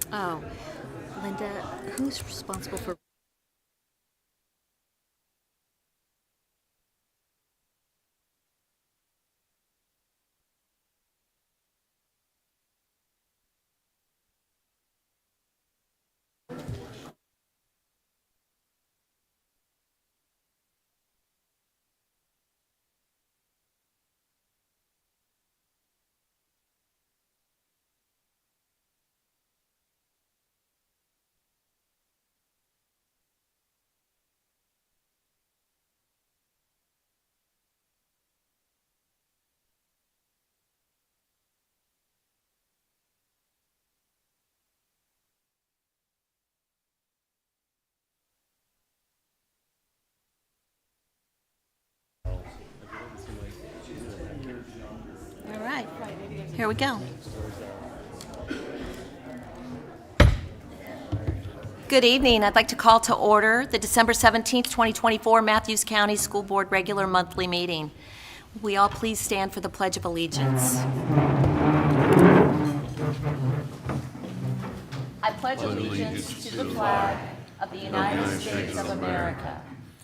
Oh, Linda, who's responsible for? All right, here we go. Good evening. I'd like to call to order the December 17th, 2024 Matthews County School Board regular monthly meeting. Will we all please stand for the Pledge of Allegiance? I pledge allegiance to the flag of the United States of America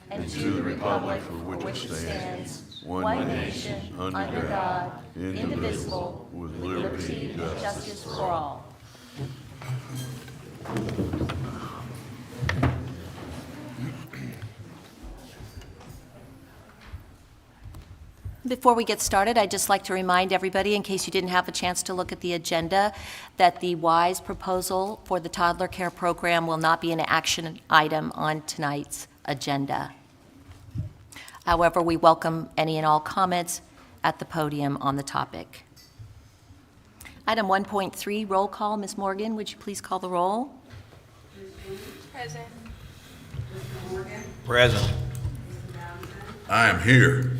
and to the republic for which it stands, one nation, under God, indivisible, with liberty and justice for all. Before we get started, I'd just like to remind everybody, in case you didn't have a chance to look at the agenda, that the WISE proposal for the toddler care program will not be an action item on tonight's agenda. However, we welcome any and all comments at the podium on the topic. Item 1.3, roll call. Ms. Morgan, would you please call the roll? Present. Present. I am here.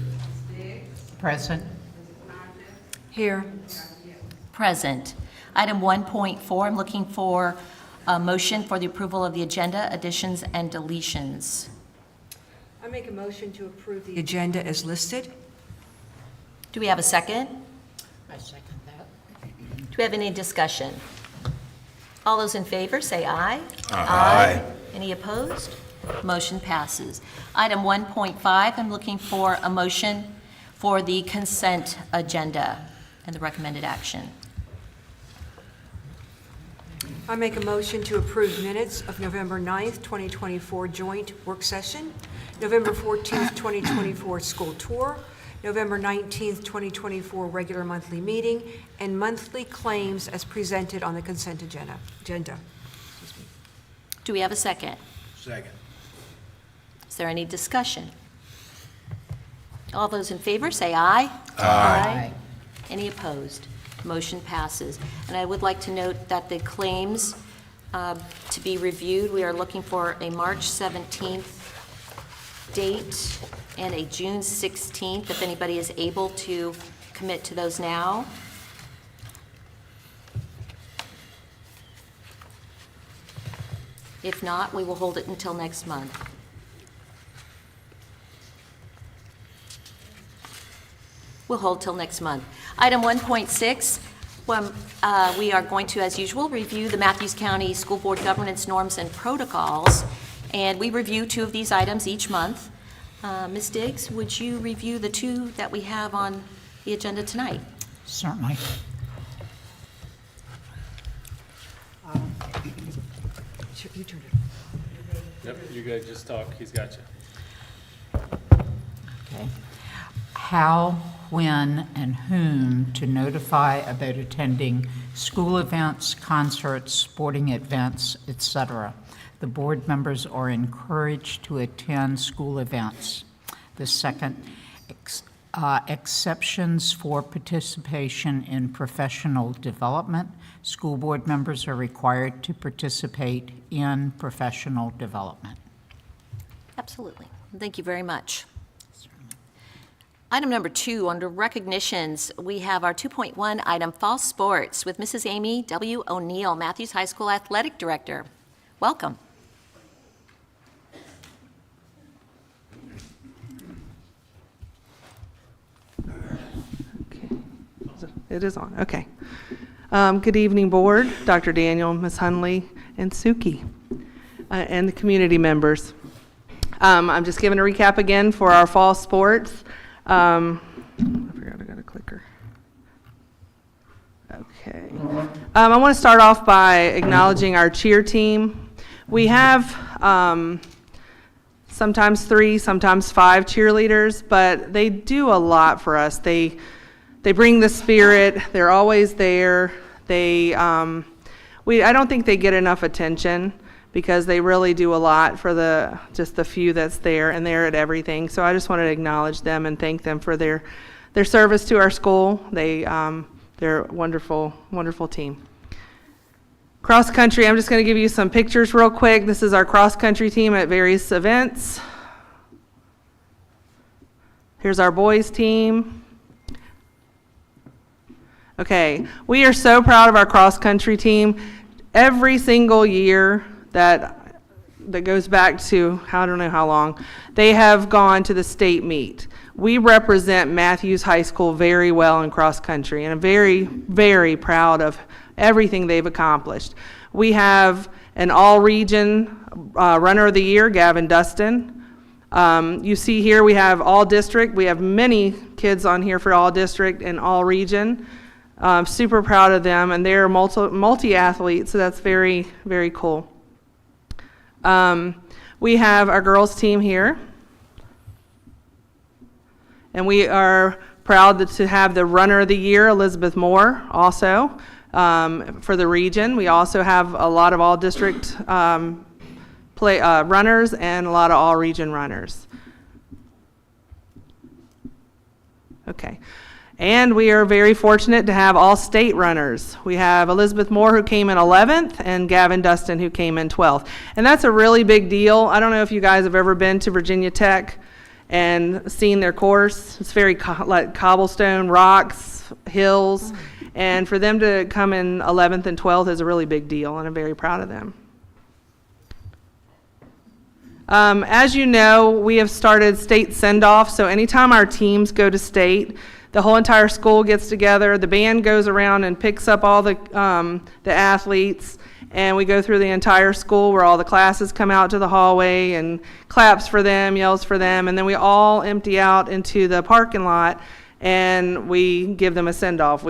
Present. Here. Present. Item 1.4, I'm looking for a motion for the approval of the agenda, additions and deletions. I make a motion to approve the agenda as listed. Do we have a second? I second that. Do we have any discussion? All those in favor, say aye. Aye. Any opposed? Motion passes. Item 1.5, I'm looking for a motion for the consent agenda and the recommended action. I make a motion to approve minutes of November 9th, 2024 joint work session, November 14th, 2024 school tour, November 19th, 2024 regular monthly meeting, and monthly claims as presented on the consent agenda. Excuse me. Do we have a second? Second. Is there any discussion? All those in favor, say aye. Aye. Any opposed? Motion passes. And I would like to note that the claims to be reviewed, we are looking for a March 17th date and a June 16th, if anybody is able to commit to those now. If not, we will hold it until next month. We'll hold till next month. Item 1.6, we are going to, as usual, review the Matthews County School Board governance norms and protocols, and we review 2 of these items each month. Ms. Diggs, would you review the 2 that we have on the agenda tonight? Certainly. You turned it. Yep, you guys just talk, he's got you. Okay. How, when, and whom to notify about attending school events, concerts, sporting events, etc. The board members are encouraged to attend school events. The second, exceptions for participation in professional development. School board members are required to participate in professional development. Absolutely. Thank you very much. Item number 2, under recognitions, we have our 2.1 item, fall sports, with Mrs. Amy W. O'Neill, Matthews High School Athletic Director. Welcome. It is on, okay. Good evening, Board, Dr. Daniel, Ms. Hunley, and Suki, and the community members. I'm just giving a recap again for our fall sports. I forgot I got a clicker. Okay. I want to start off by acknowledging our cheer team. We have sometimes 3, sometimes 5 cheerleaders, but they do a lot for us. They bring the spirit. They're always there. I don't think they get enough attention because they really do a lot for just the few that's there, and they're at everything. So I just wanted to acknowledge them and thank them for their service to our school. They're a wonderful, wonderful team. Cross country, I'm just going to give you some pictures real quick. This is our cross country team at various events. Here's our boys team. Okay, we are so proud of our cross country team. Every single year that goes back to, I don't know how long, they have gone to the state meet. We represent Matthews High School very well in cross country, and I'm very, very proud of everything they've accomplished. We have an all-region runner of the year, Gavin Dustin. You see here we have all district. We have many kids on here for all district and all region. Super proud of them, and they're multi-athletes, so that's very, very cool. We have our girls team here, and we are proud to have the runner of the year, Elizabeth Moore, also for the region. We also have a lot of all district runners and a lot of all region runners. Okay. And we are very fortunate to have all state runners. We have Elizabeth Moore, who came in 11th, and Gavin Dustin, who came in 12th. And that's a really big deal. I don't know if you guys have ever been to Virginia Tech and seen their course. It's very like cobblestone, rocks, hills. And for them to come in 11th and 12th is a really big deal, and I'm very proud of them. As you know, we have started state send-off, so anytime our teams go to state, the whole entire school gets together, the band goes around and picks up all the athletes, and we go through the entire school where all the classes come out to the hallway and claps for them, yells for them, and then we all empty out into the parking lot and we give them a send-off.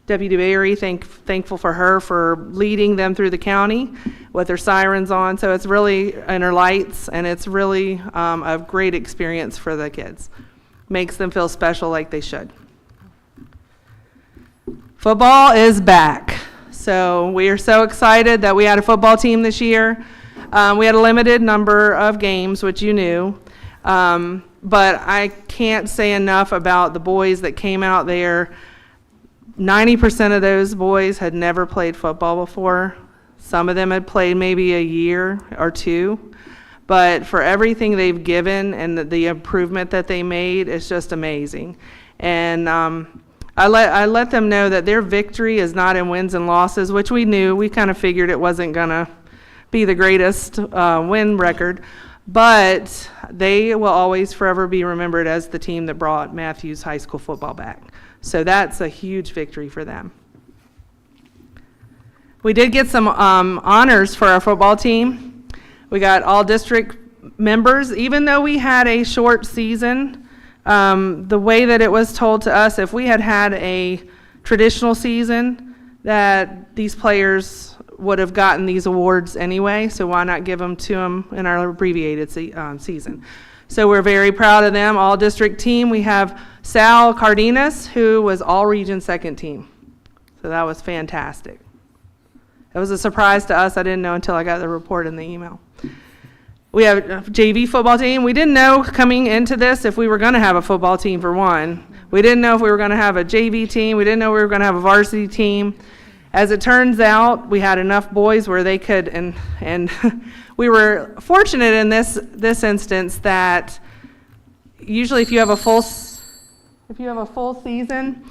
Deputy Barry, thankful for her for leading them through the county with her sirens on, so it's really, and her lights, and it's really a great experience for the kids. Makes them feel special like they should. Football is back. So we are so excited that we had a football team this year. We had a limited number of games, which you knew. But I can't say enough about the boys that came out there. 90% of those boys had never played football before. Some of them had played maybe a year or two. But for everything they've given and the improvement that they made, it's just amazing. And I let them know that their victory is not in wins and losses, which we knew. We kind of figured it wasn't going to be the greatest win record. But they will always forever be remembered as the team that brought Matthews High School football back. So that's a huge victory for them. We did get some honors for our football team. We got all district members. Even though we had a short season, the way that it was told to us, if we had had a traditional season, that these players would have gotten these awards anyway, so why not give them to them in our abbreviated season. So we're very proud of them. All district team, we have Sal Cardenas, who was all region second team. So that was fantastic. It was a surprise to us. I didn't know until I got the report in the email. We have a JV football team. We didn't know coming into this if we were going to have a football team, for one. We didn't know if we were going to have a JV team. We didn't know we were going to have a varsity team. As it turns out, we had enough boys where they could, and we were fortunate in this instance that usually if you have a full season,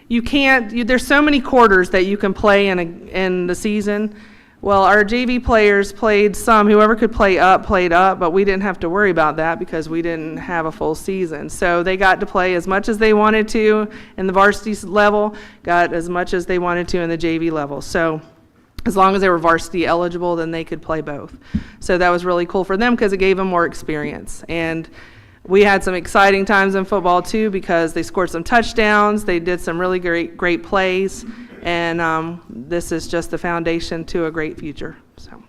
you can't. There's so many quarters that you can play in the season. Well, our JV players played some, whoever could play up, played up, but we didn't have to worry about that because we didn't have a full season. So they got to play as much as they wanted to in the varsity level, got as much as they wanted to in the JV level. So as long as they were varsity eligible, then they could play both. So that was really cool for them because it gave them more experience. And we had some exciting times in football too because they scored some touchdowns, they did some really great plays, and this is just the foundation to a great future. So,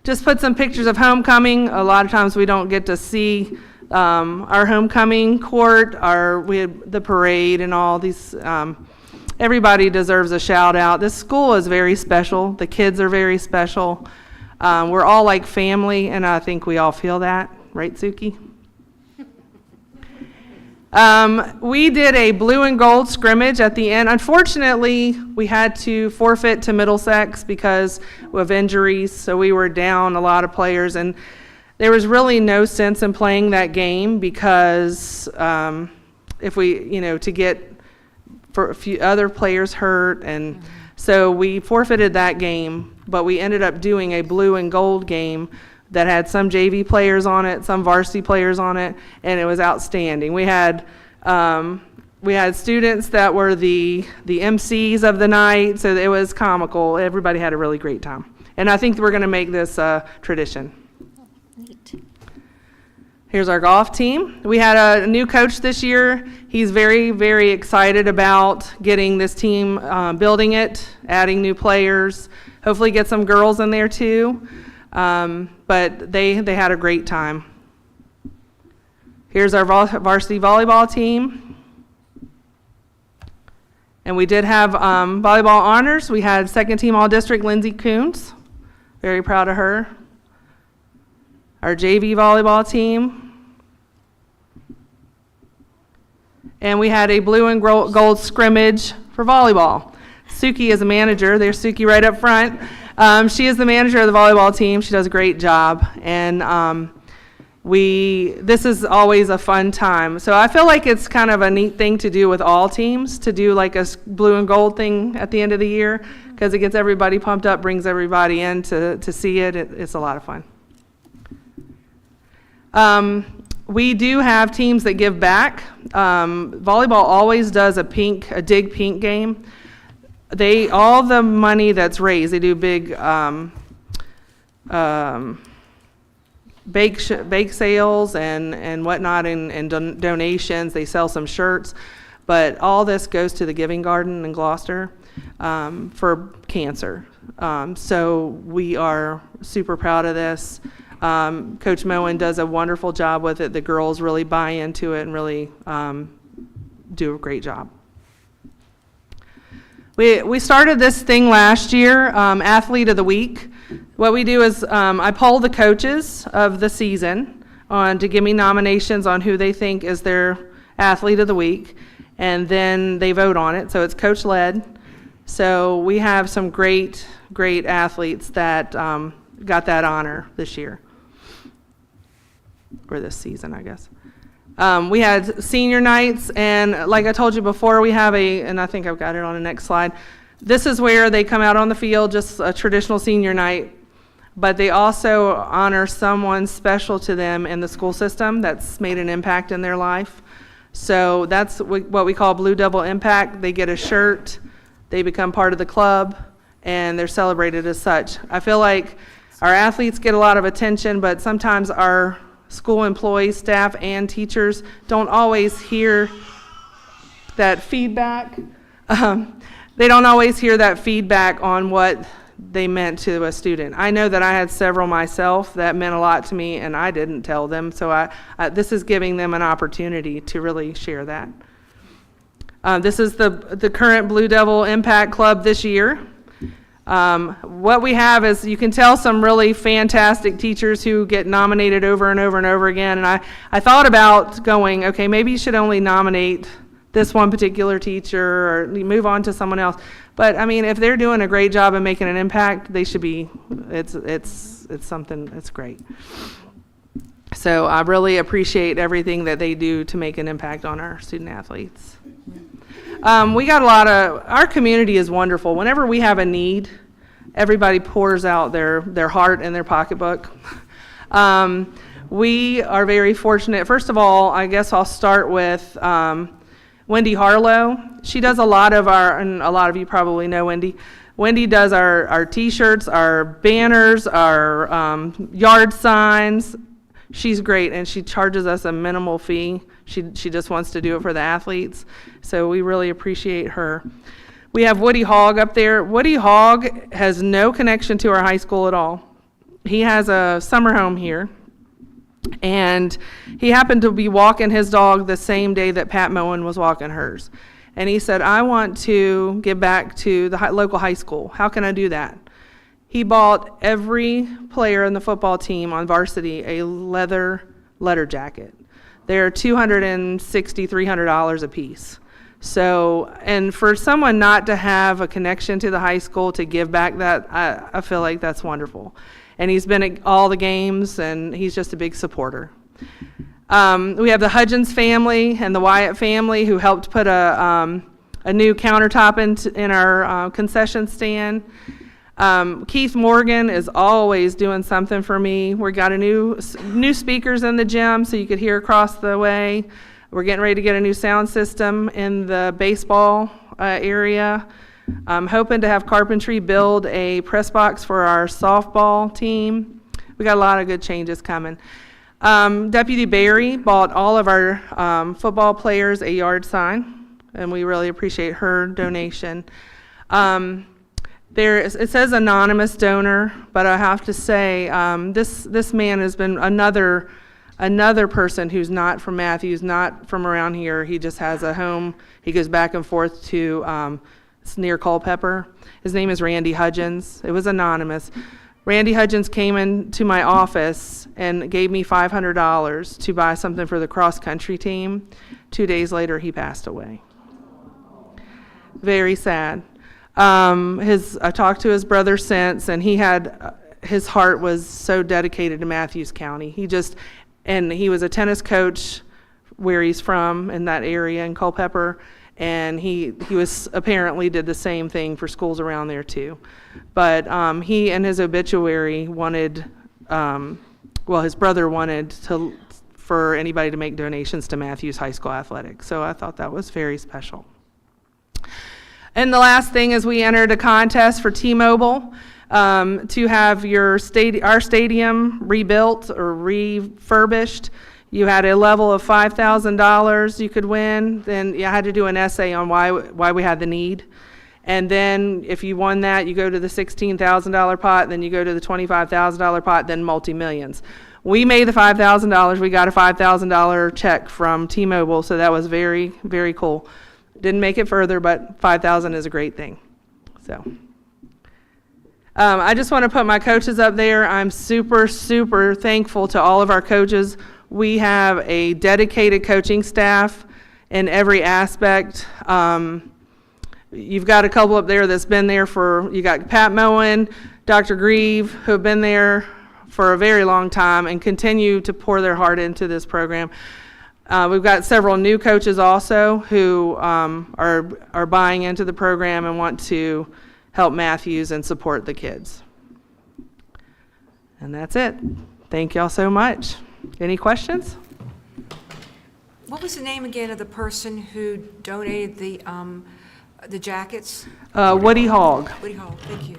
just put some pictures of homecoming. A lot of times we don't get to see our homecoming court, we had the parade and all these. Everybody deserves a shout out. This school is very special. The kids are very special. We're all like family, and I think we all feel that, right, Suki? We did a blue and gold scrimmage at the end. Unfortunately, we had to forfeit to Middlesex because of injuries, so we were down a lot of players, and there was really no sense in playing that game because if we, to get for a few other players hurt, and so we forfeited that game, but we ended up doing a blue and gold game that had some JV players on it, some varsity players on it, and it was outstanding. We had students that were the MCs of the night, so it was comical. Everybody had a really great time, and I think we're going to make this a tradition. Neat. Here's our golf team. We had a new coach this year. He's very, very excited about getting this team, building it, adding new players, hopefully get some girls in there too. But they had a great time. Here's our varsity volleyball team. And we did have volleyball honors. We had second team all-district Lindsay Coons. Very proud of her. Our JV volleyball team. And we had a blue and gold scrimmage for volleyball. Suki is a manager. There's Suki right up front. She is the manager of the volleyball team. She does a great job. And this is always a fun time. So I feel like it's kind of a neat thing to do with all teams, to do like a blue and gold thing at the end of the year, because it gets everybody pumped up, brings everybody in to see it. It's a lot of fun. We do have teams that give back. Volleyball always does a dig pink game. All the money that's raised, they do big bake sales and whatnot, and donations. They sell some shirts, but all this goes to the Giving Garden in Gloucester for cancer. So we are super proud of this. Coach Moen does a wonderful job with it. The girls really buy into it and really do a great job. We started this thing last year, Athlete of the Week. What we do is I poll the coaches of the season to give me nominations on who they think is their Athlete of the Week, and then they vote on it. So it's coach-led. So we have some great athletes that got that honor this year, or this season, I guess. We had senior nights, and like I told you before, we have and I think I've got it on the next slide. This is where they come out on the field, just a traditional senior night, but they also honor someone special to them in the school system that's made an impact in their life. So that's what we call Blue Devil Impact. They get a shirt, they become part of the club, and they're celebrated as such. I feel like our athletes get a lot of attention, but sometimes our school employees, staff, and teachers don't always hear that feedback. They don't always hear that feedback on what they meant to a student. I know that I had several myself that meant a lot to me, and I didn't tell them, so this is giving them an opportunity to really share that. This is the current Blue Devil Impact Club this year. What we have is, you can tell, some really fantastic teachers who get nominated over and over and over again, and I thought about going, okay, maybe you should only nominate this one particular teacher or move on to someone else. But I mean, if they're doing a great job and making an impact, they should be, it's something, it's great. So I really appreciate everything that they do to make an impact on our student athletes. We got our community is wonderful. Whenever we have a need, everybody pours out their heart and their pocketbook. We are very fortunate. First of all, I guess I'll start with Wendy Harlow. She does a lot of and a lot of you probably know Wendy. Wendy does our T-shirts, our banners, our yard signs. She's great, and she charges us a minimal fee. She just wants to do it for the athletes, so we really appreciate her. We have Woody Hogg up there. Woody Hogg has no connection to our high school at all. He has a summer home here, and he happened to be walking his dog the same day that Pat Moen was walking hers. And he said, I want to give back to the local high school. How can I do that? He bought every player in the football team on varsity a leather jacket. They're $260, $300 a piece. So, and for someone not to have a connection to the high school to give back that, I feel like that's wonderful. And he's been at all the games, and he's just a big supporter. We have the Hudgens family and the Wyatt family who helped put a new countertop in our concession stand. Keith Morgan is always doing something for me. We got a new speakers in the gym so you could hear across the way. We're getting ready to get a new sound system in the baseball area. I'm hoping to have carpentry build a press box for our softball team. We got a lot of good changes coming. Deputy Barry bought all of our football players a yard sign, and we really appreciate her donation. It says anonymous donor, but I have to say this man has been another person who's not from Matthews, not from around here. He just has a home. He goes back and forth to it's near Culpeper. His name is Randy Hudgens. It was anonymous. Randy Hudgens came into my office and gave me $500 to buy something for the cross-country team. 2 days later, he passed away. Very sad. I talked to his brother since, and his heart was so dedicated to Matthews County. He was a tennis coach where he's from in that area in Culpeper, and he was apparently did the same thing for schools around there too. But he in his obituary wanted, his brother wanted for anybody to make donations to Matthews High School Athletics. So I thought that was very special. And the last thing is we entered a contest for T-Mobile to have our stadium rebuilt or refurbished. You had a level of $5,000 you could win. Then you had to do an essay on why we had the need. And then if you won that, you go to the $16,000 pot, then you go to the $25,000 pot, then multi-millions. We made the $5,000. We got a $5,000 check from T-Mobile, so that was very, very cool. Didn't make it further, but $5,000 is a great thing. So I just want to put my coaches up there. I'm super, super thankful to all of our coaches. We have a dedicated coaching staff in every aspect. You've got a couple up there that's been there you got Pat Moen, Dr. Grieve, who have been there for a very long time and continue to pour their heart into this program. We've got several new coaches also who are buying into the program and want to help Matthews and support the kids. And that's it. Thank y'all so much. Any questions? What was the name again of the person who donated the jackets? Woody Hogg. Woody Hall, thank you.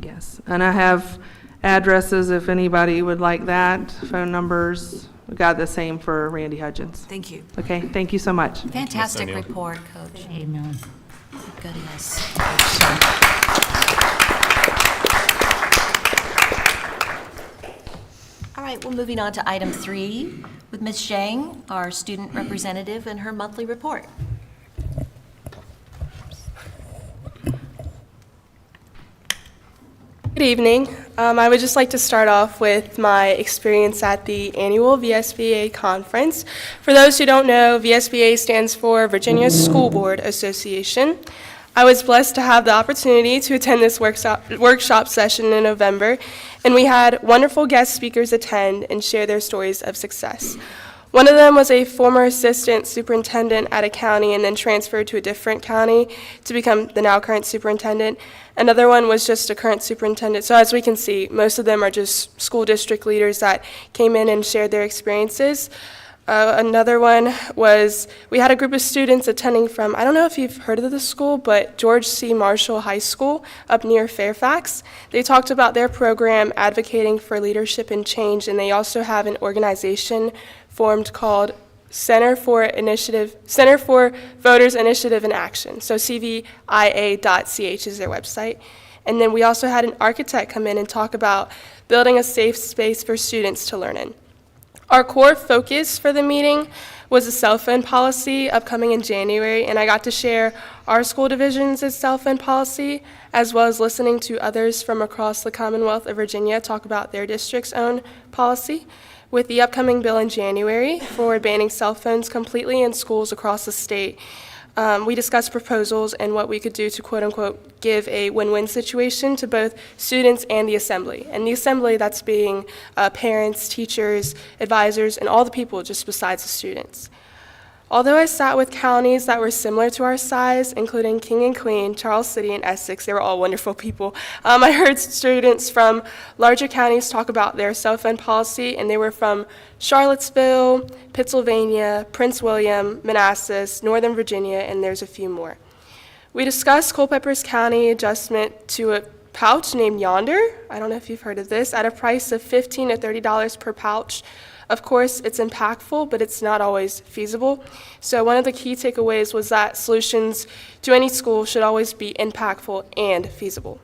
Yes, and I have addresses if anybody would like that, phone numbers. We got the same for Randy Hudgens. Thank you. Okay, thank you so much. Fantastic report, Coach. Amen. Goodness. All right, well, moving on to item 3 with Ms. Zhang, our student representative, and her monthly report. Good evening. I would just like to start off with my experience at the annual VSBA conference. For those who don't know, VSBA stands for Virginia School Board Association. I was blessed to have the opportunity to attend this workshop session in November, and we had wonderful guest speakers attend and share their stories of success. One of them was a former assistant superintendent at a county and then transferred to a different county to become the now current superintendent. Another one was just a current superintendent. So as we can see, most of them are just school district leaders that came in and shared their experiences. Another one was, we had a group of students attending from, I don't know if you've heard of the school, but George C. Marshall High School up near Fairfax. They talked about their program advocating for leadership and change, and they also have an organization formed called Center for Voters Initiative and Action. So cvia.ch is their website. And then we also had an architect come in and talk about building a safe space for students to learn in. Our core focus for the meeting was a cell phone policy upcoming in January, and I got to share our school division's cell phone policy, as well as listening to others from across the Commonwealth of Virginia talk about their district's own policy. With the upcoming bill in January for banning cell phones completely in schools across the state, we discussed proposals and what we could do to quote-unquote give a win-win situation to both students and the assembly. And the assembly, that's being parents, teachers, advisors, and all the people just besides the students. Although I sat with counties that were similar to our size, including King and Queen, Charles City, and Essex, they were all wonderful people. I heard students from larger counties talk about their cell phone policy, and they were from Charlottesville, Pennsylvania, Prince William, Manassas, Northern Virginia, and there's a few more. We discussed Culpeper's County adjustment to a pouch named Yonder, I don't know if you've heard of this, at a price of $15 to $30 per pouch. Of course, it's impactful, but it's not always feasible. So one of the key takeaways was that solutions to any school should always be impactful and feasible.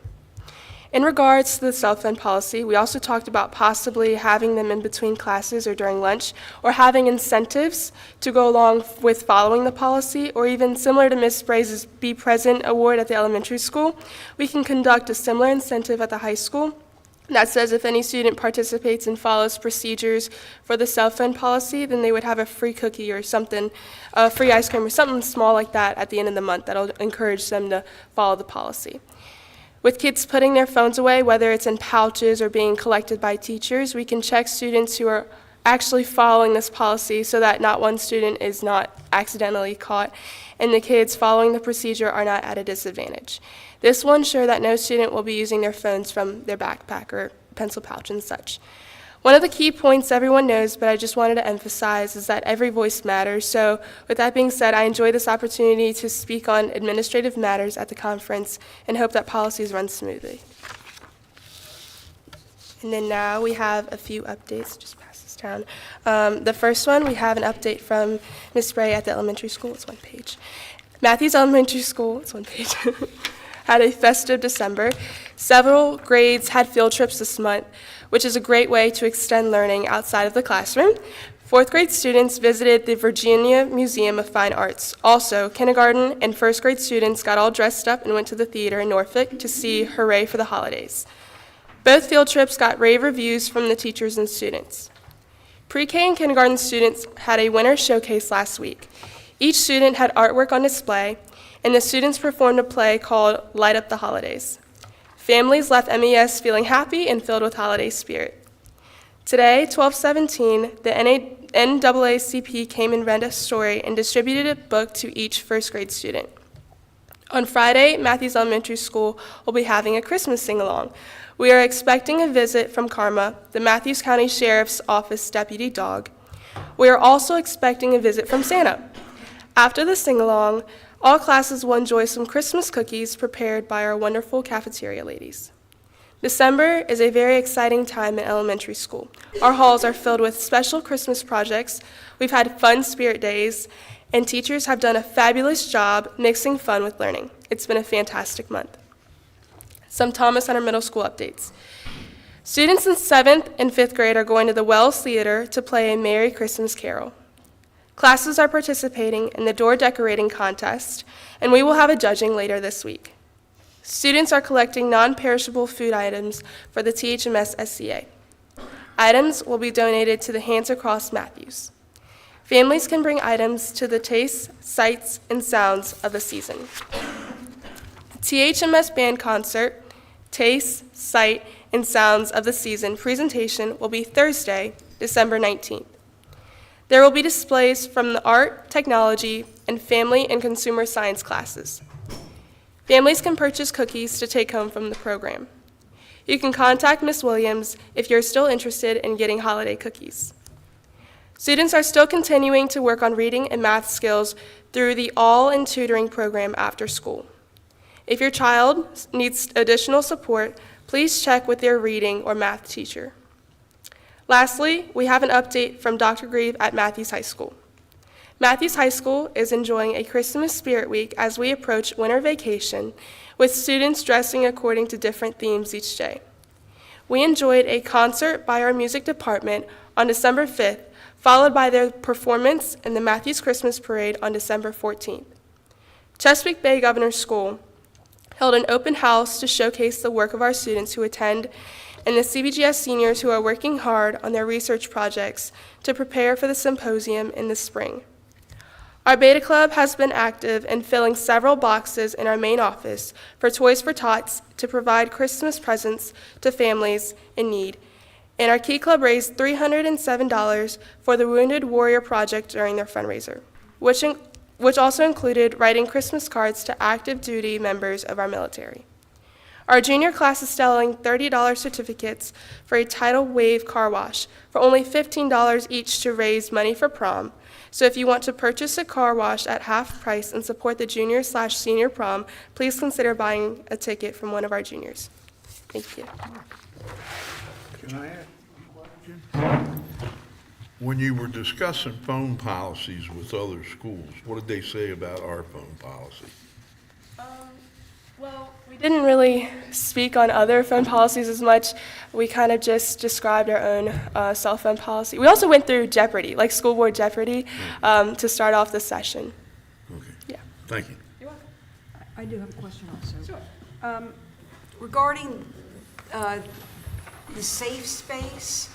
In regards to the cell phone policy, we also talked about possibly having them in between classes or during lunch, or having incentives to go along with following the policy, or even similar to Ms. Spray's Be Present award at the elementary school, we can conduct a similar incentive at the high school. That says if any student participates and follows procedures for the cell phone policy, then they would have a free cookie or something, free ice cream or something small like that at the end of the month that'll encourage them to follow the policy. With kids putting their phones away, whether it's in pouches or being collected by teachers, we can check students who are actually following this policy so that not one student is not accidentally caught and the kids following the procedure are not at a disadvantage. This will ensure that no student will be using their phones from their backpack or pencil pouch and such. One of the key points everyone knows, but I just wanted to emphasize, is that every voice matters. So with that being said, I enjoy this opportunity to speak on administrative matters at the conference and hope that policies run smoothly. And then now we have a few updates. Just pass this down. The first one, we have an update from Ms. Spray at the elementary school. It's one page. Matthews Elementary School, it's one page, had a festive December. Several grades had field trips this month, which is a great way to extend learning outside of the classroom. Fourth grade students visited the Virginia Museum of Fine Arts. Also, kindergarten and first grade students got all dressed up and went to the theater in Norfolk to see Hooray for the Holidays. Both field trips got rave reviews from the teachers and students. Pre-K and kindergarten students had a winter showcase last week. Each student had artwork on display, and the students performed a play called Light Up the Holidays. Families left MES feeling happy and filled with holiday spirit. Today, 12/17, the NAACP came and read a story and distributed a book to each first grade student. On Friday, Matthews Elementary School will be having a Christmas sing-along. We are expecting a visit from Karma, the Matthews County Sheriff's Office deputy dog. We are also expecting a visit from Santa. After the sing-along, all classes will enjoy some Christmas cookies prepared by our wonderful cafeteria ladies. December is a very exciting time in elementary school. Our halls are filled with special Christmas projects, we've had fun spirit days, and teachers have done a fabulous job mixing fun with learning. It's been a fantastic month. Some Thomas Hunter Middle School updates. Students in 7th and 5th grade are going to the Wells Theater to play a Merry Christmas Carol. Classes are participating in the door decorating contest, and we will have a judging later this week. Students are collecting non-perishable food items for the THMS SCA. Items will be donated to the Hands Across Matthews. Families can bring items to the tastes, sights, and sounds of the season. The THMS Band Concert, Tastes, Sight, and Sounds of the Season presentation will be Thursday, December 19th. There will be displays from the art, technology, and family and consumer science classes. Families can purchase cookies to take home from the program. You can contact Ms. Williams if you're still interested in getting holiday cookies. Students are still continuing to work on reading and math skills through the All in Tutoring program after school. If your child needs additional support, please check with their reading or math teacher. Lastly, we have an update from Dr. Grieve at Matthews High School. Matthews High School is enjoying a Christmas Spirit Week as we approach winter vacation, with students dressing according to different themes each day. We enjoyed a concert by our music department on December 5th, followed by their performance in the Matthews Christmas Parade on December 14th. Chesapeake Bay Governor's School held an open house to showcase the work of our students who attend and the CBGS seniors who are working hard on their research projects to prepare for the symposium in the spring. Our Beta Club has been active in filling several boxes in our main office for Toys for Tots to provide Christmas presents to families in need. And our Key Club raised $307 for the Wounded Warrior Project during their fundraiser, which also included writing Christmas cards to active duty members of our military. Our junior class is selling $30 certificates for a tidal wave car wash for only $15 each to raise money for prom. So if you want to purchase a car wash at half price and support the junior/senior prom, please consider buying a ticket from one of our juniors. Thank you. Can I ask a question? When you were discussing phone policies with other schools, what did they say about our phone policy? Well, we didn't really speak on other phone policies as much. We kind of just described our own cell phone policy. We also went through Jeopardy, like school board Jeopardy, to start off the session. Okay. Yeah. Thank you. You're welcome. I do have a question also. Sure. Regarding the safe space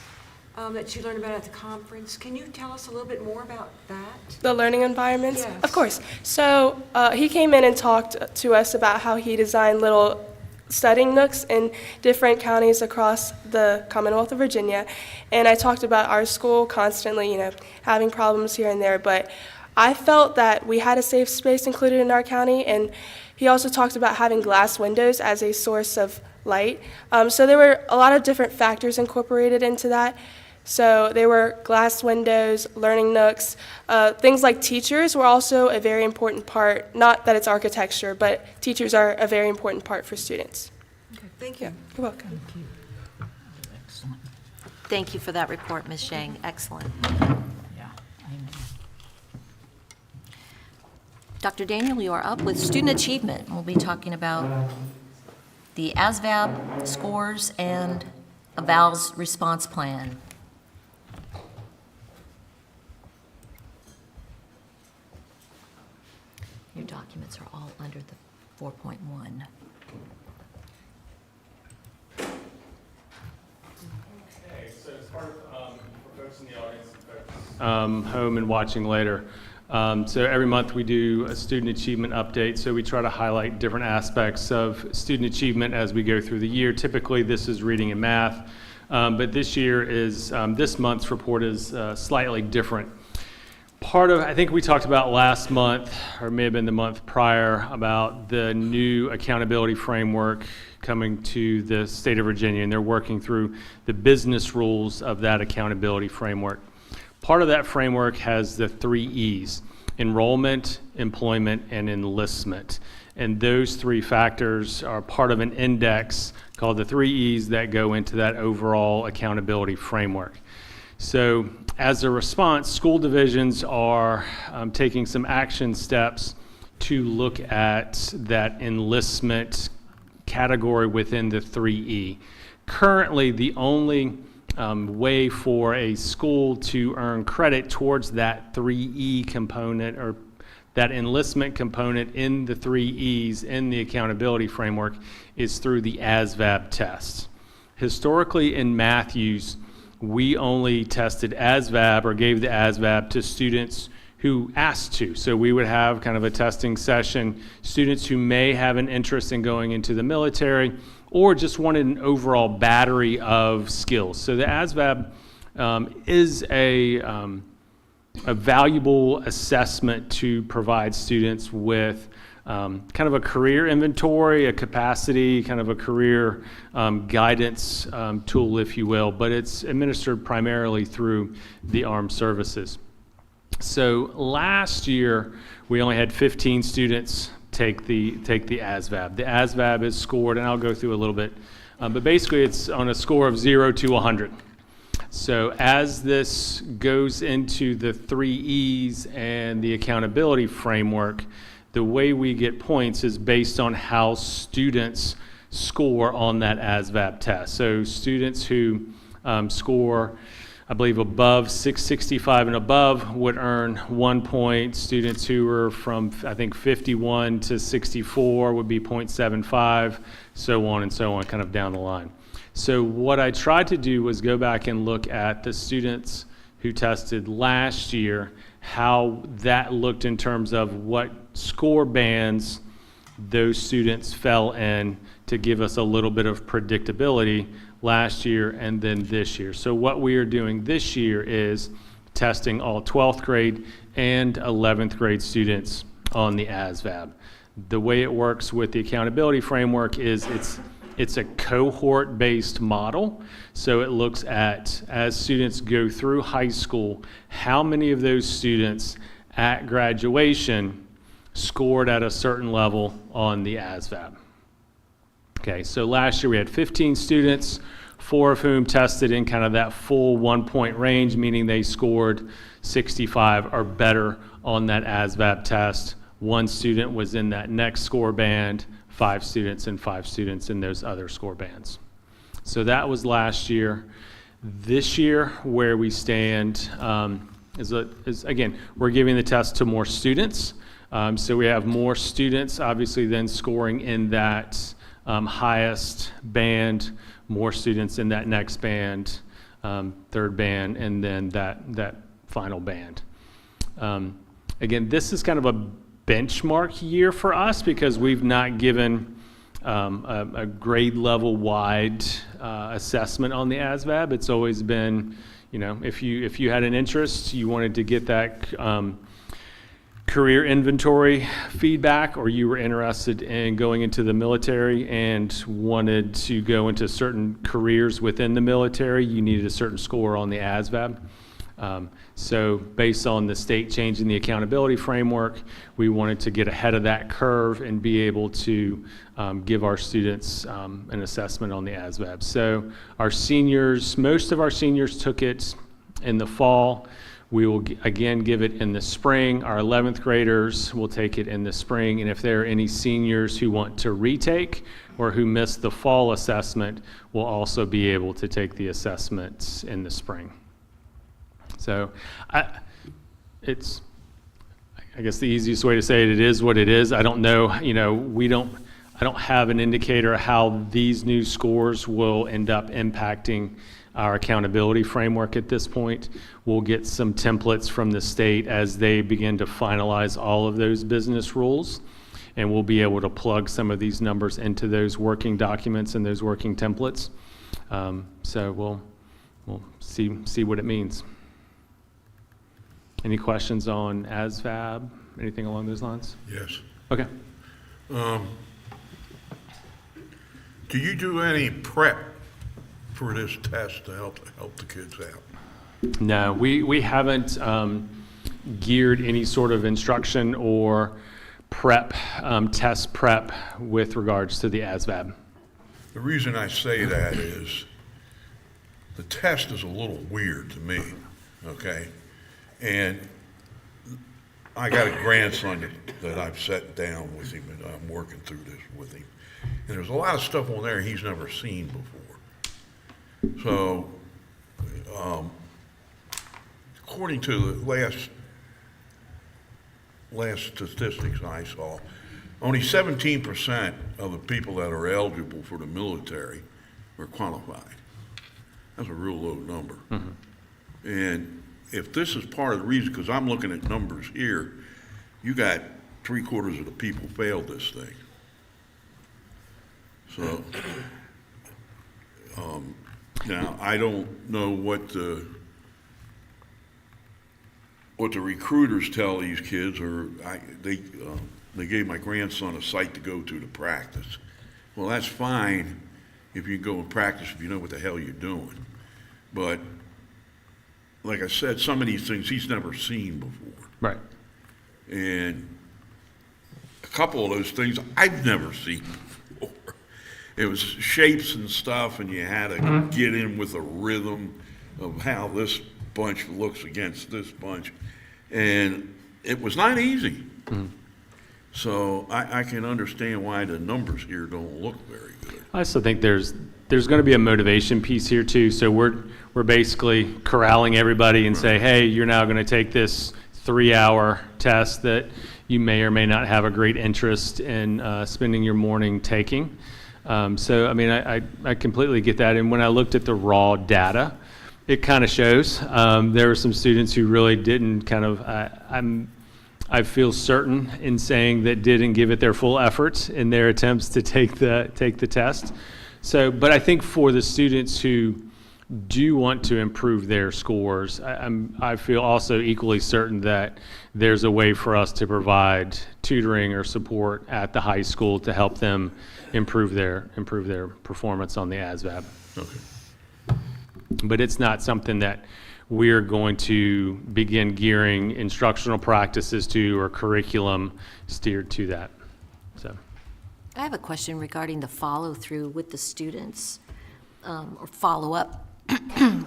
that you learned about at the conference, can you tell us a little bit more about that? The learning environments? Yes. Of course. So he came in and talked to us about how he designed little studying nooks in different counties across the Commonwealth of Virginia. And I talked about our school constantly, having problems here and there. But I felt that we had a safe space included in our county. And he also talked about having glass windows as a source of light. So there were a lot of different factors incorporated into that. So there were glass windows, learning nooks, things like teachers were also a very important part. Not that it's architecture, but teachers are a very important part for students. Okay, thank you. You're welcome. Excellent. Thank you for that report, Ms. Shang. Excellent. Yeah, amen. Dr. Daniel, you are up with student achievement. We'll be talking about the ASVAB scores and a VALS response plan. Your documents are all under the 4.1. Okay, so as part of, for folks in the audience and folks home and watching later, so every month we do a student achievement update, so we try to highlight different aspects of student achievement as we go through the year. Typically this is reading and math, but this year is, this month's report is slightly different. I think we talked about last month, or it may have been the month prior, about the new accountability framework coming to the state of Virginia, and they're working through the business rules of that accountability framework. Part of that framework has the 3 E's: enrollment, employment, and enlistment. And those 3 factors are part of an index called the 3 E's that go into that overall accountability framework. So as a response, school divisions are taking some action steps to look at that enlistment category within the 3E. Currently, the only way for a school to earn credit towards that 3E component, or that enlistment component in the 3 E's in the accountability framework, is through the ASVAB test. Historically in Matthews, we only tested ASVAB, or gave the ASVAB, to students who asked to. So we would have kind of a testing session, students who may have an interest in going into the military or just wanted an overall battery of skills. So the ASVAB is a valuable assessment to provide students with kind of a career inventory, a capacity, kind of a career guidance tool, if you will, but it's administered primarily through the armed services. So last year, we only had 15 students take the ASVAB. The ASVAB is scored, and I'll go through a little bit, but basically it's on a score of 0 to 100. So as this goes into the 3 E's and the accountability framework, the way we get points is based on how students score on that ASVAB test. So students who score, I believe, above 665 and above would earn 1 point. Students who are from, I think, 51 to 64 would be 0.75, so on and so on, kind of down the line. So what I tried to do was go back and look at the students who tested last year, how that looked in terms of what score bands those students fell in, to give us a little bit of predictability last year and then this year. So what we are doing this year is testing all 12th grade and 11th grade students on the ASVAB. The way it works with the accountability framework is it's a cohort-based model. So it looks at, as students go through high school, how many of those students at graduation scored at a certain level on the ASVAB. Okay, so last year we had 15 students, 4 of whom tested in kind of that full 1 point range, meaning they scored 65 or better on that ASVAB test. 1 student was in that next score band, 5 students and 5 students in those other score bands. So that was last year. This year, where we stand is again, we're giving the test to more students. So we have more students, obviously, then scoring in that highest band, more students in that next band, third band, and then that final band. Again, this is kind of a benchmark year for us because we've not given a grade level wide assessment on the ASVAB. It's always been, you know, if you had an interest, you wanted to get that career inventory feedback, or you were interested in going into the military and wanted to go into certain careers within the military, you needed a certain score on the ASVAB. So based on the state changing the accountability framework, we wanted to get ahead of that curve and be able to give our students an assessment on the ASVAB. So our seniors, most of our seniors took it in the fall. We will again give it in the spring. Our 11th graders will take it in the spring, and if there are any seniors who want to retake or who missed the fall assessment, will also be able to take the assessment in the spring. So I guess the easiest way to say it is what it is. I don't know, you know, I don't have an indicator of how these new scores will end up impacting our accountability framework at this point. We'll get some templates from the state as they begin to finalize all of those business rules, and we'll be able to plug some of these numbers into those working documents and those working templates. So we'll see what it means. Any questions on ASVAB? Anything along those lines? Yes. Okay. Do you do any prep for this test to help the kids out? No, we haven't geared any sort of instruction or prep, test prep with regards to the ASVAB. The reason I say that is the test is a little weird to me, okay? And I got a grandson that I've sat down with him, and I'm working through this with him. And there's a lot of stuff on there he's never seen before. So, according to the last statistics I saw, only 17% of the people that are eligible for the military are qualified. That's a real low number. Mm-hmm. And if this is part of the reason, because I'm looking at numbers here, you got 3/4 of the people failed this thing. So, now I don't know what the what the recruiters tell these kids, they gave my grandson a site to go to practice. Well, that's fine if you go and practice if you know what the hell you're doing. But like I said, some of these things he's never seen before. Right. And a couple of those things I've never seen before. It was shapes and stuff, and you had to get in with a rhythm of how this bunch looks against this bunch. And it was not easy. So I can understand why the numbers here don't look very good. I also think there's going to be a motivation piece here too. So we're basically corralling everybody and say, hey, you're now going to take this 3-hour test that you may or may not have a great interest in spending your morning taking. So I mean, I completely get that. And when I looked at the raw data, it kind of shows. There were some students who really didn't kind of, I feel certain in saying that didn't give it their full effort in their attempts to take the test. So, but I think for the students who do want to improve their scores, I feel also equally certain that there's a way for us to provide tutoring or support at the high school to help them improve their performance on the ASVAB. Okay. But it's not something that we're going to begin gearing instructional practices to or curriculum steered to that. So, I have a question regarding the follow-through with the students, or follow-up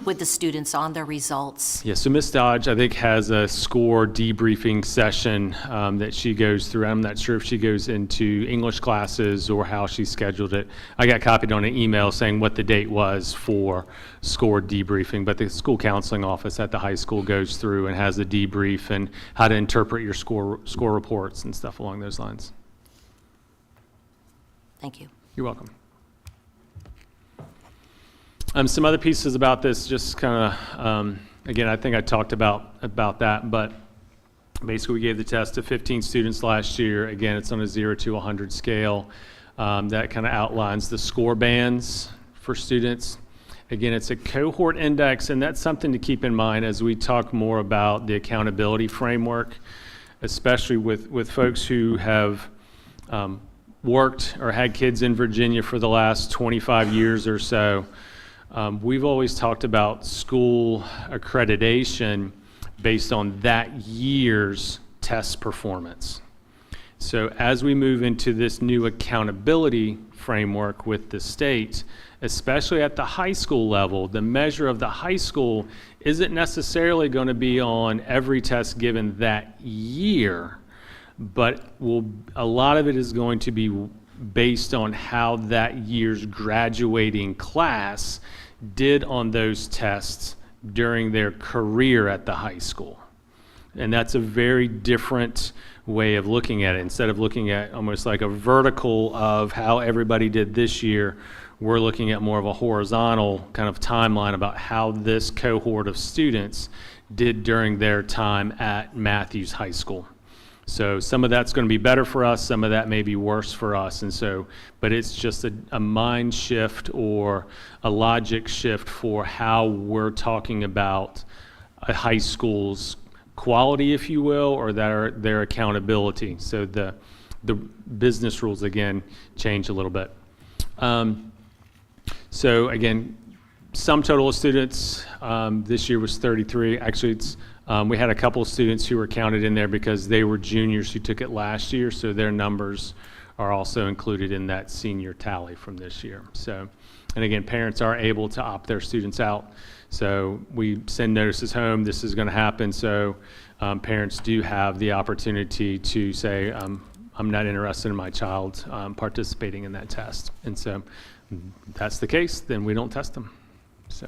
with the students on their results. yeah, so Ms. Dodge, I think, has a score debriefing session that she goes through. I'm not sure if she goes into English classes or how she scheduled it. I got copied on an email saying what the date was for score debriefing, but the school counseling office at the high school goes through and has a debrief and how to interpret your score reports and stuff along those lines. Thank you. You're welcome. Some other pieces about this, just kind of, again, I think I talked about that, but basically we gave the test to 15 students last year. Again, it's on a 0 to 100 scale. That kind of outlines the score bands for students. Again, it's a cohort index, and that's something to keep in mind as we talk more about the accountability framework, especially with folks who have worked or had kids in Virginia for the last 25 years or so. We've always talked about school accreditation based on that year's test performance. So as we move into this new accountability framework with the state, especially at the high school level, the measure of the high school isn't necessarily going to be on every test given that year, but a lot of it is going to be based on how that year's graduating class did on those tests during their career at the high school. And that's a very different way of looking at it. Instead of looking at almost like a vertical of how everybody did this year, we're looking at more of a horizontal kind of timeline about how this cohort of students did during their time at Matthews High School. So some of that's going to be better for us, some of that may be worse for us, and so, but it's just a mind shift or a logic shift for how we're talking about a high school's quality, if you will, or their accountability. So the business rules, again, change a little bit. So again, sum total of students this year was 33. Actually, it's we had a couple of students who were counted in there because they were juniors who took it last year, so their numbers are also included in that senior tally from this year. So, and again, parents are able to opt their students out. So we send notices home, this is going to happen, so parents do have the opportunity to say, I'm not interested in my child participating in that test. And so if that's the case, then we don't test them. So.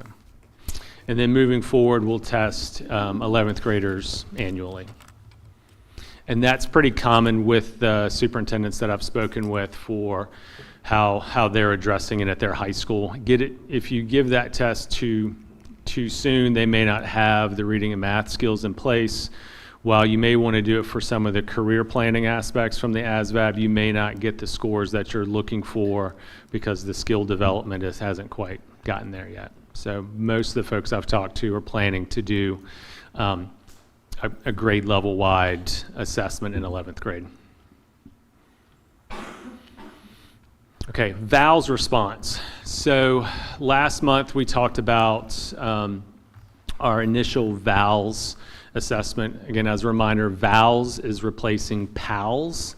And then moving forward, we'll test 11th graders annually. And that's pretty common with the superintendents that I've spoken with for how they're addressing it at their high school. If you give that test too soon, they may not have the reading and math skills in place. While you may want to do it for some of the career planning aspects from the ASVAB, you may not get the scores that you're looking for because the skill development hasn't quite gotten there yet. So most of the folks I've talked to are planning to do a grade level wide assessment in 11th grade. Okay, VALS response. So last month we talked about our initial VALS assessment. Again, as a reminder, VALS is replacing PALS.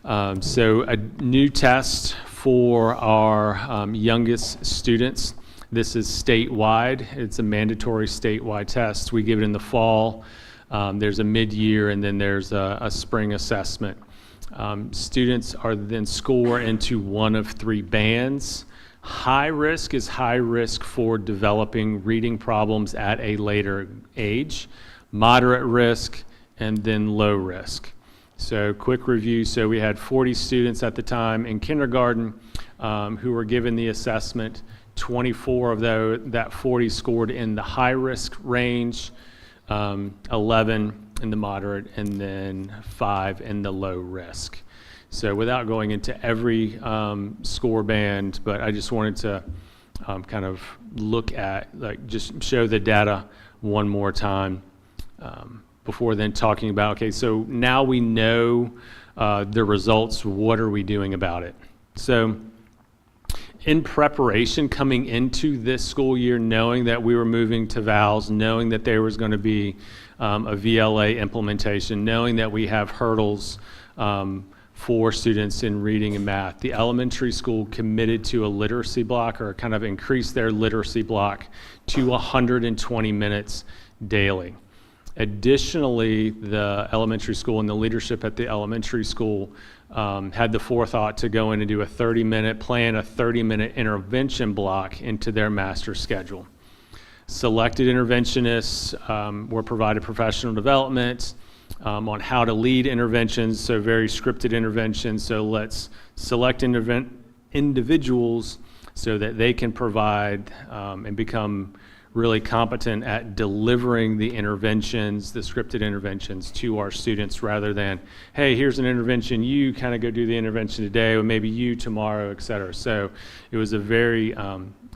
So a new test for our youngest students. This is statewide. It's a mandatory statewide test. We give it in the fall. There's a mid-year, and then there's a spring assessment. Students are then scored into one of 3 bands. High risk is high risk for developing reading problems at a later age, moderate risk, and then low risk. So quick review, so we had 40 students at the time in kindergarten who were given the assessment. 24 of that 40 scored in the high risk range, 11 in the moderate, and then 5 in the low risk. So without going into every score band, but I just wanted to kind of look at, like, just show the data one more time before then talking about, okay, so now we know the results, what are we doing about it? So in preparation coming into this school year, knowing that we were moving to VALS, knowing that there was going to be a VLA implementation, knowing that we have hurdles for students in reading and math, the elementary school committed to a literacy block, or kind of increased their literacy block to 120 minutes daily. Additionally, the elementary school and the leadership at the elementary school had the forethought to go in and do a 30-minute intervention block into their master schedule. Selected interventionists were provided professional development on how to lead interventions, so very scripted interventions. So let's select individuals so that they can provide and become really competent at delivering the interventions, the scripted interventions to our students, rather than, hey, here's an intervention, you kind of go do the intervention today, or maybe you tomorrow, et cetera. So it was a very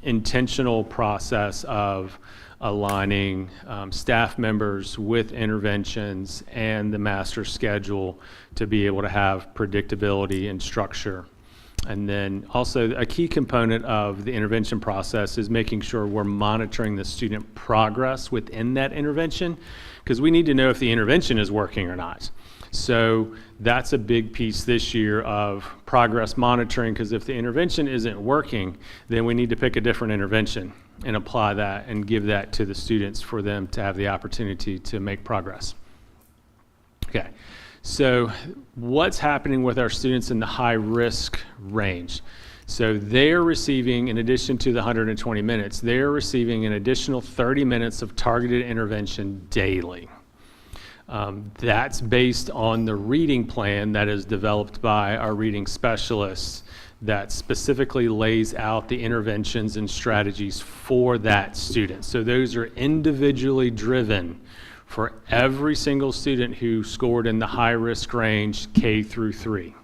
intentional process of aligning staff members with interventions and the master schedule to be able to have predictability and structure. And then also a key component of the intervention process is making sure we're monitoring the student progress within that intervention, because we need to know if the intervention is working or not. So that's a big piece this year of progress monitoring, because if the intervention isn't working, then we need to pick a different intervention and apply that and give that to the students for them to have the opportunity to make progress. Okay. So what's happening with our students in the high risk range? So they're receiving, in addition to the 120 minutes, they're receiving an additional 30 minutes of targeted intervention daily. That's based on the reading plan that is developed by our reading specialists that specifically lays out the interventions and strategies for that student. So those are individually driven for every single student who scored in the high risk range K through 3.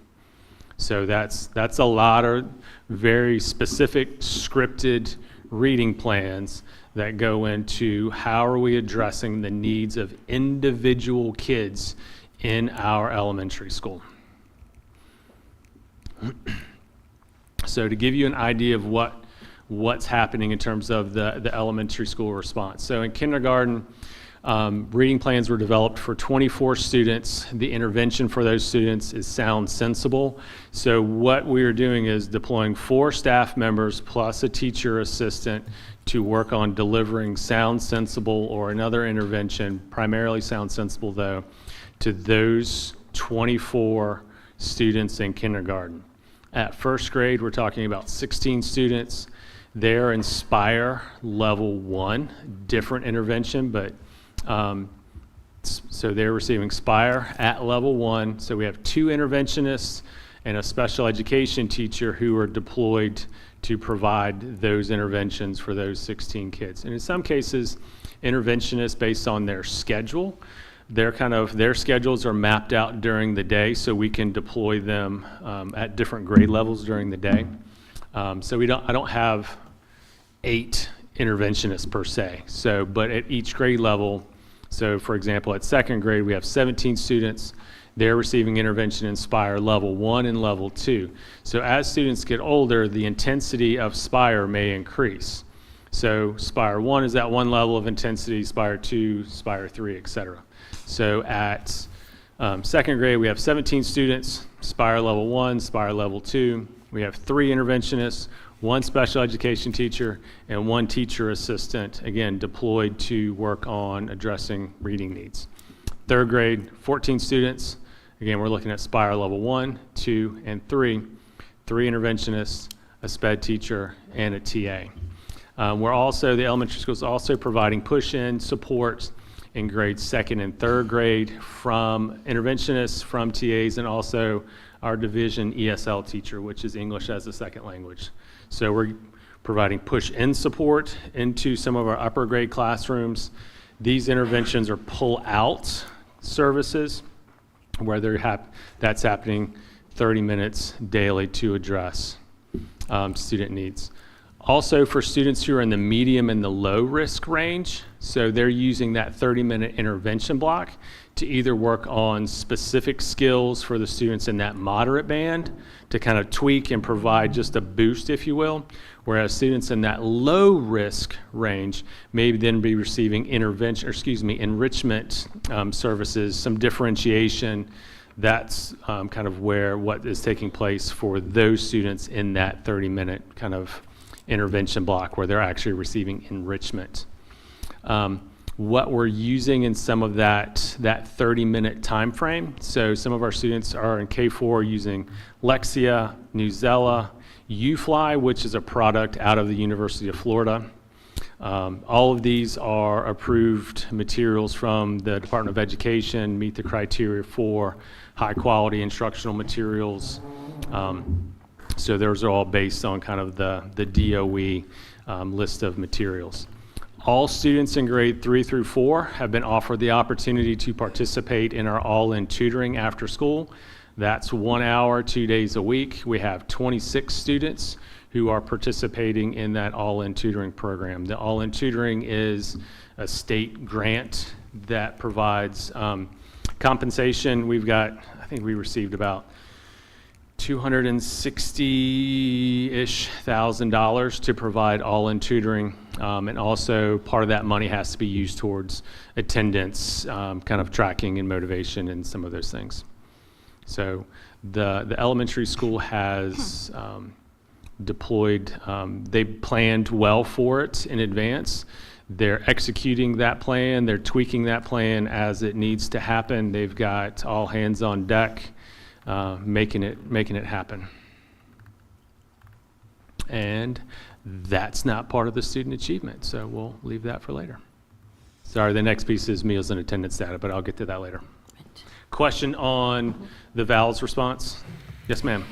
So that's a lot of very specific scripted reading plans that go into how are we addressing the needs of individual kids in our elementary school. So to give you an idea of what's happening in terms of the elementary school response. So in kindergarten, reading plans were developed for 24 students. The intervention for those students is Sound Sensible. So what we are doing is deploying 4 staff members plus a teacher assistant to work on delivering Sound Sensible or another intervention, primarily Sound Sensible though, to those 24 students in kindergarten. At first grade, we're talking about 16 students. They're Inspire Level 1, different intervention, but so they're receiving Inspire at Level 1. So we have 2 interventionists and a special education teacher who are deployed to provide those interventions for those 16 kids. And in some cases, interventionists based on their schedule. Their schedules are mapped out during the day, so we can deploy them at different grade levels during the day. So I don't have 8 interventionists per se. So, but at each grade level, So for example, at second grade, we have 17 students. They're receiving intervention in SPIRE level 1 and level 2. So as students get older, the intensity of SPIRE may increase. So SPIRE 1 is at one level of intensity, SPIRE 2, SPIRE 3, et cetera. So at second grade, we have 17 students, SPIRE level 1, SPIRE level 2. We have 3 interventionists, 1 special education teacher, and 1 teacher assistant, again, deployed to work on addressing reading needs. Third grade, 14 students. Again, we're looking at SPIRE level 1, 2, and 3. 3 interventionists, a SPED teacher, and a TA. The elementary school is also providing push-in support in grades 2nd and 3rd grade from interventionists, from TAs, and also our division ESL teacher, which is English as a second language. So we're providing push-in support into some of our upper grade classrooms. These interventions are pull-out services where that's happening 30 minutes daily to address student needs. Also for students who are in the medium and the low risk range, so they're using that 30-minute intervention block to either work on specific skills for the students in that moderate band to kind of tweak and provide just a boost, if you will, whereas students in that low risk range may then be receiving enrichment services, some differentiation. That's kind of what is taking place for those students in that 30-minute kind of intervention block where they're actually receiving enrichment. What we're using in some of that 30-minute time frame, so some of our students are in K4 using Lexia, Newsela, UFly, which is a product out of the University of Florida. All of these are approved materials from the Department of Education, meet the criteria for high quality instructional materials. So those are all based on kind of the DOE list of materials. All students in grade 3 through 4 have been offered the opportunity to participate in our all-in tutoring after school. That's 1 hour, 2 days a week. We have 26 students who are participating in that all-in tutoring program. The all-in tutoring is a state grant that provides compensation. I think we received about $260-ish thousand to provide all-in tutoring, and also part of that money has to be used towards attendance, kind of tracking and motivation and some of those things. So the elementary school has deployed, they planned well for it in advance. They're executing that plan, they're tweaking that plan as it needs to happen. They've got all hands on deck. Making it happen. And that's not part of the student achievement, so we'll leave that for later. Sorry, the next piece is meals and attendance data, but I'll get to that later. Question on the VALS response? Yes, ma'am.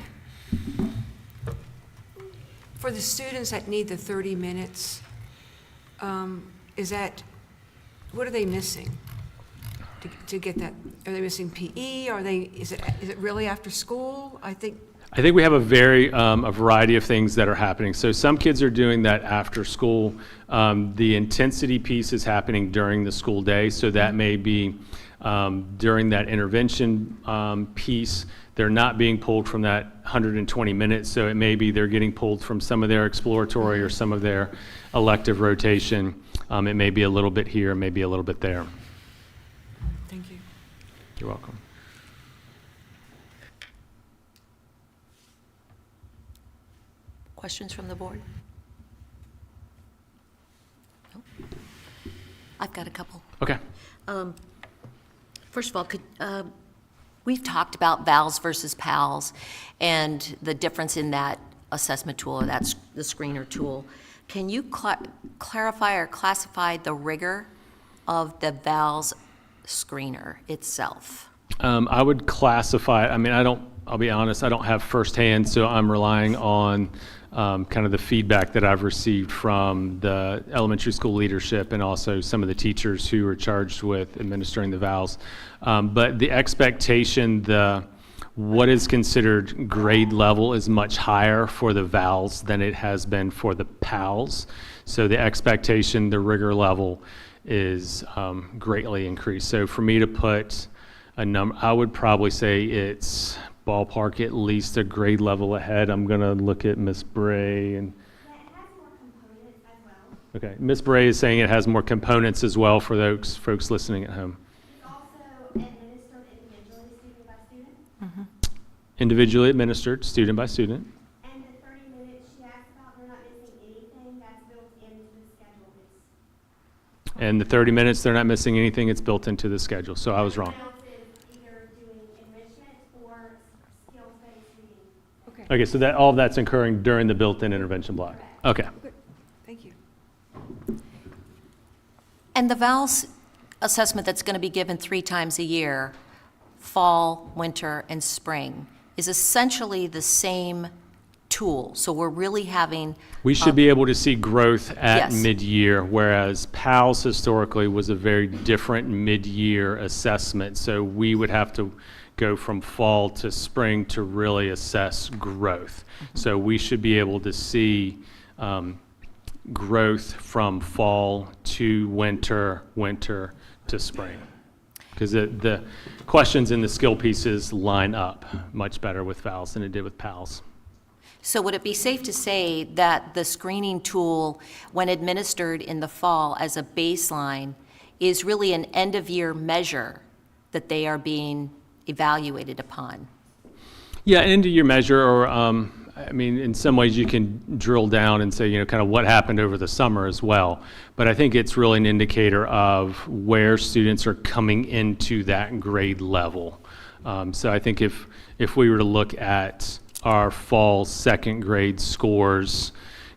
For the students that need the 30 minutes, what are they missing to get that? Are they missing PE? Is it really after school? I think we have a variety of things that are happening. So some kids are doing that after school. The intensity piece is happening during the school day, so that may be during that intervention piece. They're not being pulled from that 120 minutes, so it may be they're getting pulled from some of their exploratory or some of their elective rotation. It may be a little bit here, maybe a little bit there. Thank you. You're welcome. Questions from the board? No? I've got a couple. Okay. First of all, we've talked about VALS versus PALS and the difference in that assessment tool, or that's the screener tool. Can you clarify or classify the rigor of the VALS screener itself? I would classify, I'll be honest, I don't have firsthand, so I'm relying on kind of the feedback that I've received from the elementary school leadership and also some of the teachers who are charged with administering the VALS. But the expectation, what is considered grade level is much higher for the VALS than it has been for the PALS. So the expectation, the rigor level is greatly increased. So for me to put a number, I would probably say it's ballpark at least a grade level ahead. I'm going to look at Miss Bray and. Yeah, it has more components as well. Okay, Miss Bray is saying it has more components as well for those folks listening at home. It's also administered individually, student by student. Individually administered, student by student. And the 30 minutes she asked about, they're not missing anything. That's built into the schedule. It's And the 30 minutes, they're not missing anything. It's built into the schedule. So I was wrong. everyone else is either doing enrichment or skills-based reading. Okay, so that all of that's occurring during the built-in intervention block. Okay. Thank you. And the VALS assessment that's going to be given 3 times a year, fall, winter, and spring, is essentially the same tool. So we're really having. We should be able to see growth at Yes. mid-year, whereas PALS historically was a very different mid-year assessment. So we would have to go from fall to spring to really assess growth. So we should be able to see growth from fall to winter, winter to spring. Because the questions in the skill pieces line up much better with VALS than it did with PALS. So would it be safe to say that the screening tool, when administered in the fall as a baseline, is really an end-of-year measure that they are being evaluated upon? Yeah, end of year measure, or I mean, in some ways you can drill down and say, you know, kind of what happened over the summer as well. But I think it's really an indicator of where students are coming into that grade level. So I think if we were to look at our fall second grade scores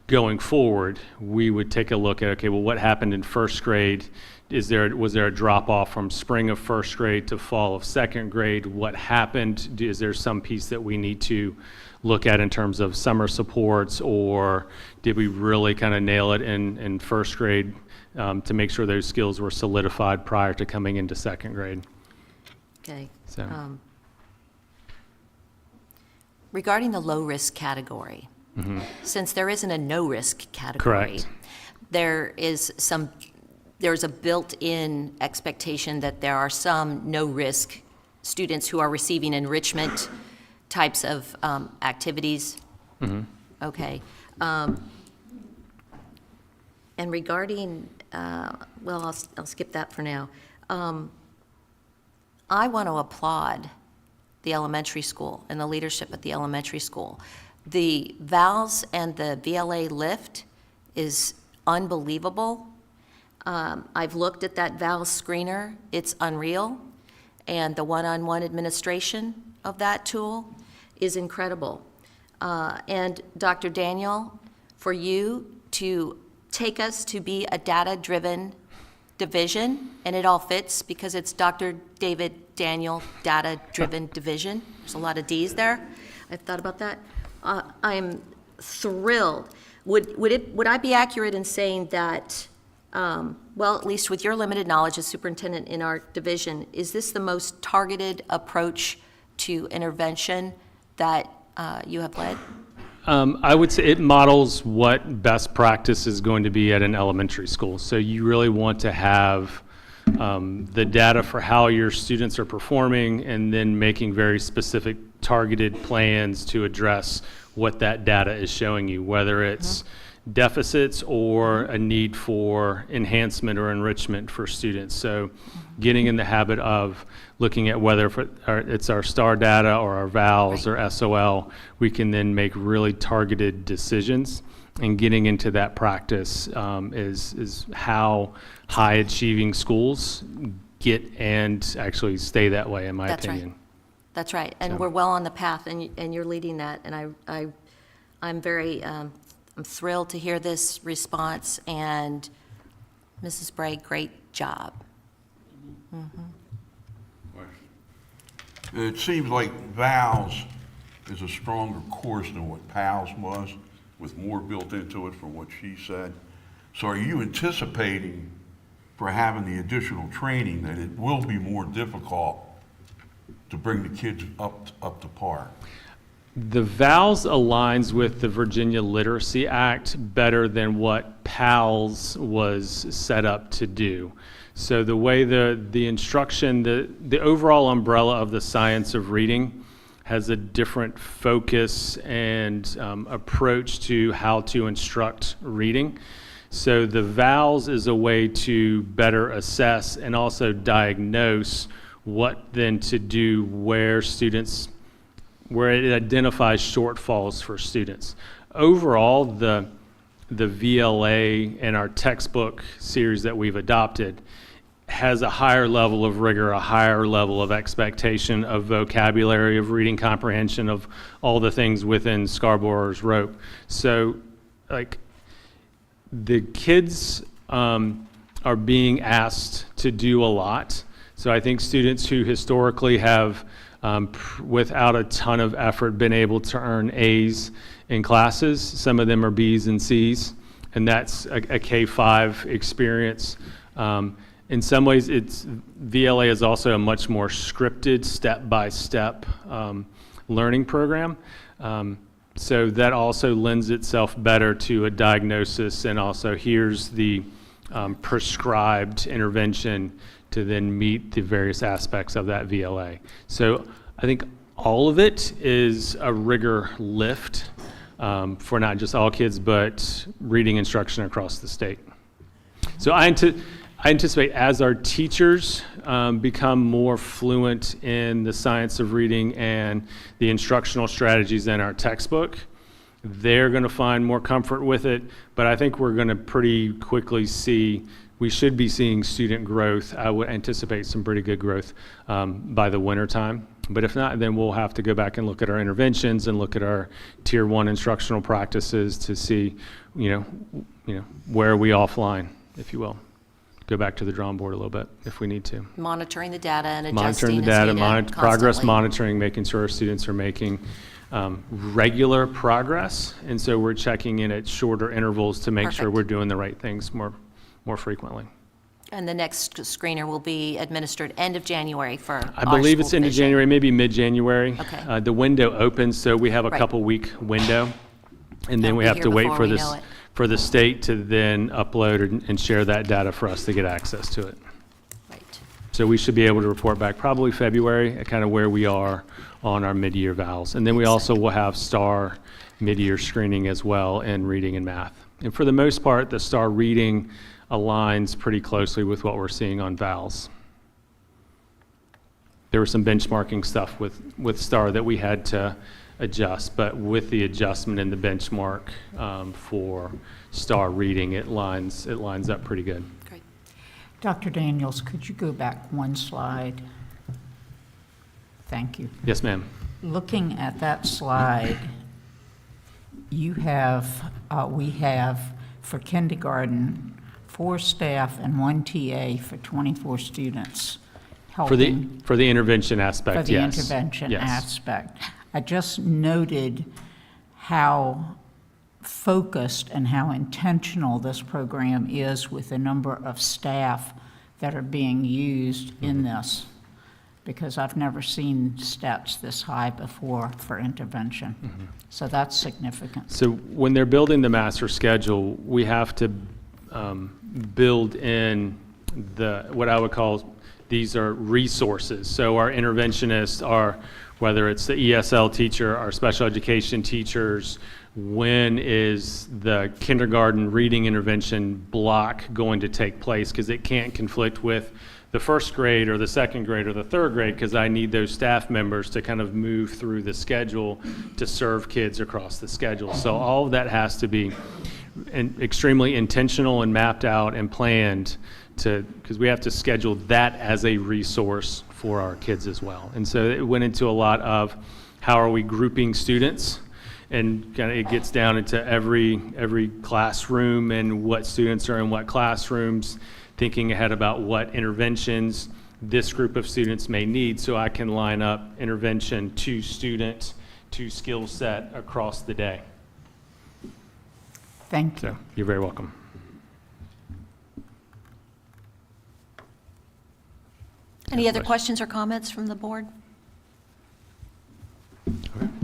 going forward, we would take a look at, okay, well, what happened in first grade? Was there a drop off from spring of first grade to fall of second grade? What happened? Is there some piece that we need to look at in terms of summer supports, or did we really kind of nail it in first grade to make sure those skills were solidified prior to coming into second grade? Okay. So. Regarding the low-risk category, since there isn't a no-risk category, Correct. there's a built-in expectation that there are some no-risk students who are receiving enrichment types of activities. Okay. And regarding, well, I'll skip that for now. I want to applaud the elementary school and the leadership at the elementary school. The VALS and the VLA lift is unbelievable. I've looked at that VALS screener. It's unreal. And the one-on-one administration of that tool is incredible. And Dr. Daniel, for you to take us to be a data-driven division, and it all fits because it's Dr. David Daniel Data-Driven Division. There's a lot of D's there. I've thought about that. I'm thrilled. Would I be accurate in saying that, well, at least with your limited knowledge as superintendent in our division, is this the most targeted approach to intervention that you have led? I would say it models what best practice is going to be at an elementary school. So you really want to have the data for how your students are performing, and then making very specific targeted plans to address what that data is showing you, whether it's deficits or a need for enhancement or enrichment for students. So getting in the habit of looking at whether it's our STAR data or our VALS or SOL, we can then make really targeted decisions. And getting into that practice is how high achieving schools get and actually stay that way, in my That's right. opinion. That's right, and we're well on the path, and you're leading that, and I'm very, I'm thrilled to hear this response, and Mrs. Bray, great job. It seems like VALS is a stronger course than what PALS was, with more built into it from what she said. So are you anticipating, for having the additional training, that it will be more difficult to bring the kids up to par? The VALS aligns with the Virginia Literacy Act better than what PALS was set up to do. So the way the instruction, the overall umbrella of the science of reading has a different focus and approach to how to instruct reading. So the VALS is a way to better assess and also diagnose what then to do where it identifies shortfalls for students. Overall, the VLA and our textbook series that we've adopted has a higher level of rigor, a higher level of expectation of vocabulary, of reading comprehension, of all the things within Scarborough's rope. So, like, the kids are being asked to do a lot. So I think students who historically have, without a ton of effort, been able to earn A's in classes, some of them are B's and C's, and that's a K-5 experience. In some ways, VLA is also a much more scripted, step-by-step learning program. So that also lends itself better to a diagnosis, and also here's the prescribed intervention to then meet the various aspects of that VLA. So I think all of it is a rigor lift for not just all kids, but reading instruction across the state. So I anticipate as our teachers become more fluent in the science of reading and the instructional strategies in our textbook, they're going to find more comfort with it. But I think we're going to pretty quickly we should be seeing student growth. I would anticipate some pretty good growth by the winter time. But if not, then we'll have to go back and look at our interventions and look at our Tier 1 instructional practices to see, where are we offline, if you will. Go back to the drawing board a little bit if we need to. Monitoring the data and Monitoring adjusting the as data, needed progress constantly. monitoring, making sure our students are making regular progress. And so we're checking in at shorter intervals to make sure Perfect. we're doing the right things more frequently. And the next screener will be administered end of January for I believe it's end of January, maybe mid-January. Okay. The window opens, so we have a Right. couple-week window. And then That'll we be have here to wait before for we this, know it. for the state to then upload and share that data for us to get access to it. Right. So we should be able to report back probably February at kind of where we are on our mid-year vals. And then we also will have STAR mid-year screening as well in reading and math. And for the most part, the STAR reading aligns pretty closely with what we're seeing on vals. There was some benchmarking stuff with STAR that we had to adjust, but with the adjustment in the benchmark for STAR reading, it lines up pretty good. Great. Dr. Daniels, could you go back one slide? Thank you. Yes, ma'am. Looking at that slide, we have for kindergarten 4 staff and 1 TA for 24 students For the helping intervention aspect, for the yes. intervention Yes. aspect. I just noted how focused and how intentional this program is with the number of staff that are being used in this, because I've never seen stats this high before for intervention. So that's significant. So when they're building the master schedule, we have to build in what I would call, these are resources. So our interventionists are, whether it's the ESL teacher, our special education teachers, when is the kindergarten reading intervention block going to take place? Because it can't conflict with the first grade or the second grade or the third grade, because I need those staff members to kind of move through the schedule to serve kids across the schedule. So all of that has to be extremely intentional and mapped out and planned because we have to schedule that as a resource for our kids as well. And so it went into a lot of how are we grouping students, and kind of it gets down into every classroom and what students are in what classrooms, thinking ahead about what interventions this group of students may need, so I can line up intervention to student to skill set across the day. Thank you. So you're very welcome. Any other questions or comments from the board?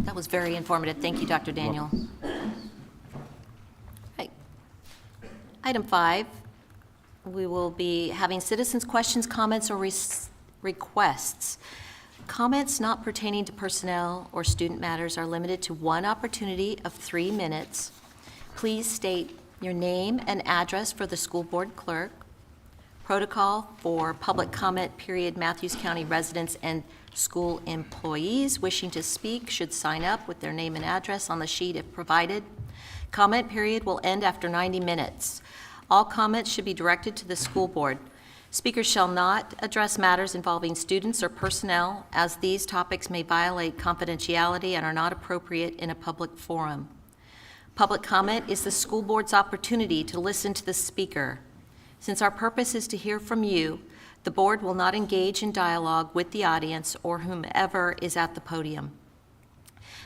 That was very informative. Thank you, Dr. Daniel. Right. Item 5, we will be having citizens' questions, comments, or requests. Comments not pertaining to personnel or student matters are limited to one opportunity of 3 minutes. Please state your name and address for the school board clerk. Protocol for public comment period. Matthews County residents and school employees wishing to speak should sign up with their name and address on the sheet if provided. Comment period will end after 90 minutes. All comments should be directed to the school board. Speakers shall not address matters involving students or personnel, as these topics may violate confidentiality and are not appropriate in a public forum. Public comment is the school board's opportunity to listen to the speaker. Since our purpose is to hear from you, the board will not engage in dialogue with the audience or whomever is at the podium.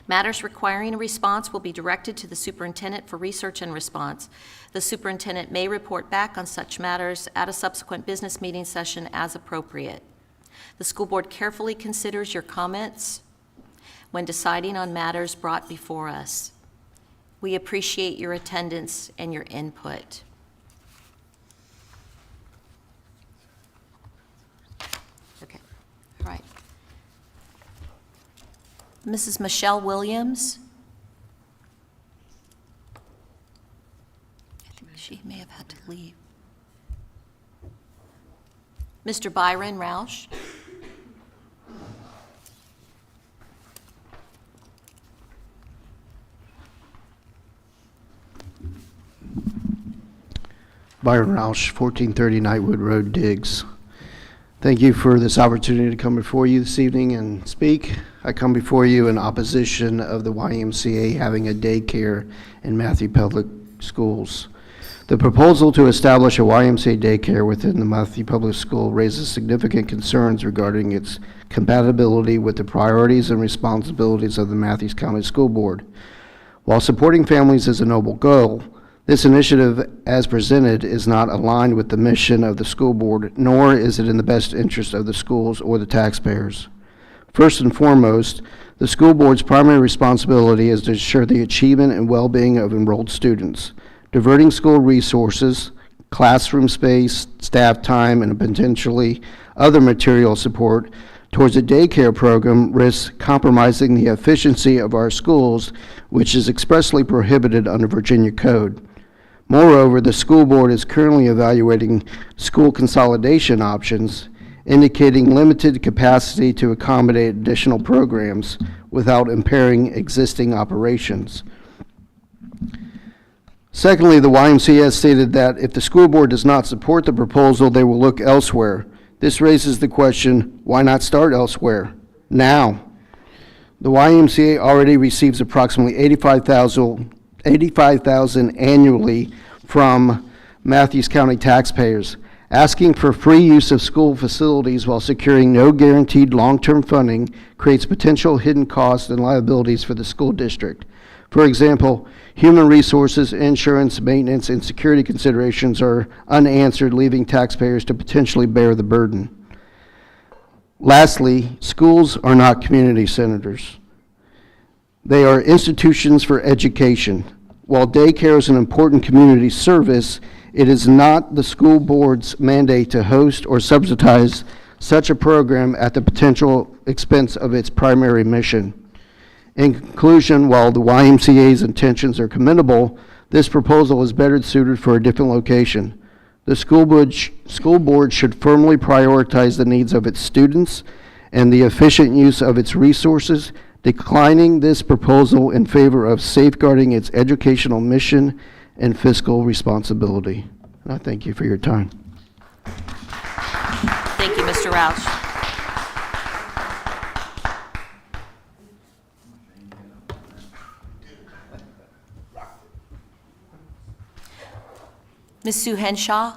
Matters requiring a response will be directed to the superintendent for research and response. The superintendent may report back on such matters at a subsequent business meeting session as appropriate. The school board carefully considers your comments when deciding on matters brought before us. We appreciate your attendance and your input. Okay, all right. Mrs. Michelle Williams. I think she may have had to leave. Mr. Byron Roush. Byron Roush, 1430 Knightwood Road, Diggs. Thank you for this opportunity to come before you this evening and speak. I come before you in opposition of the YMCA having a daycare in Matthew Public Schools. The proposal to establish a YMCA daycare within the Matthew Public School raises significant concerns regarding its compatibility with the priorities and responsibilities of the Matthews County School Board. While supporting families is a noble goal, this initiative, as presented, is not aligned with the mission of the school board, nor is it in the best interest of the schools or the taxpayers. First and foremost, the school board's primary responsibility is to ensure the achievement and well-being of enrolled students. Diverting school resources, classroom space, staff time, and potentially other material support towards a daycare program risks compromising the efficiency of our schools, which is expressly prohibited under Virginia Code. Moreover, the school board is currently evaluating school consolidation options, indicating limited capacity to accommodate additional programs without impairing existing operations. Secondly, the YMCA has stated that if the school board does not support the proposal, they will look elsewhere. This raises the question, why not start elsewhere? Now. The YMCA already receives approximately $85,000 annually from Matthews County taxpayers. Asking for free use of school facilities while securing no guaranteed long-term funding creates potential hidden costs and liabilities for the school district. For example, human resources, insurance, maintenance, and security considerations are unanswered, leaving taxpayers to potentially bear the burden. Lastly, schools are not community centers. They are institutions for education. While daycare is an important community service, it is not the school board's mandate to host or subsidize such a program at the potential expense of its primary mission. In conclusion, while the YMCA's intentions are commendable, this proposal is better suited for a different location. The school board should firmly prioritize the needs of its students and the efficient use of its resources, declining this proposal in favor of safeguarding its educational mission and fiscal responsibility. And I thank you for your time. Thank you, Mr. Roush. Ms. Sue Henshaw?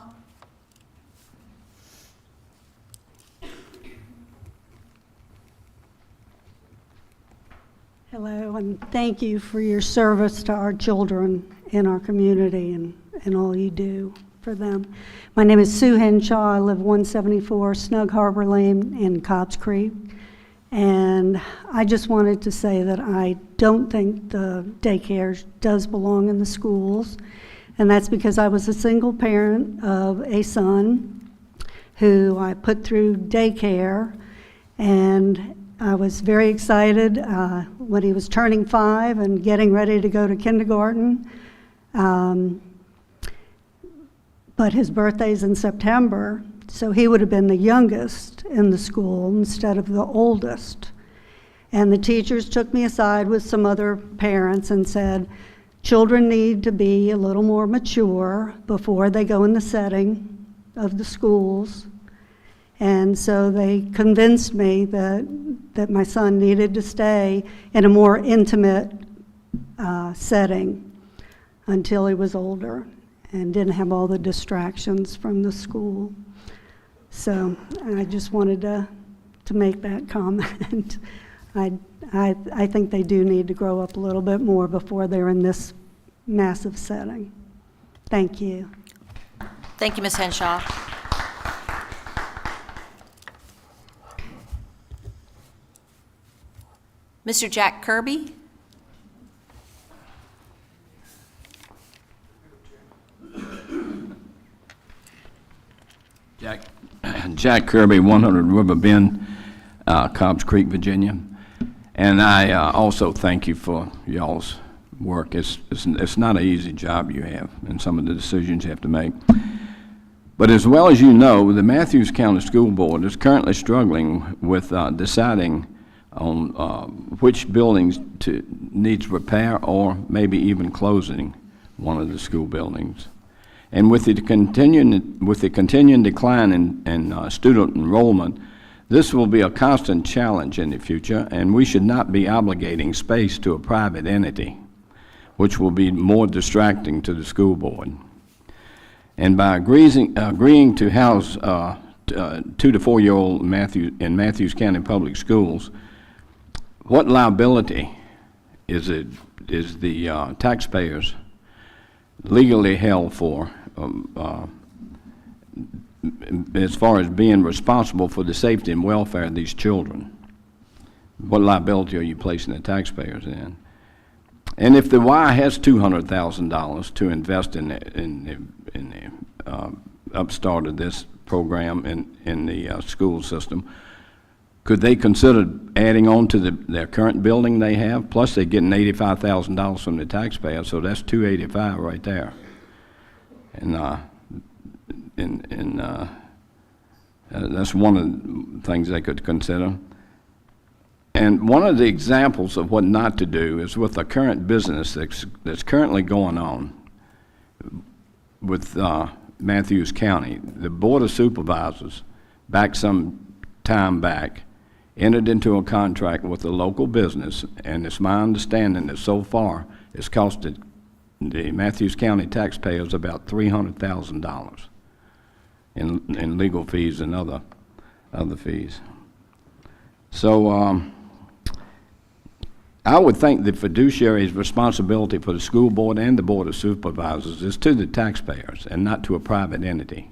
Hello, and thank you for your service to our children in our community and all you do for them. My name is Sue Henshaw. I live 174 Snug Harbor Lane in Cobbs Creek, And I just wanted to say that I don't think the daycare does belong in the schools. And that's because I was a single parent of a son who I put through daycare. And I was very excited when he was turning 5 and getting ready to go to kindergarten. But his birthday's in September, so he would have been the youngest in the school instead of the oldest. And the teachers took me aside with some other parents and said, children need to be a little more mature before they go in the setting of the schools. And so they convinced me that my son needed to stay in a more intimate setting until he was older and didn't have all the distractions from the school. So I just wanted to make that comment. I think they do need to grow up a little bit more before they're in this massive setting. Thank you. Thank you, Ms. Henshaw. Mr. Jack Kirby? Jack Kirby, 100 River Bend, Cobbs Creek, Virginia. And I also thank you for y'all's work. It's not an easy job you have and some of the decisions you have to make. But as well as you know, the Matthews County School Board is currently struggling with deciding on which buildings needs repair or maybe even closing one of the school buildings. And with the continuing decline in student enrollment, this will be a constant challenge in the future, and we should not be obligating space to a private entity, which will be more distracting to the school board. And by agreeing to house 2 to 4 year old in Matthews County Public Schools, what liability is the taxpayers legally held for as far as being responsible for the safety and welfare of these children? What liability are you placing the taxpayers in? And if the Y has $200,000 to invest in the upstart of this program in the school system, could they consider adding on to their current building they have? Plus, they're getting $85,000 from the taxpayer, so that's $285,000 right there. And that's one of the things they could consider. And one of the examples of what not to do is with the current business that's currently going on with Matthews County. The Board of Supervisors, some time back, entered into a contract with a local business, and it's my understanding that so far it's costed the Matthews County taxpayers about $300,000 in legal fees and other fees. So I would think the fiduciary's responsibility for the school board and the Board of Supervisors is to the taxpayers and not to a private entity.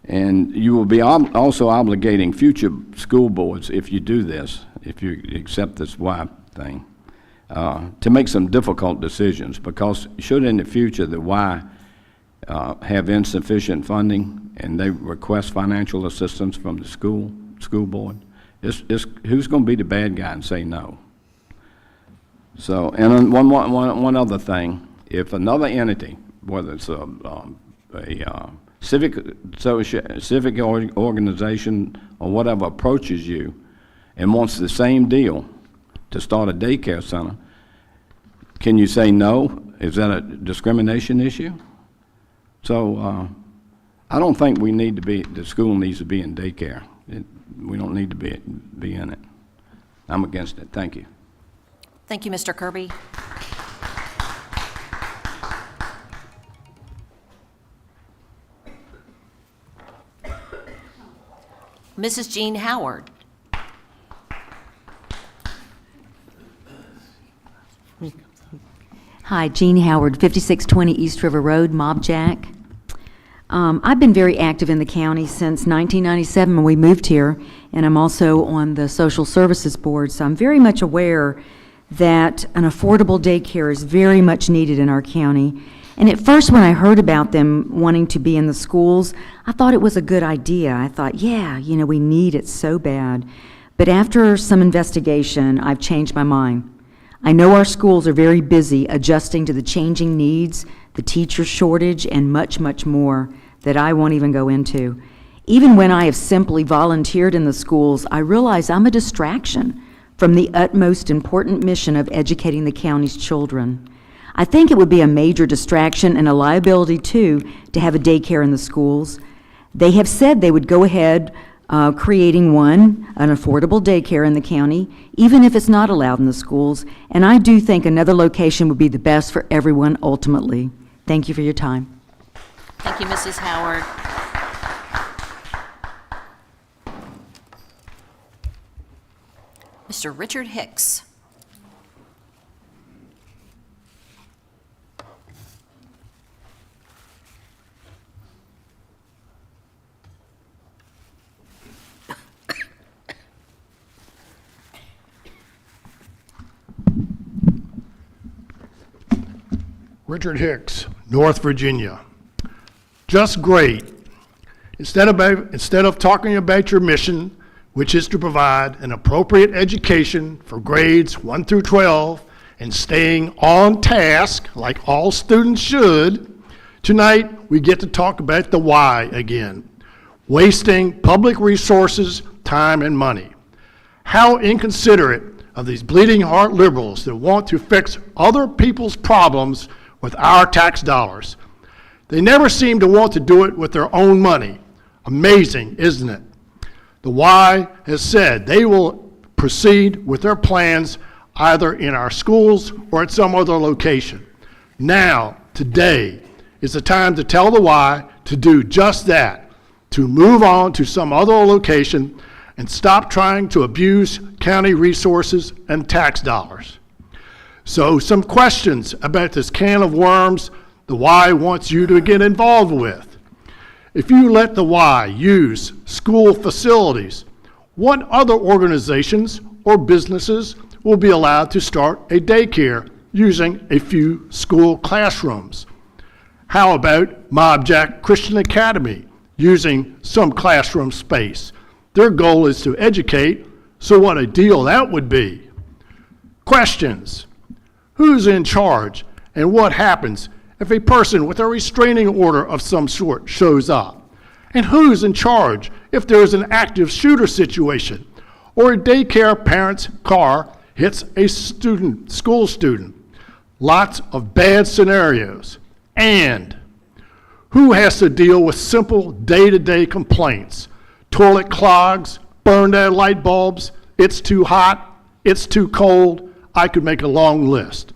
And you will be also obligating future school boards, if you do this, if you accept this Y thing, to make some difficult decisions, because should in the future the Y have insufficient funding and they request financial assistance from the school board, who's going to be the bad guy and say no? So, and one other thing, if another entity, whether it's a civic organization or whatever, approaches you and wants the same deal to start a daycare center, can you say no? Is that a discrimination issue? So I don't think the school needs to be in daycare. We don't need to be in it. I'm against it. Thank you. Thank you, Mr. Kirby. Mrs. Jean Howard. Hi, Jean Howard, 5620 East River Road, Mob Jack. I've been very active in the county since 1997 when we moved here, and I'm also on the Social Services Board, so I'm very much aware that an affordable daycare is very much needed in our county. And at first, when I heard about them wanting to be in the schools, I thought it was a good idea. I thought, yeah, we need it so bad. But after some investigation, I've changed my mind. I know our schools are very busy adjusting to the changing needs, the teacher shortage, and much, much more that I won't even go into. Even when I have simply volunteered in the schools, I realize I'm a distraction from the utmost important mission of educating the county's children. I think it would be a major distraction and a liability, too, to have a daycare in the schools. They have said they would go ahead creating an affordable daycare in the county, even if it's not allowed in the schools, and I do think another location would be the best for everyone ultimately. Thank you for your time. Thank you, Mrs. Howard. Mr. Richard Hicks. Richard Hicks, North Virginia. Just great. Instead of talking about your mission, which is to provide an appropriate education for grades 1 through 12 and staying on task like all students should, tonight we get to talk about the why again. Wasting public resources, time, and money. How inconsiderate of these bleeding heart liberals that want to fix other people's problems with our tax dollars. They never seem to want to do it with their own money. Amazing, isn't it? The Y has said they will proceed with their plans either in our schools or at some other location. Now, today, is the time to tell the Y to do just that, to move on to some other location and stop trying to abuse county resources and tax dollars. So some questions about this can of worms the Y wants you to get involved with. If you let the Y use school facilities, what other organizations or businesses will be allowed to start a daycare using a few school classrooms? How about Mob Jack Christian Academy using some classroom space? Their goal is to educate, so what a deal that would be. Questions. Who's in charge, and what happens if a person with a restraining order of some sort shows up? And who's in charge if there's an active shooter situation or a daycare parent's car hits a school student? Lots of bad scenarios. And who has to deal with simple day-to-day complaints? Toilet clogs, burned out light bulbs, it's too hot, it's too cold. I could make a long list.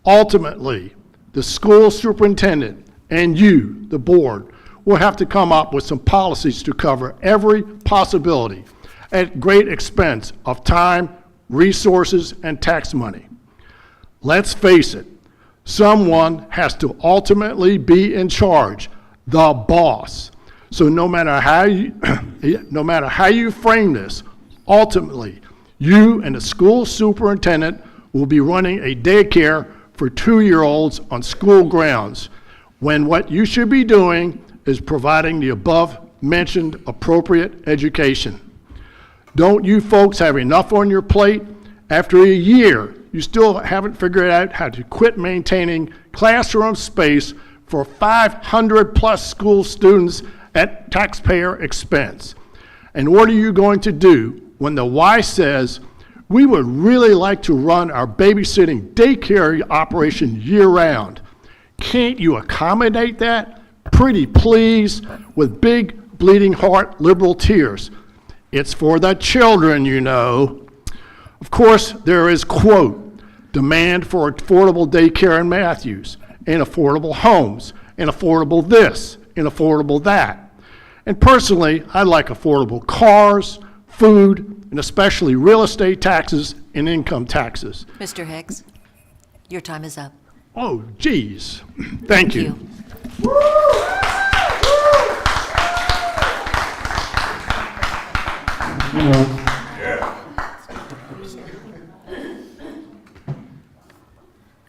Ultimately, the school superintendent and you, the board, will have to come up with some policies to cover every possibility at great expense of time, resources, and tax money. Let's face it, someone has to ultimately be in charge, the boss. So no matter how you frame this, ultimately, you and the school superintendent will be running a daycare for 2-year-olds on school grounds, when what you should be doing is providing the above-mentioned appropriate education. Don't you folks have enough on your plate? After a year, you still haven't figured out how to quit maintaining classroom space for 500-plus school students at taxpayer expense. And what are you going to do when the Y says, we would really like to run our babysitting daycare operation year-round? Can't you accommodate that? Pretty please, with big bleeding heart liberal tears. It's for the children, you know. Of course, there is, quote, demand for affordable daycare in Matthews, and affordable homes, and affordable this, and affordable that. And personally, I like affordable cars, food, and especially real estate taxes and income taxes. Mr. Hicks, your time is up. Oh, geez. Thank you.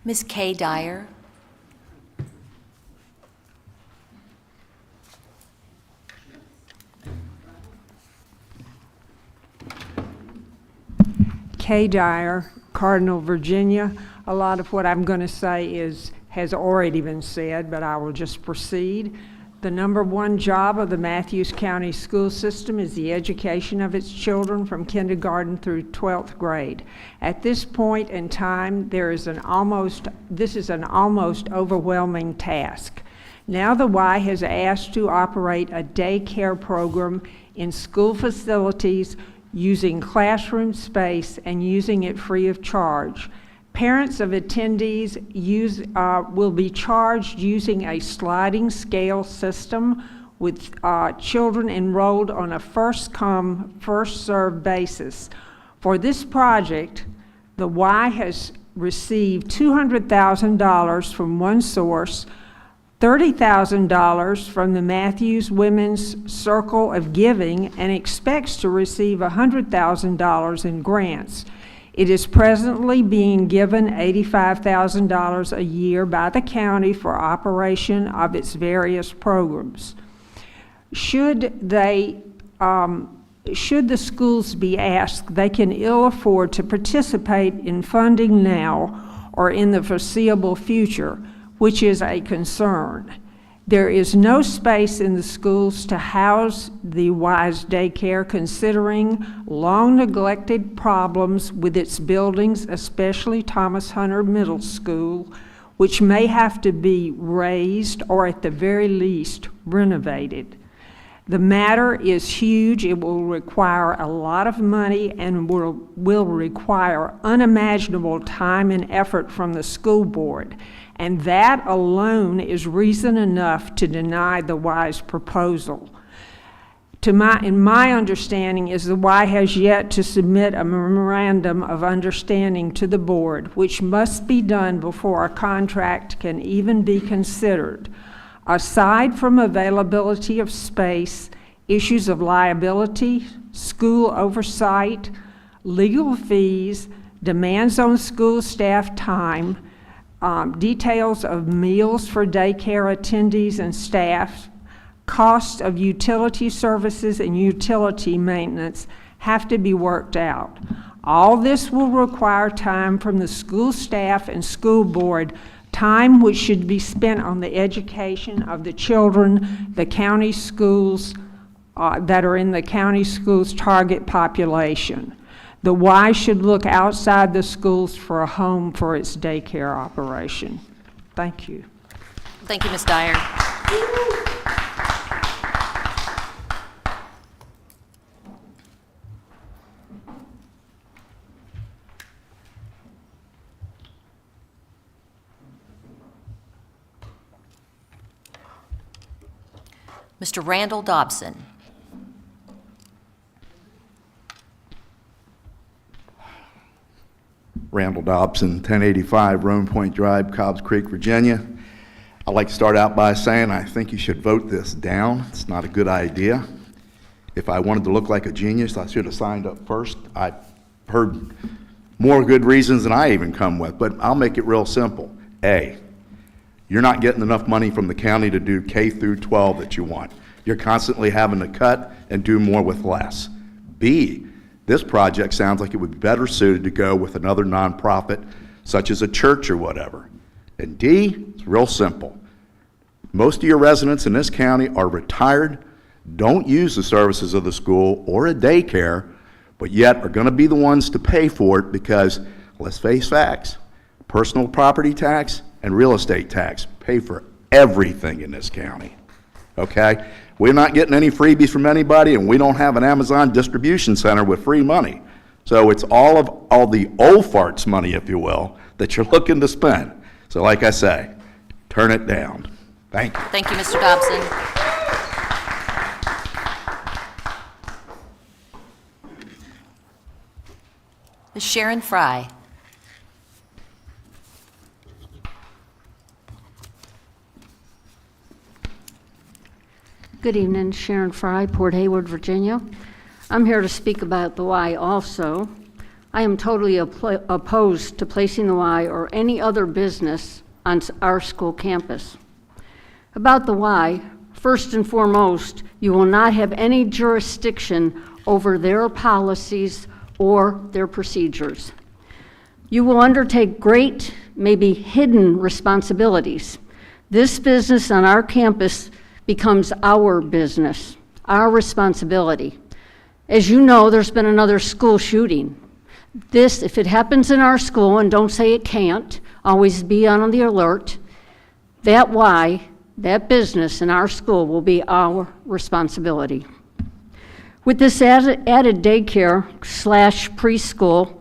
Ms. Kay Dyer. Kay Dyer, Cardinal, Virginia. A lot of what I'm going to say has already been said, but I will just proceed. The number one job of the Matthews County school system is the education of its children from kindergarten through 12th grade. At this point in time, this is an almost overwhelming task. Now the Y has asked to operate a daycare program in school facilities using classroom space and using it free of charge. Parents of attendees will be charged using a sliding scale system with children enrolled on a first-come, first-served basis. For this project, the Y has received $200,000 from one source, $30,000 from the Matthews Women's Circle of Giving, and expects to receive $100,000 in grants. It is presently being given $85,000 a year by the county for operation of its various programs. Should the schools be asked, they can ill afford to participate in funding now or in the foreseeable future, which is a concern. There is no space in the schools to house the Wise daycare, considering long neglected problems with its buildings, especially Thomas Hunter Middle School, which may have to be raised or at the very least renovated. The matter is huge. It will require a lot of money and will require unimaginable time and effort from the school board. And that alone is reason enough to deny the Y's proposal. In my understanding is the Y has yet to submit a memorandum of understanding to the board, which must be done before a contract can even be considered. Aside from availability of space, issues of liability, school oversight, legal fees, demands on school staff time, details of meals for daycare attendees and staff, cost of utility services and utility maintenance have to be worked out. All this will require time from the school staff and school board, time which should be spent on the education of the children, the county schools that are in the county schools target population. The Y should look outside the schools for a home for its daycare operation. Thank you. Thank you, Ms. Dyer. Mr. Randall Dobson. Randall Dobson, 1085 Roan Point Drive, Cobbs Creek, Virginia. I'd like to start out by saying I think you should vote this down. It's not a good idea. If I wanted to look like a genius, I should have signed up first. I've heard more good reasons than I even come with, but I'll make it real simple. A, you're not getting enough money from the county to do K through 12 that you want. You're constantly having to cut and do more with less. B, this project sounds like it would be better suited to go with another nonprofit, such as a church or whatever. And D, it's real simple. Most of your residents in this county are retired, don't use the services of the school or a daycare, but yet are going to be the ones to pay for it because, let's face facts, personal property tax and real estate tax pay for everything in this county. Okay? We're not getting any freebies from anybody, and we don't have an Amazon distribution center with free money. So it's all the old farts money, if you will, that you're looking to spend. So like I say, turn it down. Thank you. Thank you, Mr. Dobson. Ms. Sharon Fry. Good evening, Sharon Fry, Port Hayward, Virginia. I'm here to speak about the Y also. I am totally opposed to placing the Y or any other business on our school campus. About the Y, first and foremost, you will not have any jurisdiction over their policies or their procedures. You will undertake great, maybe hidden responsibilities. This business on our campus becomes our business, our responsibility. As you know, there's been another school shooting. This, if it happens in our school, and don't say it can't, always be on the alert, that Y, that business in our school will be our responsibility. With this added daycare / preschool,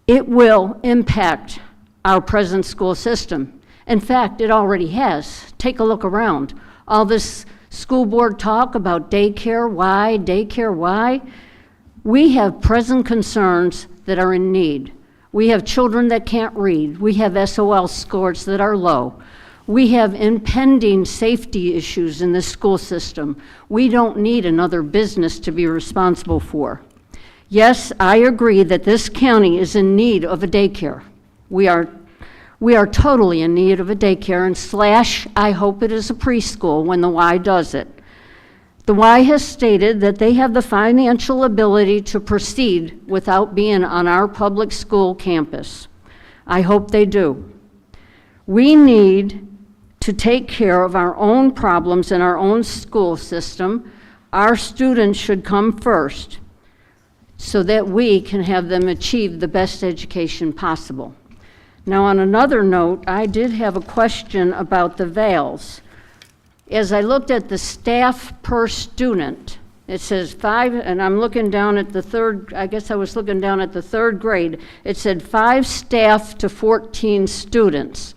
it will impact our present school system. In fact, it already has. Take a look around. All this school board talk about daycare, why? We have present concerns that are in need. We have children that can't read. We have SOL scores that are low. We have impending safety issues in the school system. We don't need another business to be responsible for. Yes, I agree that this county is in need of a daycare. We are totally in need of a daycare, and / I hope it is a preschool when the Y does it. The Y has stated that they have the financial ability to proceed without being on our public school campus. I hope they do. We need to take care of our own problems in our own school system. Our students should come first so that we can have them achieve the best education possible. Now, on another note, I did have a question about the VALs. As I looked at the staff per student, it says 5, and I'm looking down at the third, I guess I was looking down at the third grade. It said 5 staff to 14 students.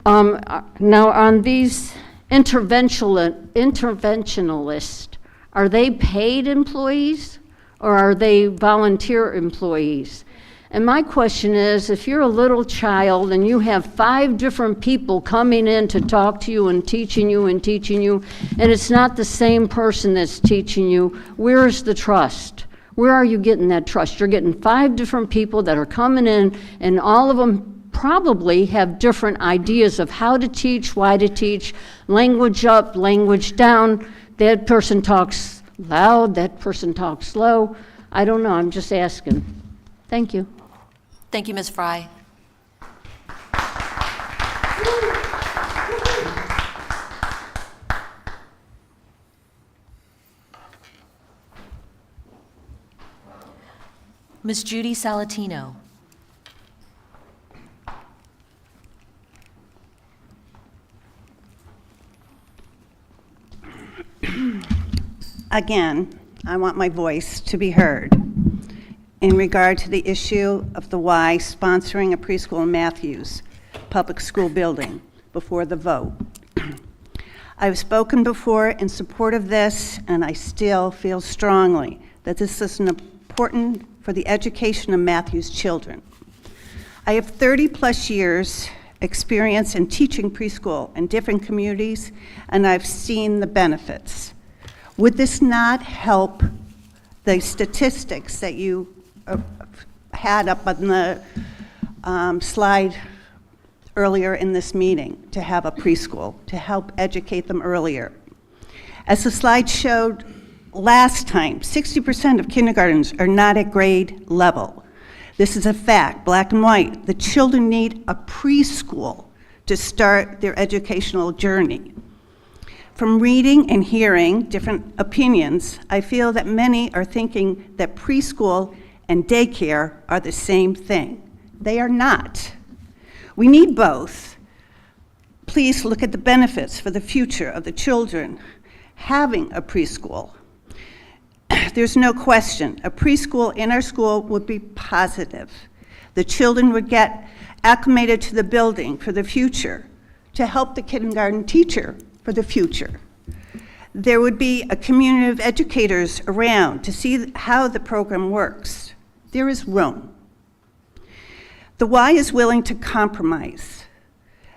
Now, on these interventionalists, are they paid employees or are they volunteer employees? And my question is, if you're a little child and you have 5 different people coming in to talk to you and teaching you, and it's not the same person that's teaching you, where is the trust? Where are you getting that trust? You're getting 5 different people that are coming in, and all of them probably have different ideas of how to teach, why to teach, language up, language down. That person talks loud, that person talks slow. I don't know, I'm just asking. Thank you. Thank you, Ms. Fry. Ms. Judy Salatino. Again, I want my voice to be heard in regard to the issue of the Y sponsoring a preschool in Matthews Public School building before the vote. I've spoken before in support of this, and I still feel strongly that this is important for the education of Matthews children. I have 30-plus years experience in teaching preschool in different communities, and I've seen the benefits. Would this not help the statistics that you had up on the slide earlier in this meeting to have a preschool, to help educate them earlier? As the slide showed last time, 60% of kindergartens are not at grade level. This is a fact, black and white. The children need a preschool to start their educational journey. From reading and hearing different opinions, I feel that many are thinking that preschool and daycare are the same thing. They are not. We need both. Please look at the benefits for the future of the children having a preschool. There's no question, a preschool in our school would be positive. The children would get acclimated to the building for the future, to help the kindergarten teacher for the future. There would be a community of educators around to see how the program works. There is room. The Y is willing to compromise.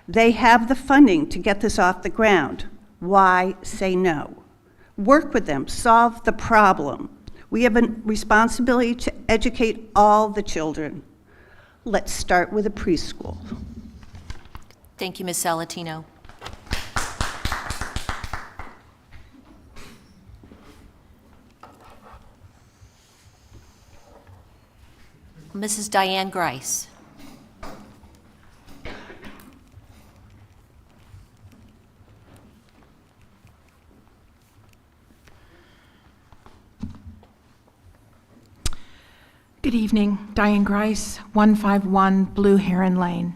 They have the funding to get this off the ground. Why say no? Work with them, solve the problem. We have a responsibility to educate all the children. Let's start with a preschool. Thank you, Ms. Salatino. Mrs. Diane Grice. Good evening, Diane Grice, 151 Blue Heron Lane.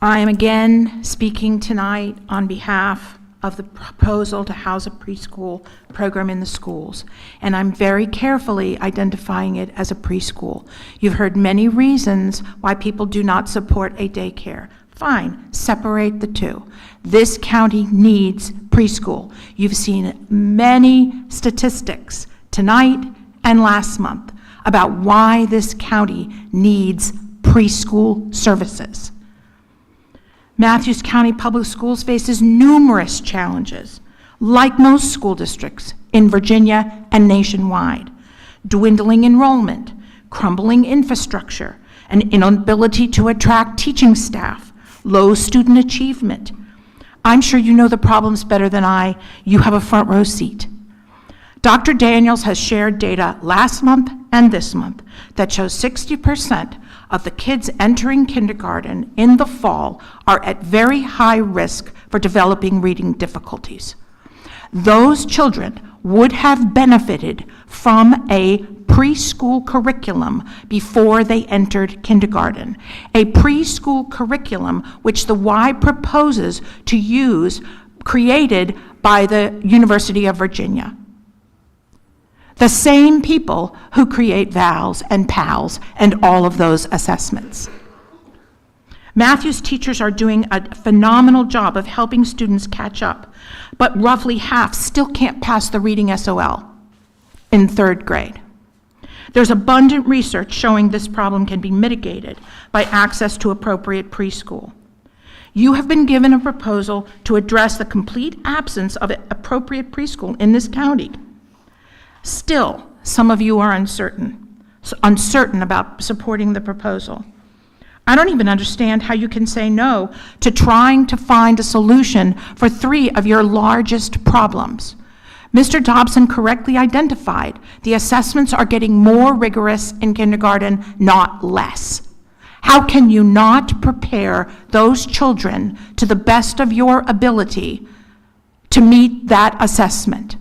I am again speaking tonight on behalf of the proposal to house a preschool program in the schools, and I'm very carefully identifying it as a preschool. You've heard many reasons why people do not support a daycare. Fine, separate the two. This county needs preschool. You've seen many statistics tonight and last month about why this county needs preschool services. Matthews County Public Schools faces numerous challenges, like most school districts in Virginia and nationwide: dwindling enrollment, crumbling infrastructure, an inability to attract teaching staff, low student achievement. I'm sure you know the problems better than I. You have a front row seat. Dr. Daniels has shared data last month and this month that shows 60% of the kids entering kindergarten in the fall are at very high risk for developing reading difficulties. Those children would have benefited from a preschool curriculum before they entered kindergarten, a preschool curriculum which the Y proposes to use, created by the University of Virginia. The same people who create VALs and PALs and all of those assessments. Matthews teachers are doing a phenomenal job of helping students catch up, but roughly half still can't pass the reading SOL in 3rd grade. There's abundant research showing this problem can be mitigated by access to appropriate preschool. You have been given a proposal to address the complete absence of appropriate preschool in this county. Still, some of you are uncertain about supporting the proposal. I don't even understand how you can say no to trying to find a solution for 3 of your largest problems. Mr. Dobson correctly identified the assessments are getting more rigorous in kindergarten, not less. How can you not prepare those children to the best of your ability to meet that assessment?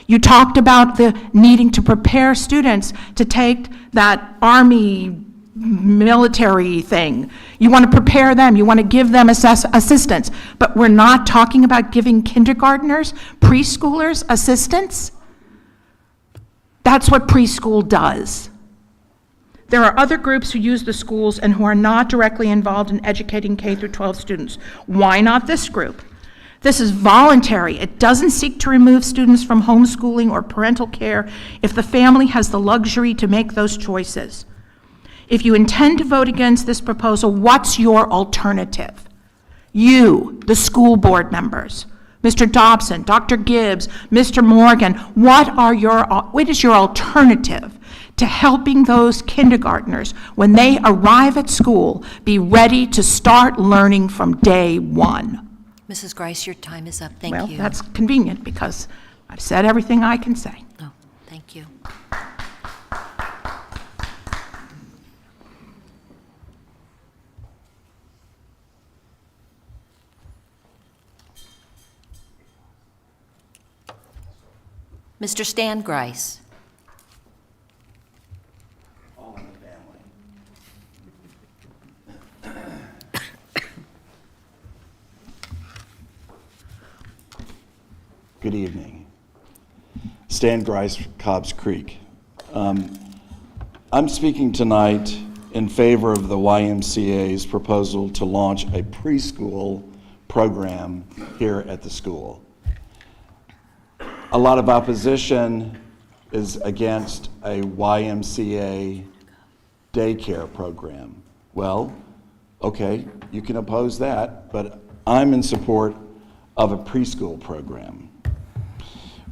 You talked about the needing to prepare students to take that Army military thing. You want to prepare them, you want to give them assistance, but we're not talking about giving kindergartners, preschoolers assistance? That's what preschool does. There are other groups who use the schools and who are not directly involved in educating K through 12 students. Why not this group? This is voluntary. It doesn't seek to remove students from homeschooling or parental care if the family has the luxury to make those choices. If you intend to vote against this proposal, what's your alternative? You, the school board members, Mr. Dobson, Dr. Gibbs, Mr. Morgan, what is your alternative to helping those kindergartners, when they arrive at school, be ready to start learning from day one? Mrs. Grice, your time is up. Thank you. Well, that's convenient because I've said everything I can say. Oh, thank you. Mr. Stan Grice. Good evening. Stan Grice, Cobbs Creek. I'm speaking tonight in favor of the YMCA's proposal to launch a preschool program here at the school. A lot of opposition is against a YMCA daycare program. Well, okay, you can oppose that, but I'm in support of a preschool program.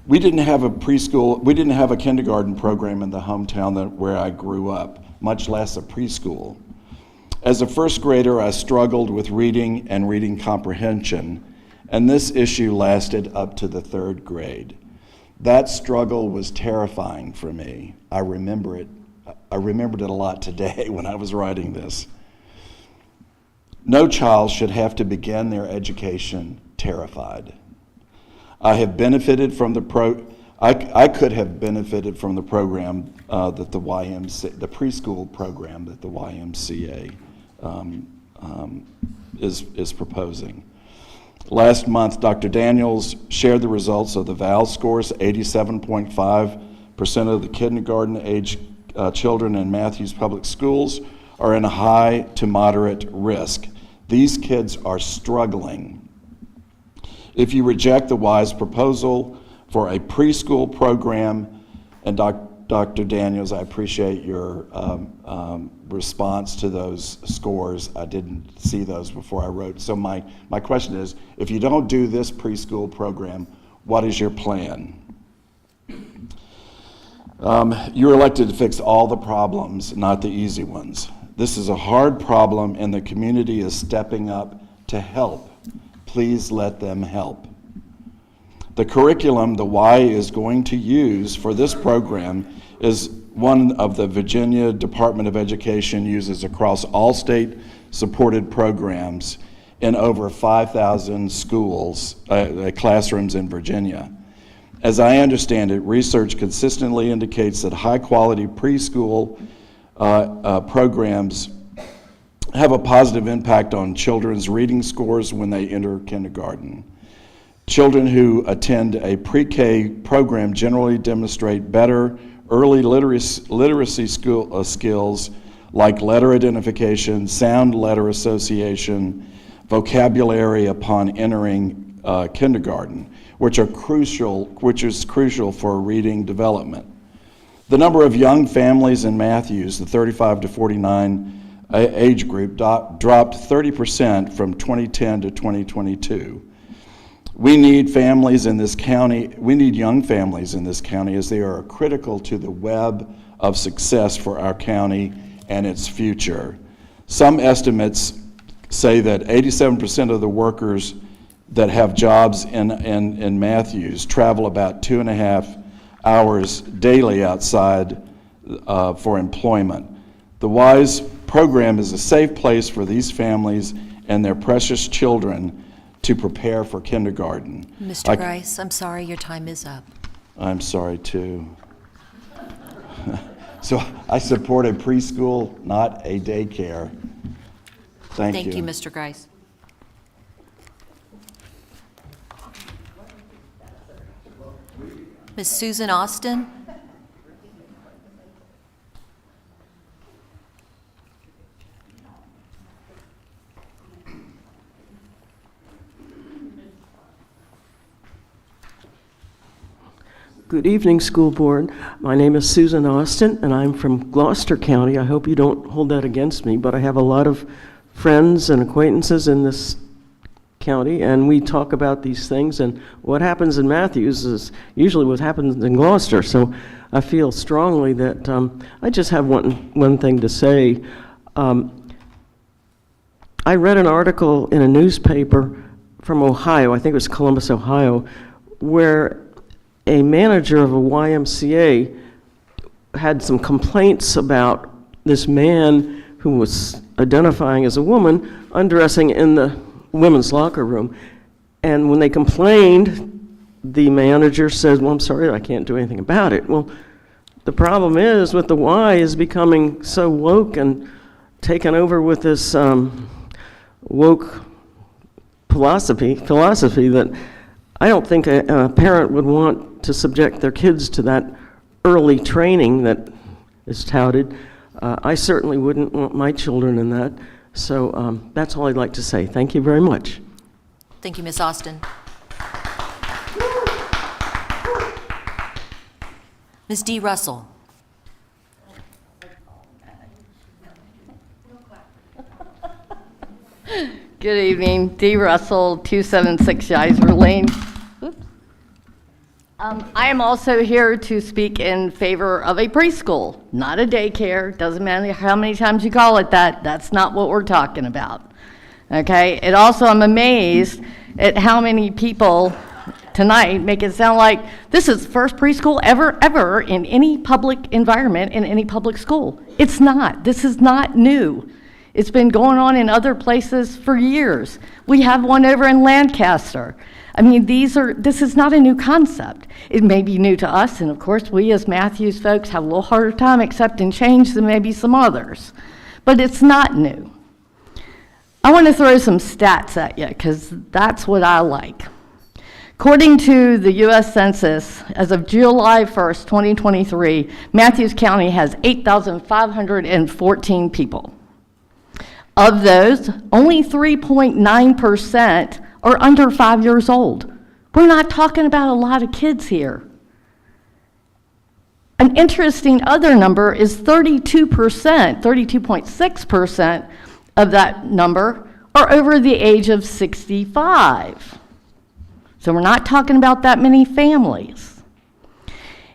We didn't have a preschool, we didn't have a kindergarten program in the hometown where I grew up, much less a preschool. As a first grader, I struggled with reading and reading comprehension, and this issue lasted up to the 3rd grade. That struggle was terrifying for me. I remember it. I remembered it a lot today when I was writing this. No child should have to begin their education terrified. I have benefited from I could have benefited from the program that the YMCA, the preschool program that the YMCA is proposing. Last month, Dr. Daniels shared the results of the VAL scores. 87.5% of the kindergarten age children in Matthews Public Schools are in a high to moderate risk. These kids are struggling. If you reject the WISE proposal for a preschool program, and Dr. Daniels, I appreciate your response to those scores. I didn't see those before I wrote. So my question is, if you don't do this preschool program, what is your plan? You're elected to fix all the problems, not the easy ones. This is a hard problem, and the community is stepping up to help. Please let them help. The curriculum the Y is going to use for this program is one of the Virginia Department of Education uses across all state-supported programs in over 5,000 schools, classrooms in Virginia. As I understand it, research consistently indicates that high-quality preschool programs have a positive impact on children's reading scores when they enter kindergarten. Children who attend a pre-K program generally demonstrate better early literacy skills like letter identification, sound letter association, vocabulary upon entering kindergarten, which is crucial for reading development. The number of young families in Matthews, the 35 to 49 age group, dropped 30% from 2010 to 2022. We need families in this county, we need young families in this county as they are critical to the web of success for our county and its future. Some estimates say that 87% of the workers that have jobs in Matthews travel about 2.5 hours daily outside for employment. The WISE program is a safe place for these families and their precious children to prepare for kindergarten. Mr. Grice, I'm sorry, your time is up. I'm sorry too. So I support a preschool, not a daycare. Thank you. Thank you, Mr. Grice. Ms. Susan Austin? Good evening, School Board. My name is Susan Austin, and I'm from Gloucester County. I hope you don't hold that against me, but I have a lot of friends and acquaintances in this county, and we talk about these things, and what happens in Matthews is usually what happens in Gloucester, so I feel strongly that I just have one thing to say. I read an article in a newspaper from Ohio, I think it was Columbus, Ohio, where a manager of a YMCA had some complaints about this man who was identifying as a woman undressing in the women's locker room. And when they complained, the manager said, well, I'm sorry, I can't do anything about it. Well, the problem is with the Y is becoming so woke and taken over with this woke philosophy that I don't think a parent would want to subject their kids to that early training that is touted. I certainly wouldn't want my children in that. So that's all I'd like to say. Thank you very much. Thank you, Ms. Austin. Ms. D. Russell. Good evening, D. Russell, 276 Geyser Lane. Oops. I am also here to speak in favor of a preschool, not a daycare. Doesn't matter how many times you call it that. That's not what we're talking about. Okay? It also, I'm amazed at how many people tonight make it sound like this is the first preschool ever in any public environment, in any public school. It's not. This is not new. It's been going on in other places for years. We have one over in Lancaster. I mean, this is not a new concept. It may be new to us, and of course, we as Matthews folks have a little harder time accepting change than maybe some others. But it's not new. I want to throw some stats at you, because that's what I like. According to the U.S. Census, as of July 1st, 2023, Matthews County has 8,514 people. Of those, only 3.9% are under 5 years old. We're not talking about a lot of kids here. An interesting other number is 32%, 32.6% of that number are over the age of 65. So we're not talking about that many families.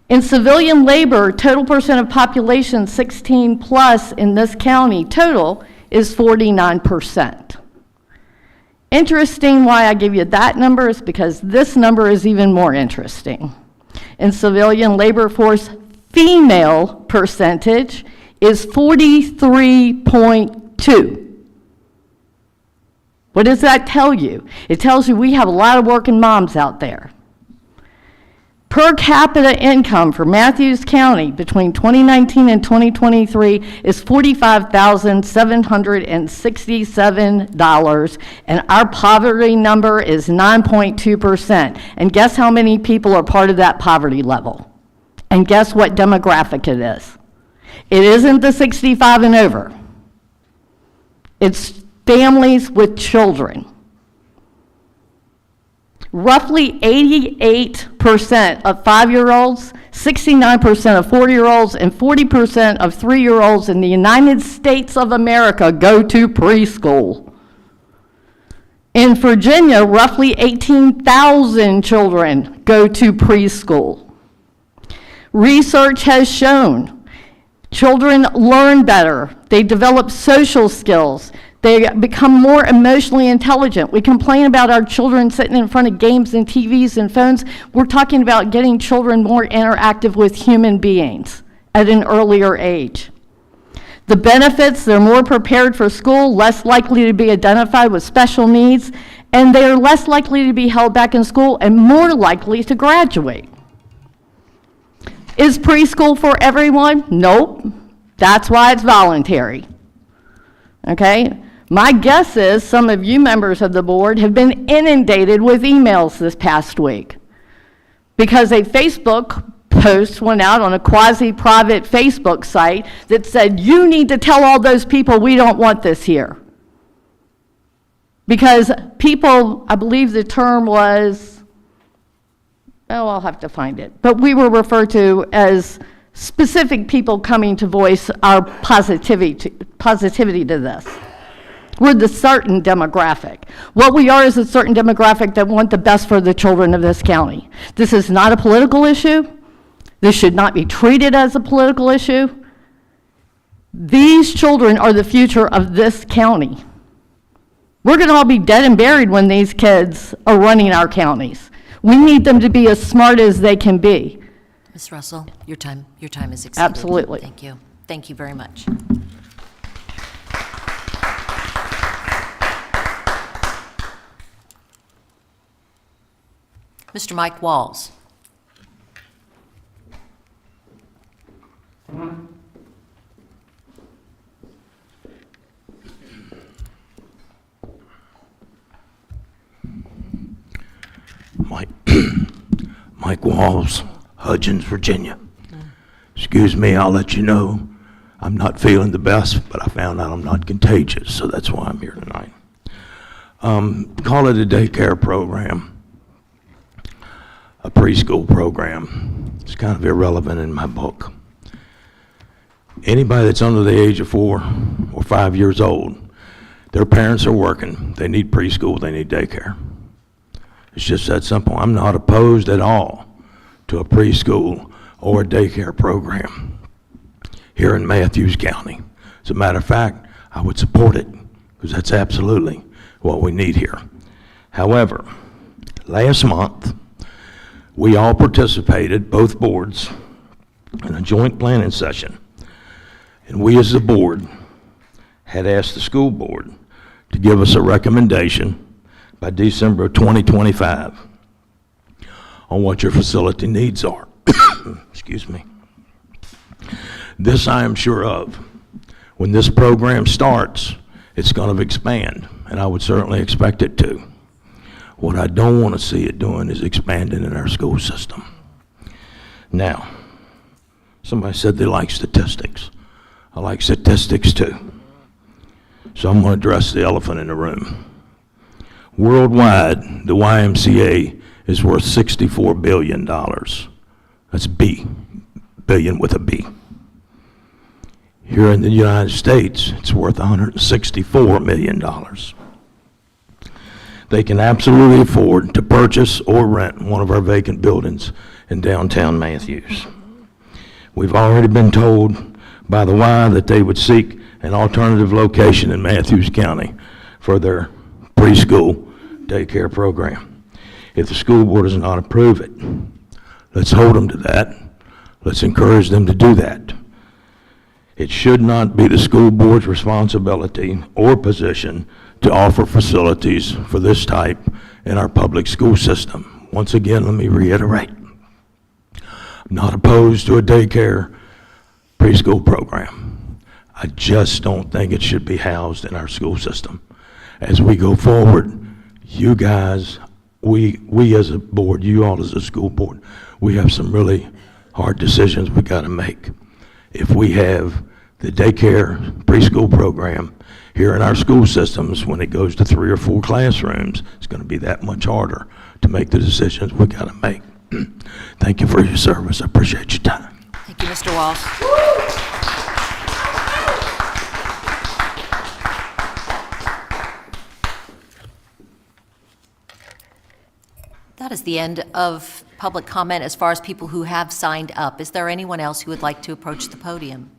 In civilian labor, total percent of population 16 plus in this county total is 49%. Interesting why I give you that number is because this number is even more interesting. In civilian labor force, female percentage is 43.2. What does that tell you? It tells you we have a lot of working moms out there. Per capita income for Matthews County between 2019 and 2023 is $45,767, and our poverty number is 9.2%. And guess how many people are part of that poverty level? And guess what demographic it is? It isn't the 65 and over. It's families with children. Roughly 88% of 5-year-olds, 69% of 4-year-olds, and 40% of 3-year-olds in the United States of America go to preschool. In Virginia, roughly 18,000 children go to preschool. Research has shown children learn better, they develop social skills, they become more emotionally intelligent. We complain about our children sitting in front of games and TVs and phones. We're talking about getting children more interactive with human beings at an earlier age. The benefits, they're more prepared for school, less likely to be identified with special needs, and they are less likely to be held back in school and more likely to graduate. Is preschool for everyone? Nope. That's why it's voluntary. Okay? My guess is some of you members of the board have been inundated with emails this past week because a Facebook post went out on a quasi-private Facebook site that said, you need to tell all those people we don't want this here. Because people, I believe the term was, oh, I'll have to find it, but we were referred to as specific people coming to voice our positivity to this. We're the certain demographic. What we are is a certain demographic that want the best for the children of this county. This is not a political issue. This should not be treated as a political issue. These children are the future of this county. We're going to all be dead and buried when these kids are running our counties. We need them to be as smart as they can be. Ms. Russell, your time is exceeded. Absolutely. Thank you. Thank you very much. Mr. Mike Walls. Mike Walls, Hudgens, Virginia. Excuse me, I'll let you know I'm not feeling the best, but I found out I'm not contagious, so that's why I'm here tonight. Call it a daycare program, a preschool program. It's kind of irrelevant in my book. Anybody that's under the age of 4 or 5 years old, their parents are working, they need preschool, they need daycare. It's just that simple. I'm not opposed at all to a preschool or a daycare program here in Matthews County. As a matter of fact, I would support it because that's absolutely what we need here. However, last month, we all participated, both boards, in a joint planning session. And we as the board had asked the school board to give us a recommendation by December of 2025 on what your facility needs are. Excuse me. This I am sure of. When this program starts, it's going to expand, and I would certainly expect it to. What I don't want to see it doing is expanding in our school system. Now, somebody said they like statistics. I like statistics too. So I'm going to address the elephant in the room. Worldwide, the YMCA is worth $64 billion. That's B, billion with a B. Here in the United States, it's worth $164 million. They can absolutely afford to purchase or rent one of our vacant buildings in downtown Matthews. We've already been told by the Y that they would seek an alternative location in Matthews County for their preschool daycare program. If the school board does not approve it, let's hold them to that. Let's encourage them to do that. It should not be the school board's responsibility or position to offer facilities for this type in our public school system. Once again, let me reiterate. I'm not opposed to a daycare preschool program. I just don't think it should be housed in our school system. As we go forward, you guys, we as a board, you all as a school board, we have some really hard decisions we got to make. If we have the daycare preschool program here in our school systems, when it goes to 3 or 4 classrooms, it's going to be that much harder to make the decisions we got to make. Thank you for your service. I appreciate your time. Thank you, Mr. Walsh. That is the end of public comment as far as people who have signed up. Is there anyone else who would like to approach the podium?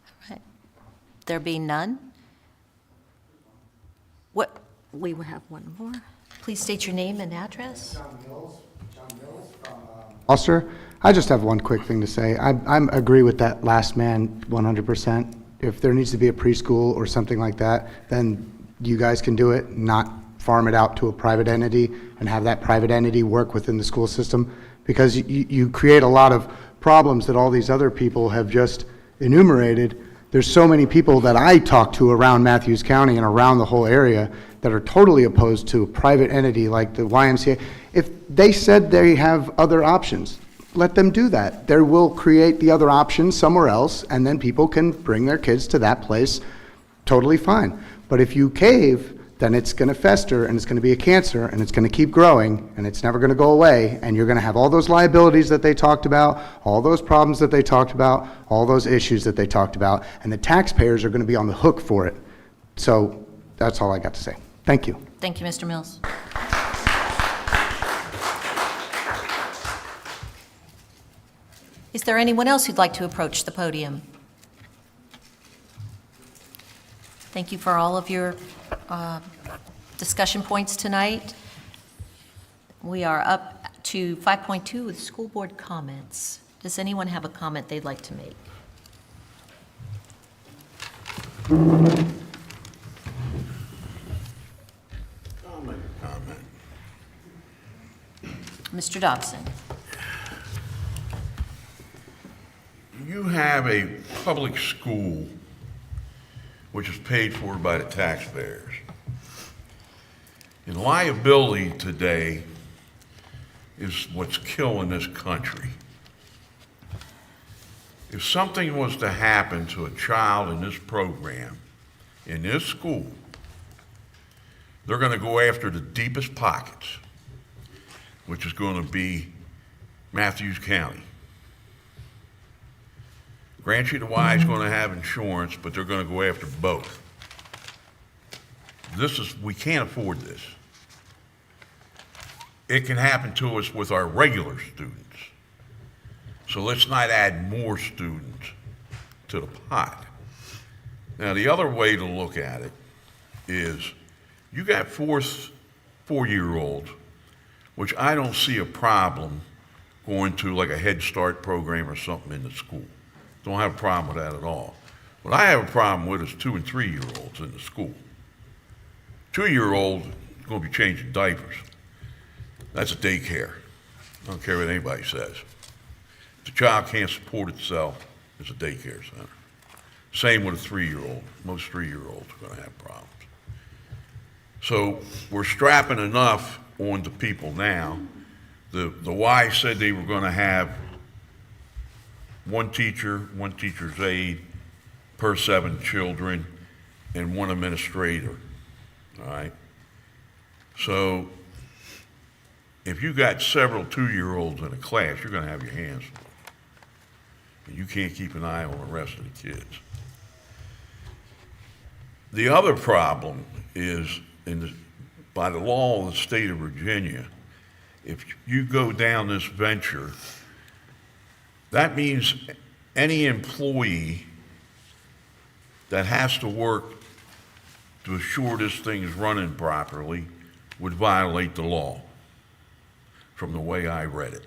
All right. There being none? What? We will have one more. Please state your name and address. John Mills from Ulster. I just have one quick thing to say. I agree with that last man 100%. If there needs to be a preschool or something like that, then you guys can do it, not farm it out to a private entity and have that private entity work within the school system, because you create a lot of problems that all these other people have just enumerated. There's so many people that I talk to around Matthews County and around the whole area that are totally opposed to a private entity like the YMCA. If they said they have other options, let them do that. They will create the other options somewhere else, and then people can bring their kids to that place totally fine. But if you cave, then it's going to fester, and it's going to be a cancer, and it's going to keep growing, and it's never going to go away, and you're going to have all those liabilities that they talked about, all those problems that they talked about, all those issues that they talked about, and the taxpayers are going to be on the hook for it. So that's all I got to say. Thank you. Thank you, Mr. Mills. Is there anyone else who'd like to approach the podium? Thank you for all of your discussion points tonight. We are up to 5.2 with school board comments. Does anyone have a comment they'd like to make? Comment. Mr. Dobson. You have a public school which is paid for by the taxpayers. And liability today is what's killing this country. If something was to happen to a child in this program, in this school, they're going to go after the deepest pockets, which is going to be Matthews County. Grant you the Y is going to have insurance, but they're going to go after both. We can't afford this. it can happen to us with our regular students. So let's not add more students to the pot. Now, the other way to look at it is you got four-year-olds, which I don't see a problem going to like a Head Start program or something in the school. Don't have a problem with that at all. What I have a problem with is 2- and 3-year-olds in the school. 2-year-old is going to be changing diapers. That's a daycare. I don't care what anybody says. If the child can't support itself, it's a daycare center. Same with a 3-year-old. Most 3-year-olds are going to have problems. So we're strapping enough on to people now. The Y said they were going to have one teacher, one teacher's aide per 7 children, and one administrator. All right? So if you got several 2-year-olds in a class, you're going to have your hands full. And you can't keep an eye on the rest of the kids. The other problem is, by the law of the state of Virginia, if you go down this venture, that means any employee that has to work to assure this thing is running properly would violate the law, from the way I read it.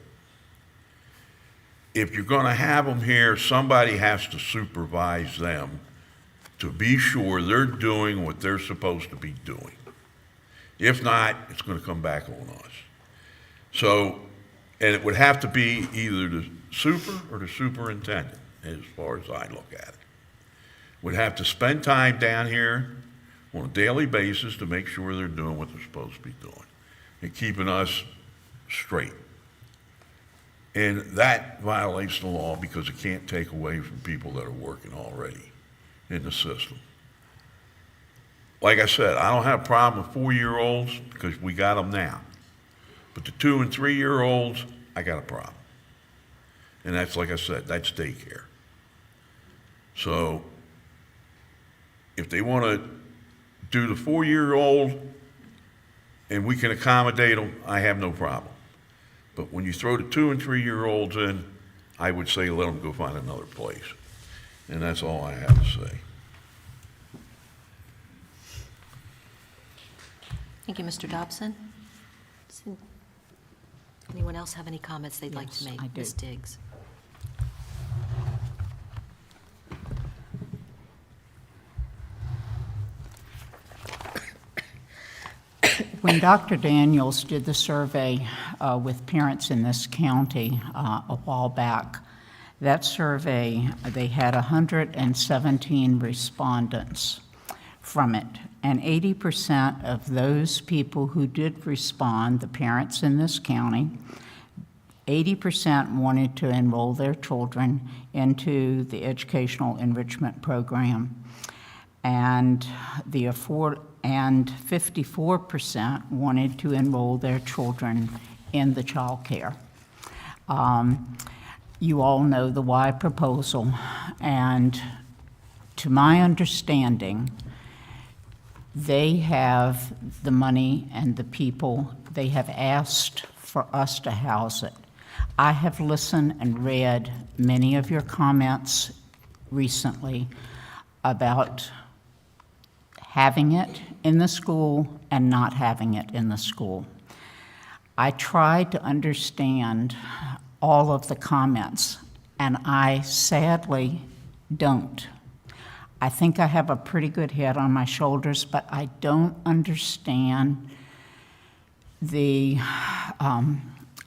If you're going to have them here, somebody has to supervise them to be sure they're doing what they're supposed to be doing. If not, it's going to come back on us. So, and it would have to be either the super or the superintendent, as far as I look at it. Would have to spend time down here on a daily basis to make sure they're doing what they're supposed to be doing and keeping us straight. And that violates the law because it can't take away from people that are working already in the system. Like I said, I don't have a problem with 4-year-olds because we got them now. But the 2- and 3-year-olds, I got a problem. And that's, like I said, that's daycare. So if they want to do the 4-year-old and we can accommodate them, I have no problem. But when you throw the 2- and 3-year-olds in, I would say let them go find another place. And that's all I have to say. Thank you, Mr. Dobson. Anyone else have any comments they'd like to make? I do. Ms. Diggs. When Dr. Daniels did the survey with parents in this county a while back, that survey, they had 117 respondents from it. And 80% of those people who did respond, the parents in this county, 80% wanted to enroll their children into the educational enrichment program. And 54% wanted to enroll their children in the child care. You all know the Y proposal, and to my understanding, they have the money and the people. They have asked for us to house it. I have listened and read many of your comments recently about having it in the school and not having it in the school. I tried to understand all of the comments, and I sadly don't. I think I have a pretty good head on my shoulders, but I don't understand the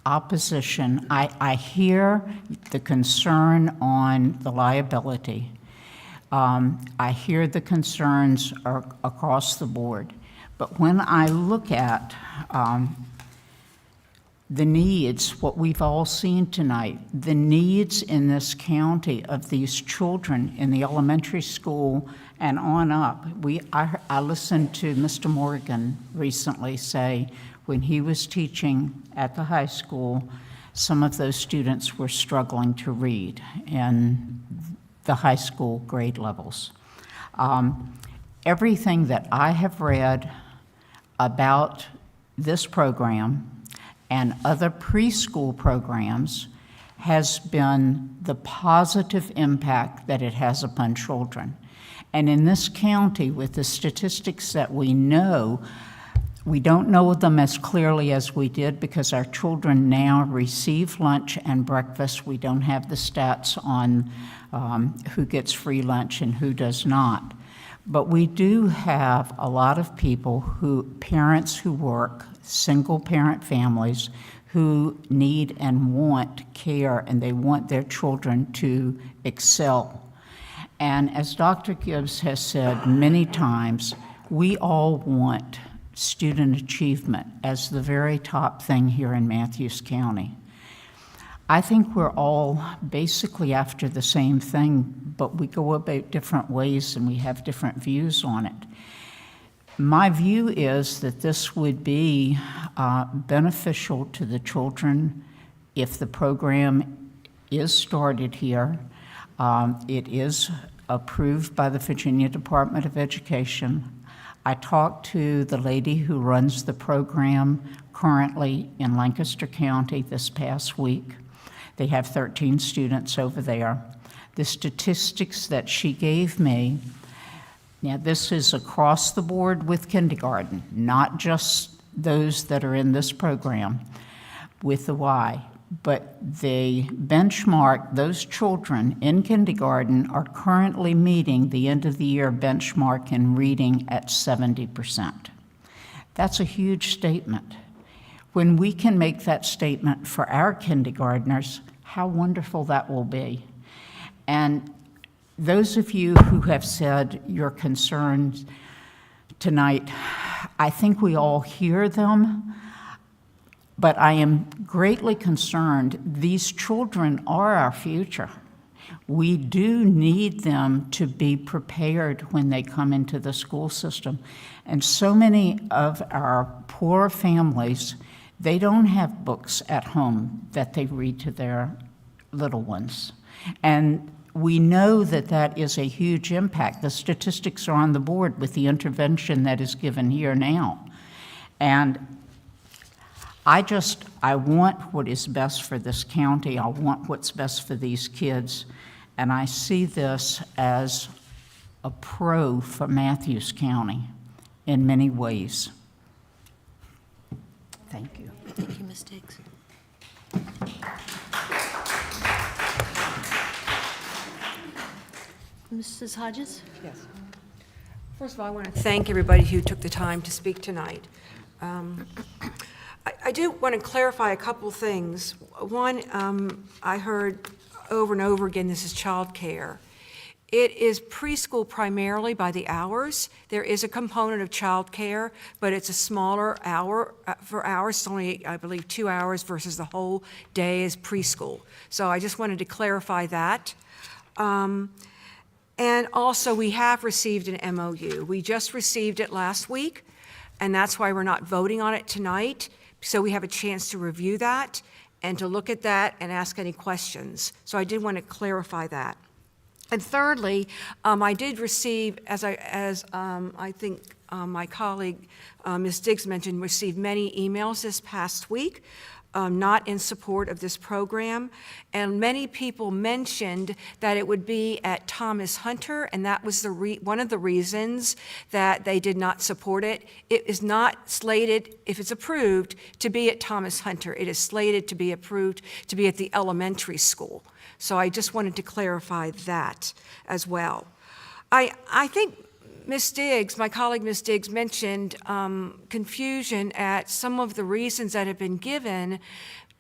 opposition. I hear the concern on the liability. I hear the concerns are across the board. But when I look at the needs, what we've all seen tonight, the needs in this county of these children in the elementary school and on up. I listened to Mr. Morgan recently say when he was teaching at the high school, some of those students were struggling to read in the high school grade levels. Everything that I have read about this program and other preschool programs has been the positive impact that it has upon children. And in this county, with the statistics that we know, we don't know them as clearly as we did because our children now receive lunch and breakfast. We don't have the stats on who gets free lunch and who does not. But we do have a lot of people parents who work, single parent families, who need and want care, and they want their children to excel. And as Dr. Gibbs has said many times, we all want student achievement as the very top thing here in Matthews County. I think we're all basically after the same thing, but we go about different ways and we have different views on it. My view is that this would be beneficial to the children if the program is started here. It is approved by the Virginia Department of Education. I talked to the lady who runs the program currently in Lancaster County this past week. They have 13 students over there. The statistics that she gave me, now this is across the board with kindergarten, not just those that are in this program with the Y, but they benchmark those children in kindergarten are currently meeting the end of the year benchmark in reading at 70%. That's a huge statement. When we can make that statement for our kindergartners, how wonderful that will be. And those of you who have said your concerns tonight, I think we all hear them, but I am greatly concerned. These children are our future. We do need them to be prepared when they come into the school system. And so many of our poor families, they don't have books at home that they read to their little ones. And we know that that is a huge impact. The statistics are on the board with the intervention that is given here now. And I want what is best for this county. I want what's best for these kids. And I see this as a pro for Matthews County in many ways. Thank you. Thank you, Ms. Diggs. Mrs. Hodges? Yes. First of all, I want to thank everybody who took the time to speak tonight. I do want to clarify a couple things. One, I heard over and over again, this is childcare. It is preschool primarily by the hours. There is a component of childcare, but it's a smaller hour for hours. It's only, I believe, 2 hours versus the whole day is preschool. So I just wanted to clarify that. And also, we have received an MOU. We just received it last week, and that's why we're not voting on it tonight. So we have a chance to review that and to look at that and ask any questions. So I did want to clarify that. And thirdly, I did receive, as I think my colleague, Ms. Diggs mentioned, received many emails this past week, not in support of this program. And many people mentioned that it would be at Thomas Hunter, and that was one of the reasons that they did not support it. It is not slated, if it's approved, to be at Thomas Hunter. It is slated to be approved to be at the elementary school. So I just wanted to clarify that as well. I think Ms. Diggs, my colleague Ms. Diggs, mentioned confusion at some of the reasons that have been given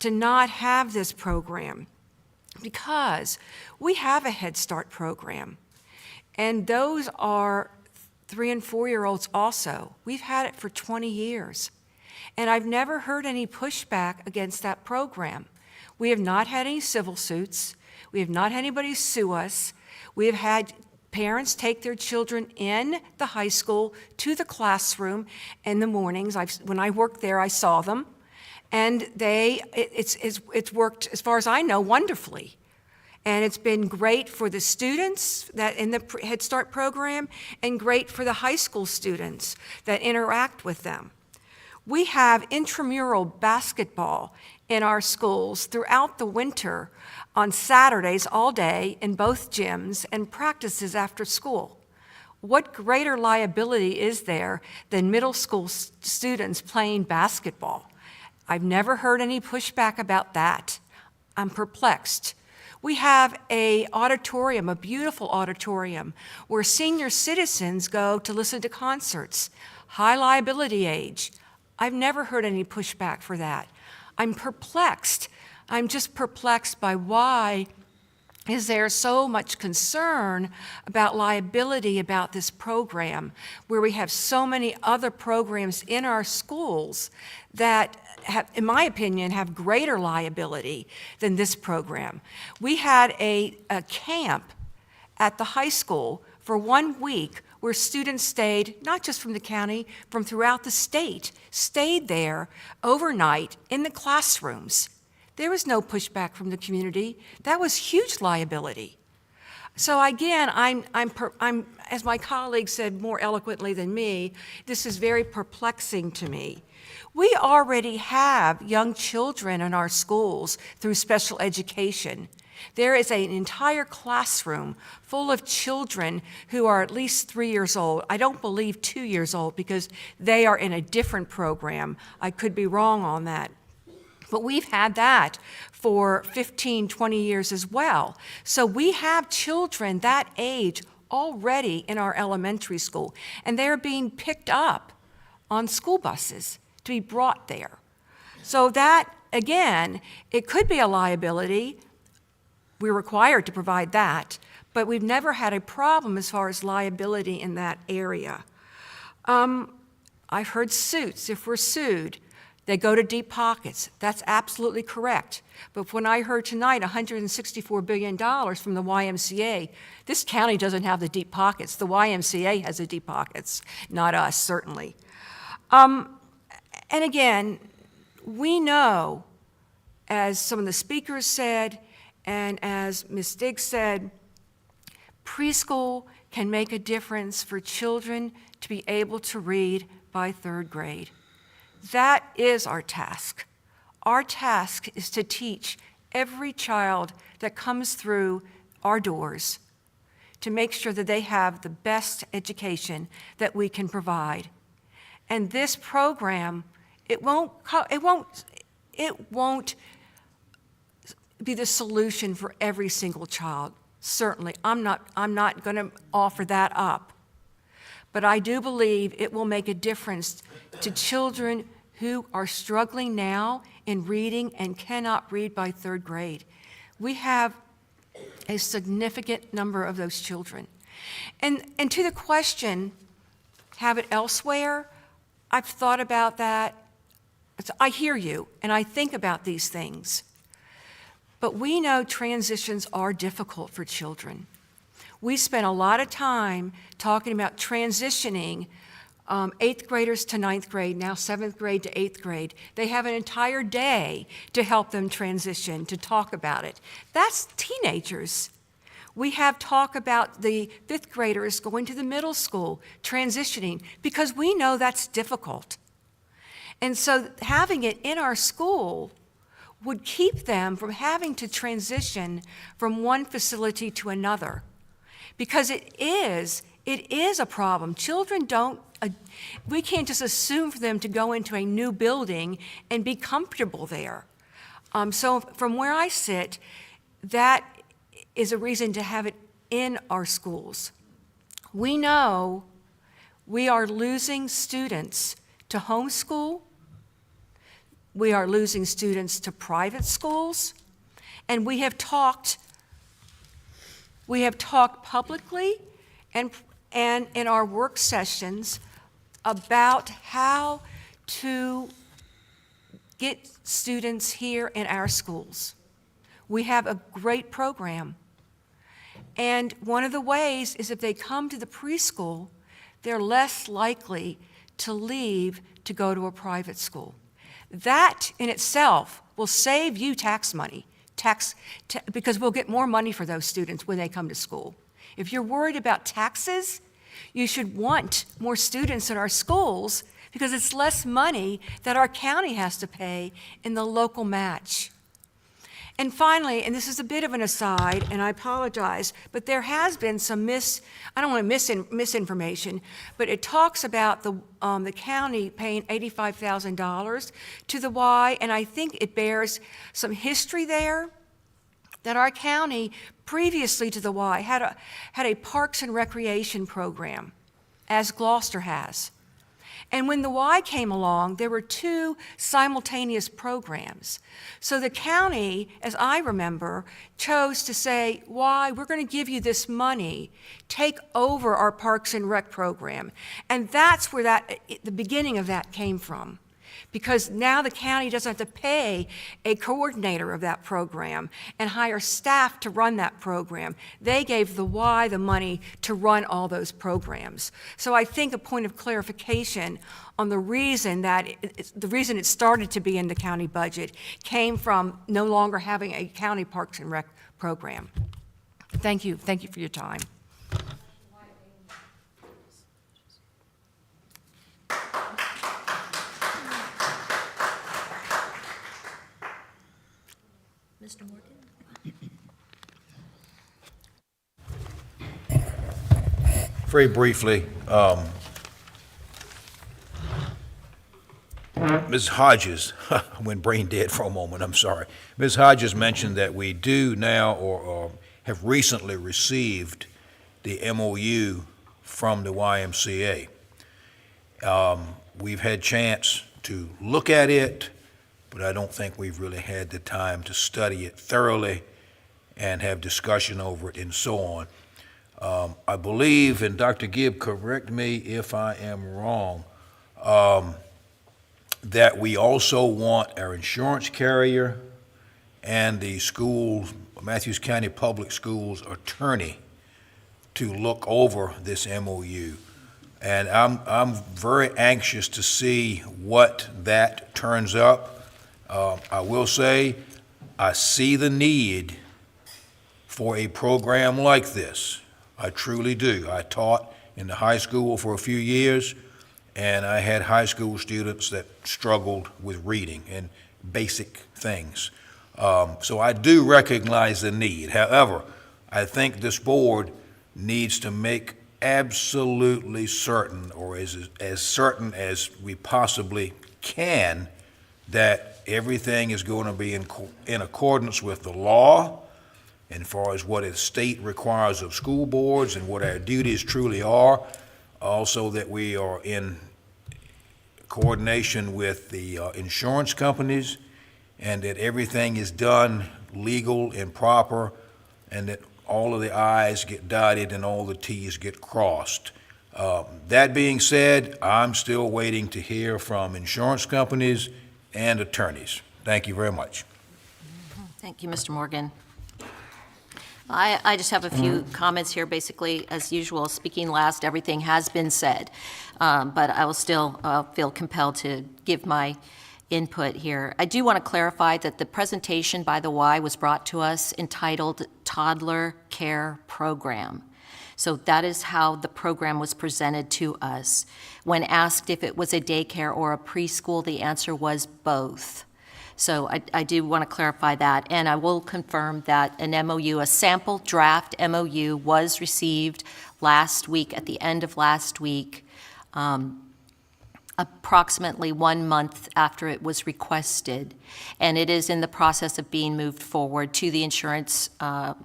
to not have this program, because we have a Head Start program, and those are 3- and 4-year-olds also. We've had it for 20 years, and I've never heard any pushback against that program. We have not had any civil suits. We have not had anybody sue us. We have had parents take their children in the high school to the classroom in the mornings. When I worked there, I saw them, and it's worked, as far as I know, wonderfully. And it's been great for the students that in the Head Start program, and great for the high school students that interact with them. We have intramural basketball in our schools throughout the winter on Saturdays all day in both gyms and practices after school. What greater liability is there than middle school students playing basketball? I've never heard any pushback about that. I'm perplexed. We have a auditorium, a beautiful auditorium, where senior citizens go to listen to concerts, high liability age. I've never heard any pushback for that. I'm perplexed. I'm just perplexed by why is there so much concern about liability about this program, where we have so many other programs in our schools that have, in my opinion, have greater liability than this program. We had a camp at the high school for 1 week where students stayed, not just from the county, from throughout the state, stayed there overnight in the classrooms. There was no pushback from the community. That was huge liability. So again, I'm, as my colleague said more eloquently than me, this is very perplexing to me. We already have young children in our schools through special education. There is an entire classroom full of children who are at least 3 years old. I don't believe 2 years old because they are in a different program. I could be wrong on that. But we've had that for 15, 20 years as well. So we have children that age already in our elementary school, and they're being picked up on school buses to be brought there. So that, again, it could be a liability. We're required to provide that, but we've never had a problem as far as liability in that area. I've heard suits, if we're sued, they go to deep pockets. That's absolutely correct. But when I heard tonight $164 billion from the YMCA, this county doesn't have the deep pockets. The YMCA has the deep pockets, not us, certainly. And again, we know, as some of the speakers said, and as Ms. Diggs said, preschool can make a difference for children to be able to read by 3rd grade. That is our task. Our task is to teach every child that comes through our doors to make sure that they have the best education that we can provide. And this program, it won't be the solution for every single child. Certainly, I'm not going to offer that up. But I do believe it will make a difference to children who are struggling now in reading and cannot read by 3rd grade. We have a significant number of those children. And to the question, have it elsewhere, I've thought about that. I hear you, and I think about these things. But we know transitions are difficult for children. We spent a lot of time talking about transitioning 8th graders to 9th grade, now 7th grade to 8th grade. They have an entire day to help them transition, to talk about it. That's teenagers. We have talk about the 5th graders going to the middle school, transitioning, because we know that's difficult. And so having it in our school would keep them from having to transition from one facility to another. Because it is a problem. Children we can't just assume for them to go into a new building and be comfortable there. So from where I sit, that is a reason to have it in our schools. We know we are losing students to homeschool. We are losing students to private schools. And we have talked publicly and in our work sessions about how to get students here in our schools. We have a great program. And one of the ways is if they come to the preschool, they're less likely to leave to go to a private school. That in itself will save you tax money, because we'll get more money for those students when they come to school. If you're worried about taxes, you should want more students in our schools because it's less money that our county has to pay in the local match. And finally, and this is a bit of an aside, and I apologize, but there has been some I don't want to misinformation, but it talks about the county paying $85,000 to the Y, and I think it bears some history there, that our county, previously to the Y, had a Parks and Recreation program, as Gloucester has. And when the Y came along, there were two simultaneous programs. So the county, as I remember, chose to say, Y, we're going to give you this money, take over our Parks and Rec program. And that's where the beginning of that came from. Because now the county doesn't have to pay a coordinator of that program and hire staff to run that program. They gave the Y the money to run all those programs. So I think a point of clarification on the reason it started to be in the county budget came from no longer having a county Parks and Rec program. Thank you. Thank you for your time. Mr. Morgan? Very briefly, Ms. Hodges, I went brain dead for a moment, I'm sorry. Ms. Hodges mentioned that we do now or have recently received the MOU from the YMCA. We've had chance to look at it, but I don't think we've really had the time to study it thoroughly and have discussion over it and so on. I believe, and Dr. Gibb, correct me if I am wrong, that we also want our insurance carrier and the Matthews County Public Schools attorney to look over this MOU. And I'm very anxious to see what that turns up. I will say, I see the need for a program like this. I truly do. I taught in the high school for a few years, and I had high school students that struggled with reading and basic things. So I do recognize the need. However, I think this board needs to make absolutely certain, or as certain as we possibly can, that everything is going to be in accordance with the law, and as far as what the state requires of school boards and what our duties truly are. Also that we are in coordination with the insurance companies, and that everything is done legal and proper, and that all of the I's get dotted and all the T's get crossed. That being said, I'm still waiting to hear from insurance companies and attorneys. Thank you very much. Thank you, Mr. Morgan. I just have a few comments here. Basically, as usual, speaking last, everything has been said, but I will still feel compelled to give my input here. I do want to clarify that the presentation by the Y was brought to us entitled Toddler Care Program. So that is how the program was presented to us. When asked if it was a daycare or a preschool, the answer was both. So I do want to clarify that, and I will confirm that an MOU, a sample draft MOU, was received last week, at the end of last week, approximately 1 month after it was requested, and it is in the process of being moved forward to the insurance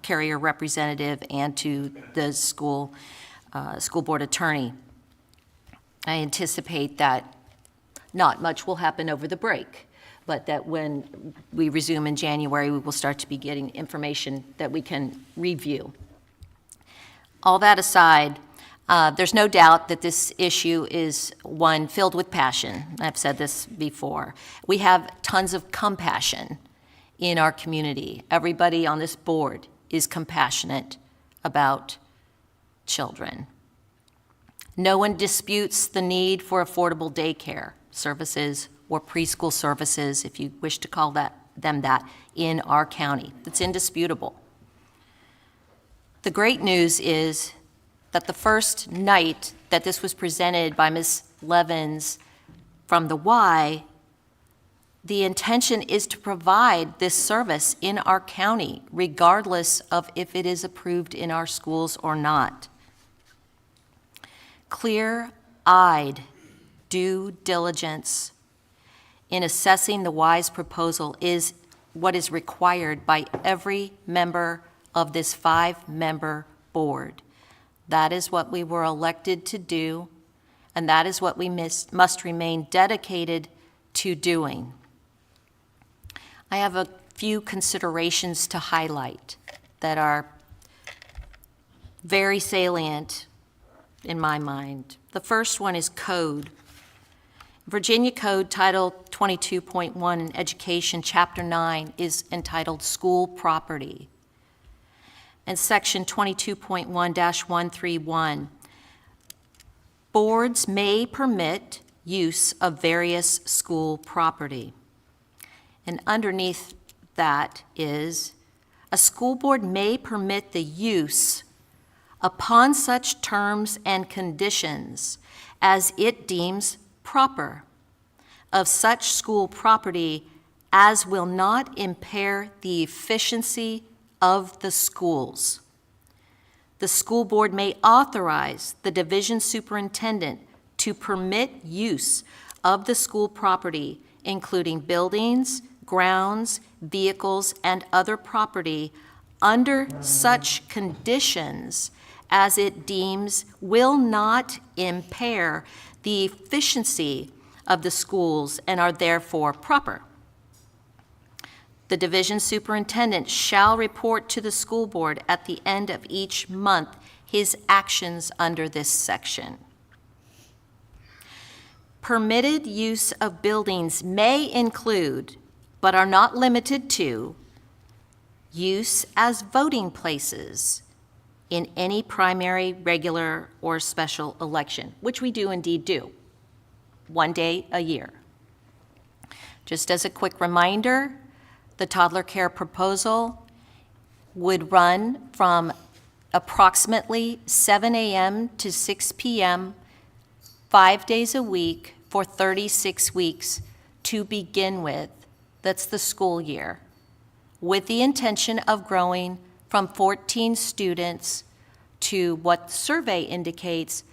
carrier representative and to the school board attorney. I anticipate that not much will happen over the break, but that when we resume in January, we will start to be getting information that we can review. All that aside, there's no doubt that this issue is one filled with passion. I've said this before. We have tons of compassion in our community. Everybody on this board is compassionate about children. No one disputes the need for affordable daycare services or preschool services, if you wish to call them that, in our county. It's indisputable. The great news is that the first night that this was presented by Ms. Levins from the Y, the intention is to provide this service in our county, regardless of if it is approved in our schools or not. Clear-eyed due diligence in assessing the Y's proposal is what is required by every member of this 5-member board. That is what we were elected to do, and that is what we must remain dedicated to doing. I have a few considerations to highlight that are very salient in my mind. The first one is code. Virginia Code Title 22.1 in Education, Chapter 9 is entitled School Property. And Section 22.1-131, boards may permit use of various school property. And underneath that is, a school board may permit the use upon such terms and conditions as it deems proper of such school property as will not impair the efficiency of the schools. The school board may authorize the division superintendent to permit use of the school property, including buildings, grounds, vehicles, and other property under such conditions as it deems will not impair the efficiency of the schools and are therefore proper. The division superintendent shall report to the school board at the end of each month his actions under this section. Permitted use of buildings may include, but are not limited to, use as voting places in any primary, regular, or special election, which we do indeed do, one day a year. Just as a quick reminder, the toddler care proposal would run from approximately 7 a.m. to 6 p.m., 5 days a week for 36 weeks to begin with. That's the school year, with the intention of growing from 14 students to what the survey indicates,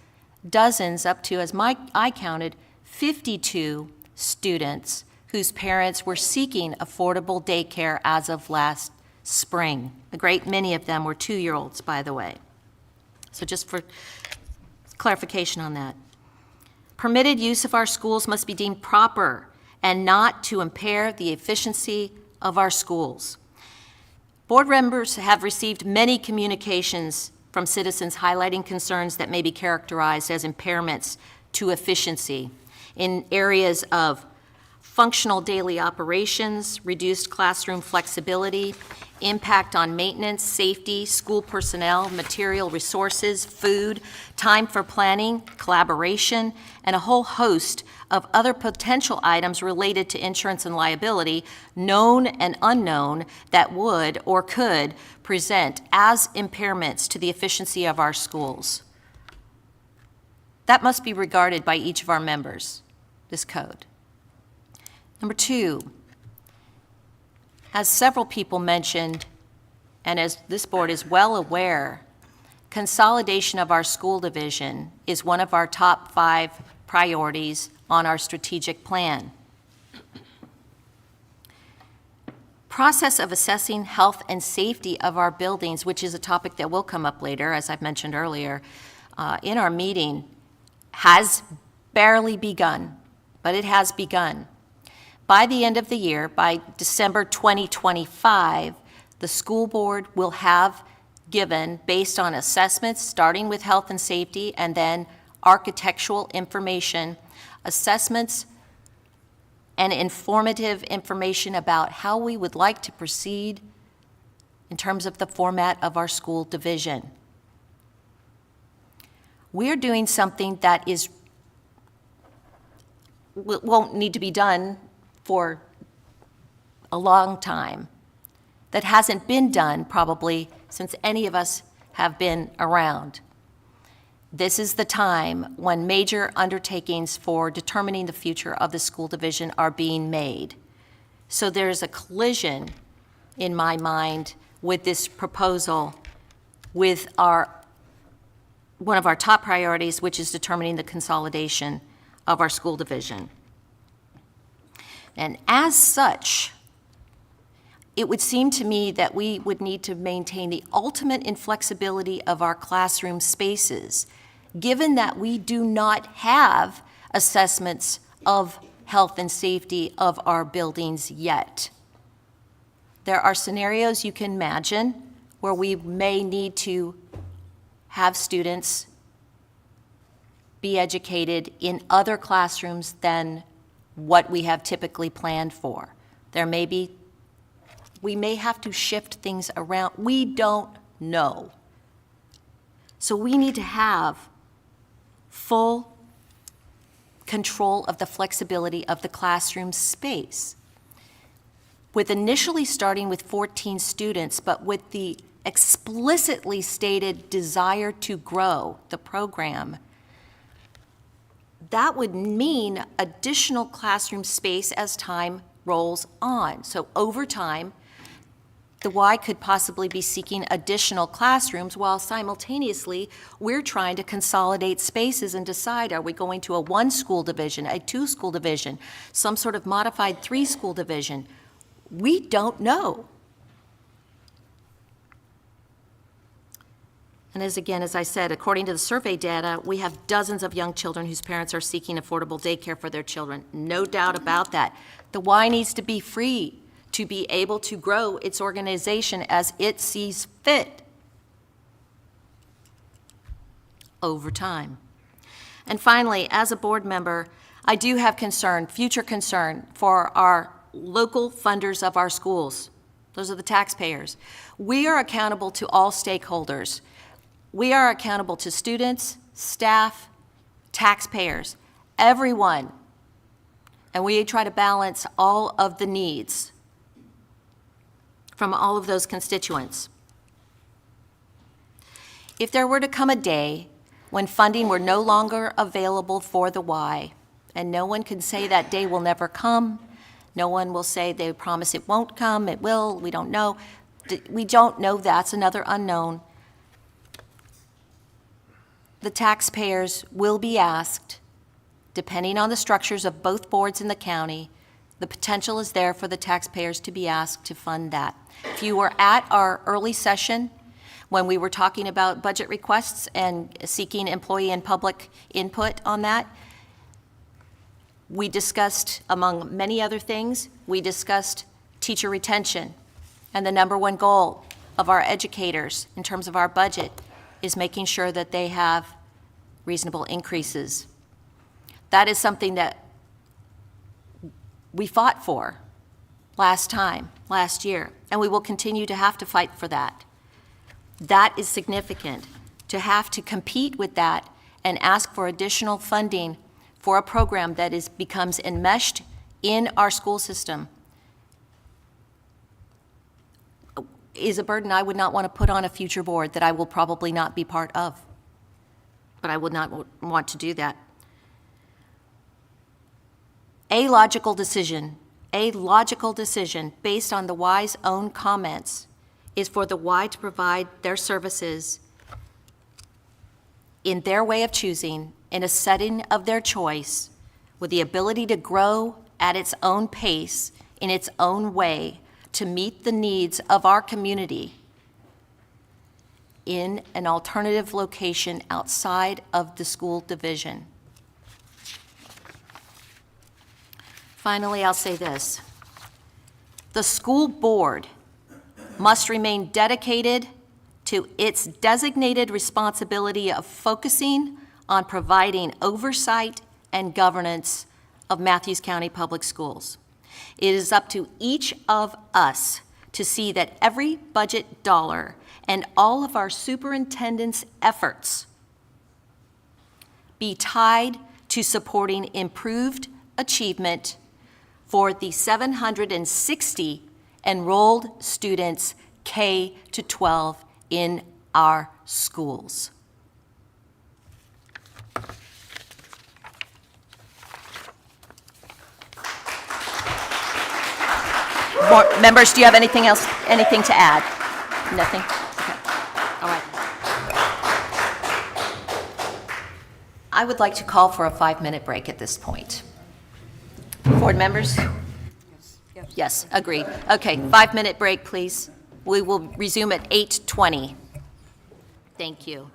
dozens up to, as I counted, 52 students whose parents were seeking affordable daycare as of last spring. A great many of them were 2-year-olds, by the way. So just for clarification on that. Permitted use of our schools must be deemed proper and not to impair the efficiency of our schools. Board members have received many communications from citizens highlighting concerns that may be characterized as impairments to efficiency in areas of functional daily operations, reduced classroom flexibility, impact on maintenance, safety, school personnel, material resources, food, time for planning, collaboration, and a whole host of other potential items related to insurance and liability, known and unknown, that would or could present as impairments to the efficiency of our schools. That must be regarded by each of our members, this code. Number 2, as several people mentioned, and as this board is well aware, consolidation of our school division is one of our top 5 priorities on our strategic plan. Process of assessing health and safety of our buildings, which is a topic that will come up later, as I've mentioned earlier, in our meeting, has barely begun, but it has begun. By the end of the year, by December 2025, the school board will have given, based on assessments, starting with health and safety, and then architectural information, assessments and informative information about how we would like to proceed in terms of the format of our school division. We're doing something that won't need to be done for a long time, that hasn't been done probably since any of us have been around. this is the time when major undertakings for determining the future of the school division are being made. So there's a collision, in my mind, with this proposal with one of our top priorities, which is determining the consolidation of our school division. And as such, it would seem to me that we would need to maintain the ultimate inflexibility of our classroom spaces, given that we do not have assessments of health and safety of our buildings yet. There are scenarios you can imagine where we may need to have students be educated in other classrooms than what we have typically planned for. We may have to shift things around. We don't know. So we need to have full control of the flexibility of the classroom space. With initially starting with 14 students, but with the explicitly stated desire to grow the program, that would mean additional classroom space as time rolls on. So over time, the Y could possibly be seeking additional classrooms while simultaneously we're trying to consolidate spaces and decide, are we going to a 1-school division, a 2-school division, some sort of modified 3-school division? We don't know. And as I said, according to the survey data, we have dozens of young children whose parents are seeking affordable daycare for their children. No doubt about that. The Y needs to be free to be able to grow its organization as it sees fit over time. And finally, as a board member, I do have future concern for our local funders of our schools. Those are the taxpayers. We are accountable to all stakeholders. We are accountable to students, staff, taxpayers, everyone. And we try to balance all of the needs from all of those constituents. If there were to come a day when funding were no longer available for the Y, and no one can say that day will never come, no one will say they promise it won't come, it will, we don't know. We don't know, that's another unknown. The taxpayers will be asked, depending on the structures of both boards in the county, the potential is there for the taxpayers to be asked to fund that. If you were at our early session when we were talking about budget requests and seeking employee and public input on that, we discussed, among many other things, we discussed teacher retention. And the number one goal of our educators in terms of our budget is making sure that they have reasonable increases. That is something that we fought for last year, and we will continue to have to fight for that. That is significant, to have to compete with that and ask for additional funding for a program that becomes enmeshed in our school system is a burden I would not want to put on a future board that I will probably not be part of. But I would not want to do that. A logical decision based on the Y's own comments is for the Y to provide their services in their way of choosing, in a setting of their choice, with the ability to grow at its own pace, in its own way, to meet the needs of our community in an alternative location outside of the school division. Finally, I'll say this. The school board must remain dedicated to its designated responsibility of focusing on providing oversight and governance of Matthews County Public Schools. It is up to each of us to see that every budget dollar and all of our superintendent's efforts be tied to supporting improved achievement for the 760 enrolled students K to 12 in our schools. Members, do you have anything else, anything to add? Nothing? Okay. All right. I would like to call for a 5-minute break at this point. Board members? Yes, agreed. Okay, 5-minute break, please. We will resume at 8:20. Thank you.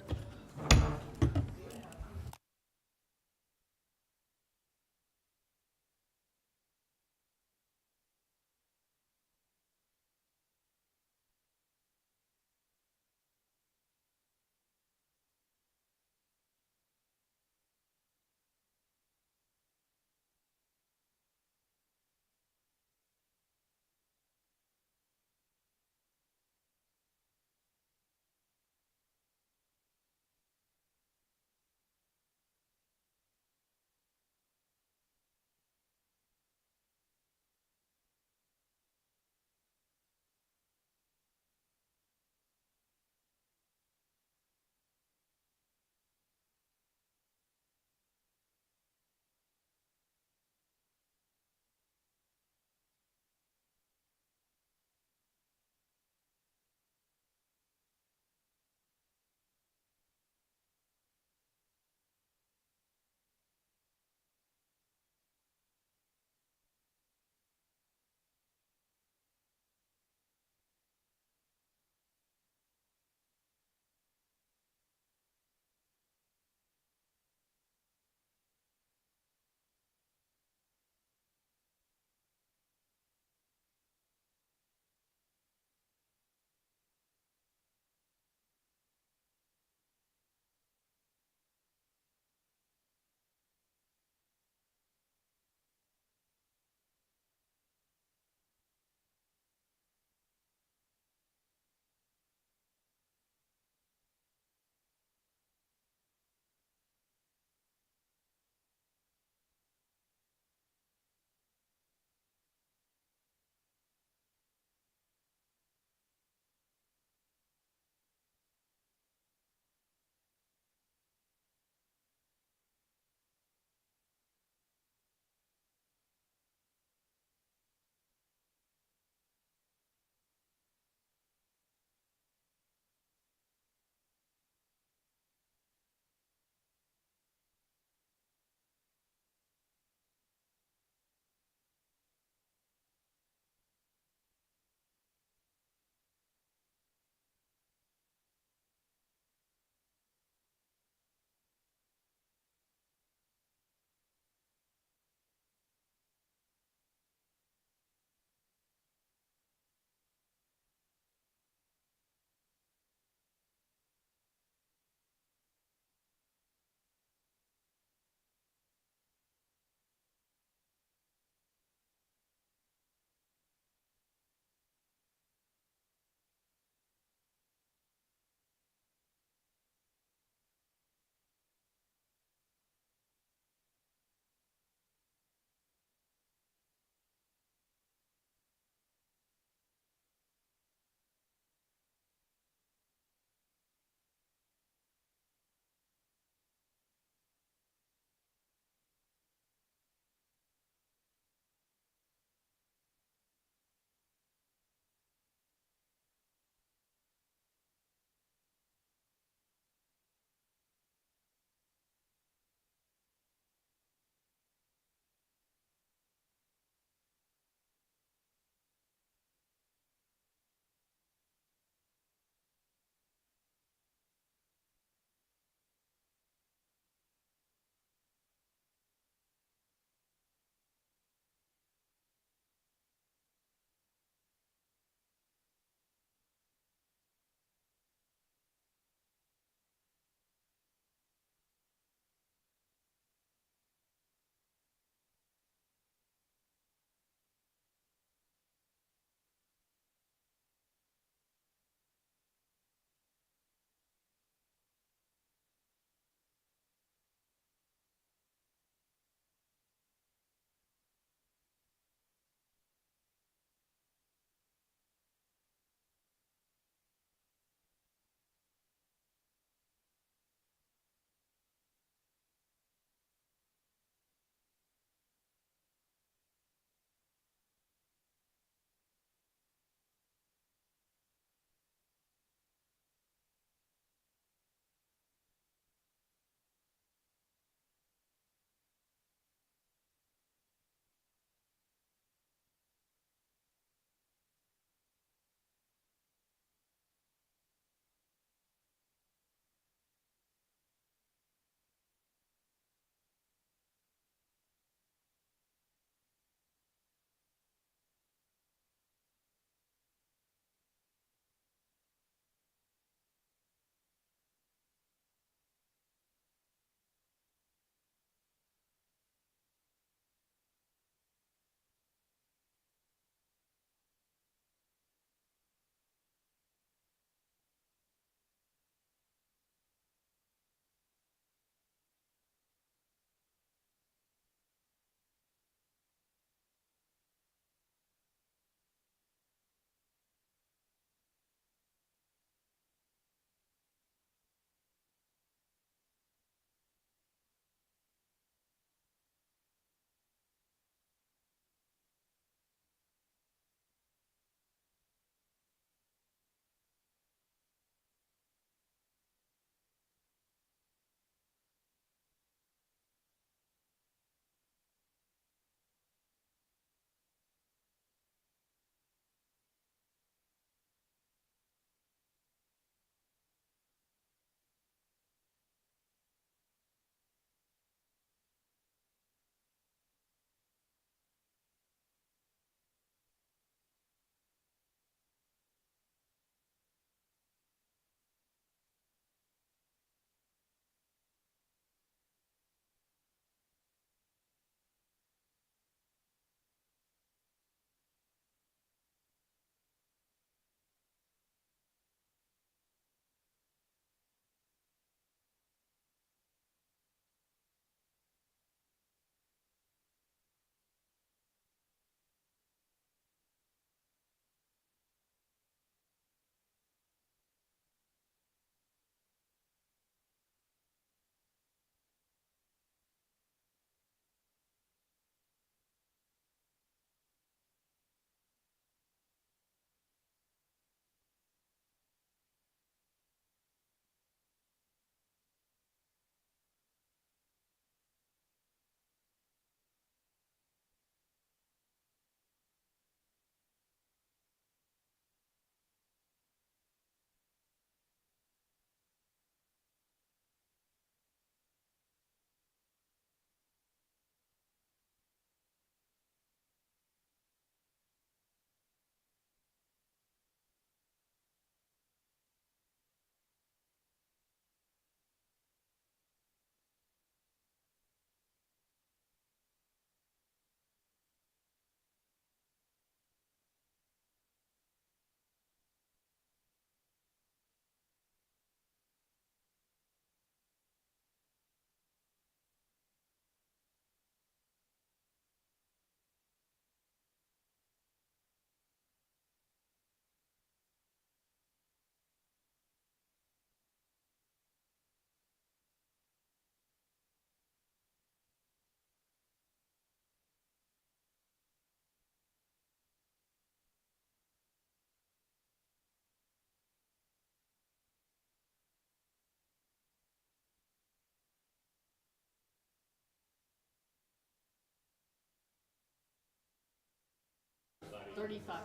35.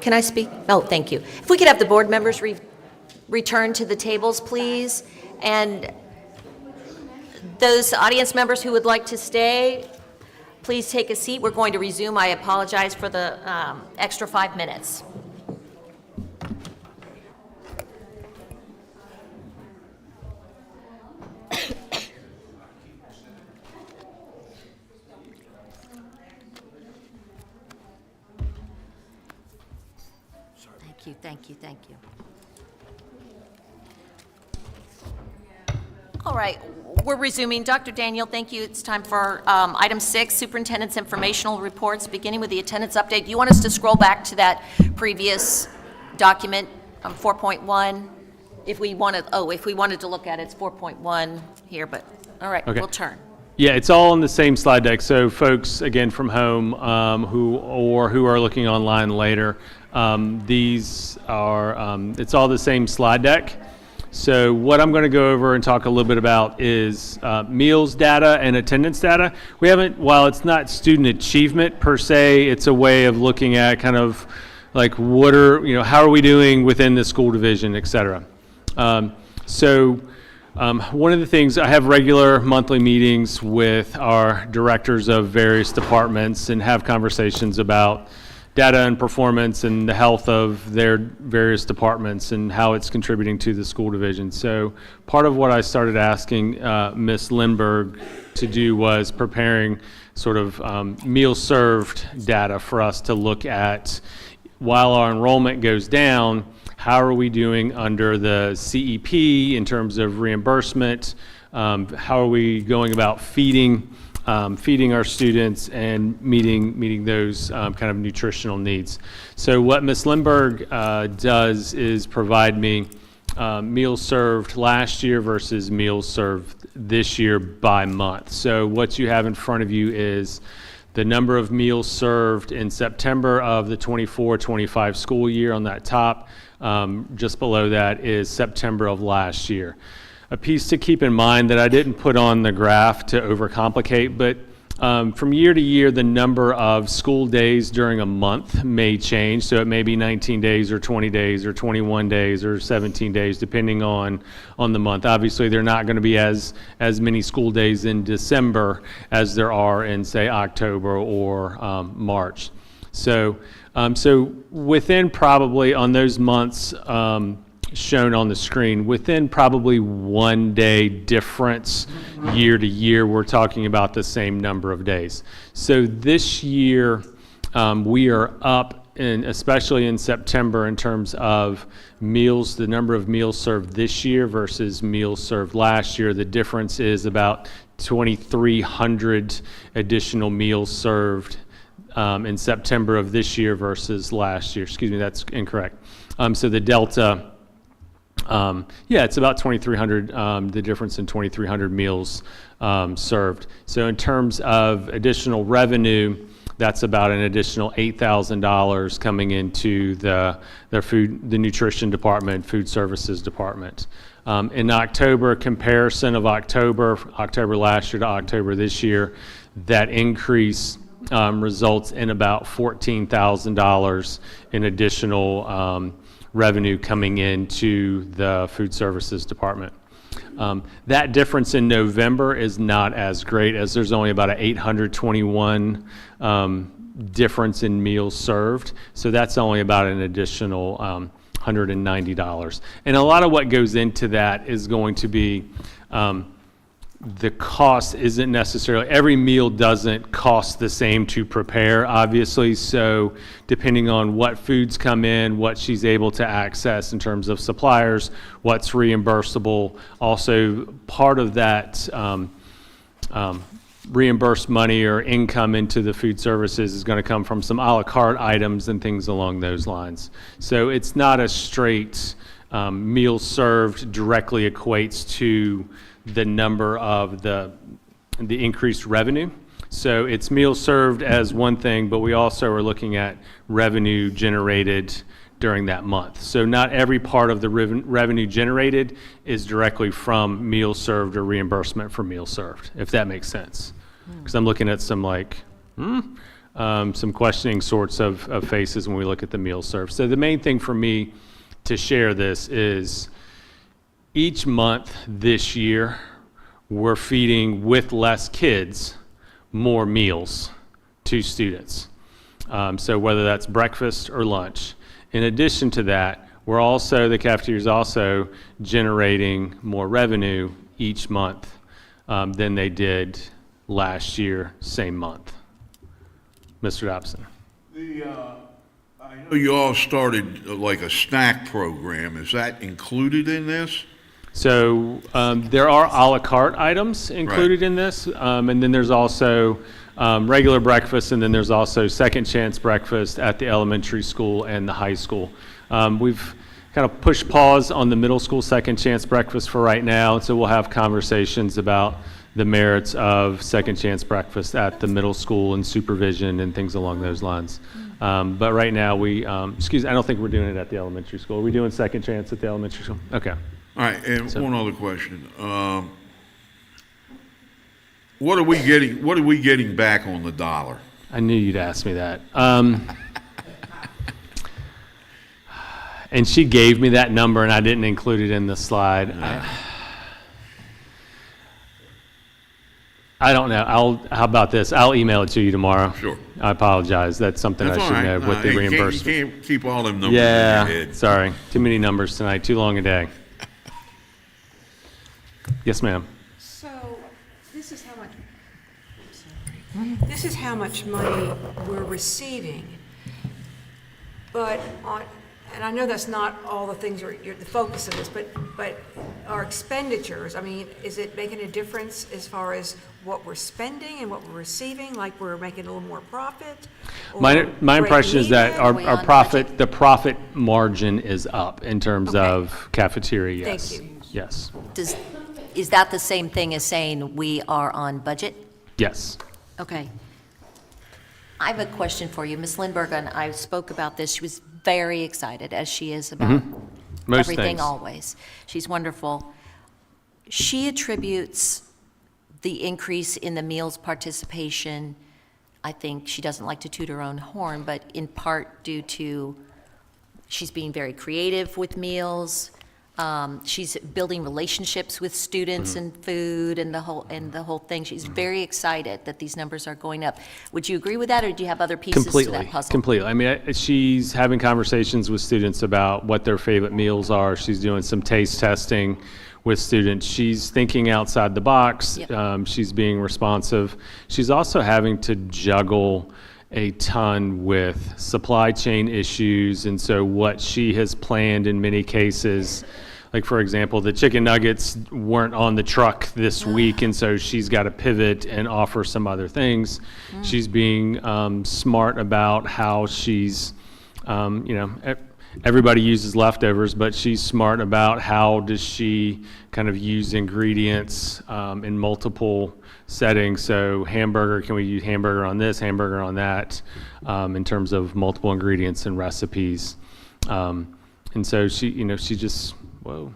Can I speak? Oh, thank you. If we could have the board members return to the tables, please. And those audience members who would like to stay, please take a seat. We're going to resume. I apologize for the extra 5 minutes. Thank you, thank you. All right, we're resuming. Dr. Daniel, thank you. It's time for item 6, superintendent's informational reports, beginning with the attendance update. Do you want us to scroll back to that previous document, 4.1? If we wanted to look at it, it's 4.1 here, but all right, Okay. We'll turn. Yeah, it's all on the same slide deck. So folks, again, from home who are looking online later, these are, it's all the same slide deck. So what I'm going to go over and talk a little bit about is meals data and attendance data. We haven't, while it's not student achievement per se, it's a way of looking at kind of like how are we doing within the school division, et cetera. One of the things, I have regular monthly meetings with our directors of various departments and have conversations about data and performance and the health of their various departments and how it's contributing to the school division. So part of what I started asking Ms. Lindberg to do was preparing sort of meal served data for us to look at while our enrollment goes down. How are we doing under the CEP in terms of reimbursement? How are we going about feeding our students and meeting those kind of nutritional needs? So what Ms. Lindberg does is provide me meals served last year versus meals served this year by month. So what you have in front of you is the number of meals served in September of the 24-25 school year on that top. Just below that is September of last year. A piece to keep in mind that I didn't put on the graph to overcomplicate, but from year to year, the number of school days during a month may change. So it may be 19 days or 20 days or 21 days or 17 days, depending on the month. Obviously, there are not going to be as many school days in December as there are in, say, October or March. So within probably on those months shown on the screen, within probably 1 day difference year to year, we're talking about the same number of days. So this year, we are up, especially in September, in terms of meals, the number of meals served this year versus meals served last year. The difference is about 2,300 additional meals served in September of this year versus last year. Excuse me, that's incorrect. So the delta, it's about 2,300, the difference in 2,300 meals served. So in terms of additional revenue, That's about an additional $8,000 coming into the nutrition department, food services department. In October, comparison of October last year to October this year, that increase results in about $14,000 in additional revenue coming into the food services department. That difference in November is not as great, as there's only about an 821 difference in meals served. So that's only about an additional $190. And a lot of what goes into that is going to be the cost isn't necessarily, every meal doesn't cost the same to prepare, obviously. So depending on what foods come in, what she's able to access in terms of suppliers, what's reimbursable. Also, part of that reimbursed money or income into the food services is going to come from some a la carte items and things along those lines. So it's not a straight meal served directly equates to the number of the increased revenue. So it's meals served as one thing, but we also are looking at revenue generated during that month. So not every part of the revenue generated is directly from meals served or reimbursement for meals served, if that makes sense. Because I'm looking at some some questioning sorts of faces when we look at the meals served. So the main thing for me to share this is each month this year, we're feeding with less kids more meals to students. So whether that's breakfast or lunch. In addition to that, the cafeteria is also generating more revenue each month than they did last year, same month. Mr. Dobson. I know you all started like a snack program. Is that included in this? So there are a la carte items included in this, and then there's also regular breakfast, and then there's also second chance breakfast at the elementary school and the high school. We've kind of pushed pause on the middle school second chance breakfast for right now, so we'll have conversations about the merits of second chance breakfast at the middle school and supervision and things along those lines. But right now I don't think we're doing it at the elementary school. Are we doing second chance at the elementary school? Okay. All right, and one other question. What are we getting back on the dollar? I knew you'd ask me that. And she gave me that number, and I didn't include it in the slide. I don't know. How about this? I'll email it to you tomorrow. Sure. I apologize. That's something I should know with the reimbursement. You can't keep all them numbers in your head. Sorry. Too many numbers tonight. Too long a day. Yes, ma'am. So this is how much money we're receiving. But and I know that's not all the things you're the focus of this, but our expenditures, I mean, is it making a difference as far as what we're spending and what we're receiving? Like we're making a little more profit? My impression is that our profit, the profit margin is up in terms of cafeteria, yes. Thank you. Yes. Is that the same thing as saying we are on budget? Yes. Okay. I have a question for you. Ms. Lindbergh and I spoke about this. She was very excited, as she is about Most everything things. always. She's wonderful. She attributes the increase in the meals participation, I think she doesn't like to toot her own horn, but in part due to she's being very creative with meals. She's building relationships with students and food and the whole thing. She's very excited that these numbers are going up. Would you agree with that, or do you have other pieces to that puzzle? Completely. I mean, she's having conversations with students about what their favorite meals are. She's doing some taste testing with students. She's thinking outside the box. Yep. She's being responsive. She's also having to juggle a ton with supply chain issues, and so what she has planned in many cases, like for example, the chicken nuggets weren't on the truck this week, and so she's got to pivot and offer some other things. She's being smart about how she's, everybody uses leftovers, but she's smart about how does she kind of use ingredients in multiple settings. So hamburger, can we use hamburger on this, hamburger on that, in terms of multiple ingredients and recipes. And so she, she just, whoa.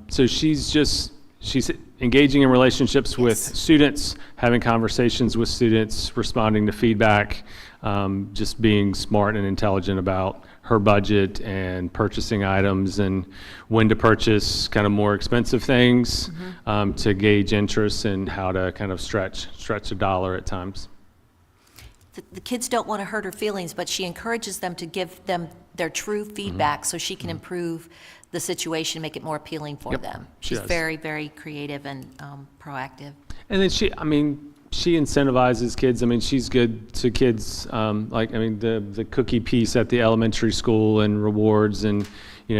So she's engaging in relationships with students, having conversations with students, responding to feedback, just being smart and intelligent about her budget and purchasing items and when to purchase kind of more expensive things, to gauge interest and how to kind of stretch a dollar at times. The kids don't want to hurt her feelings, but she encourages them to give them their true feedback so she can improve the situation, make it more appealing for them. She's very, very creative and proactive. And then she incentivizes kids. I mean, she's good to kids, the cookie piece at the elementary school and rewards, and,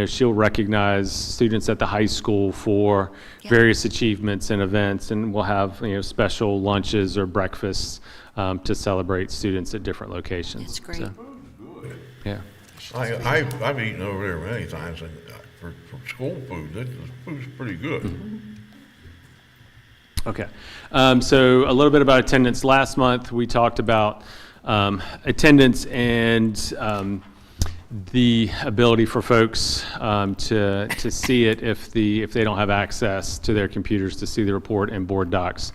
she'll recognize students at the high school for various achievements and events, and we'll have, special lunches or breakfasts to celebrate students at different locations. That's great. So, yeah. I've eaten over there many times, and for school food, the food's pretty good. Okay, so a little bit about attendance. Last month, we talked about attendance and the ability for folks to see it if they don't have access to their computers to see the report and board docs.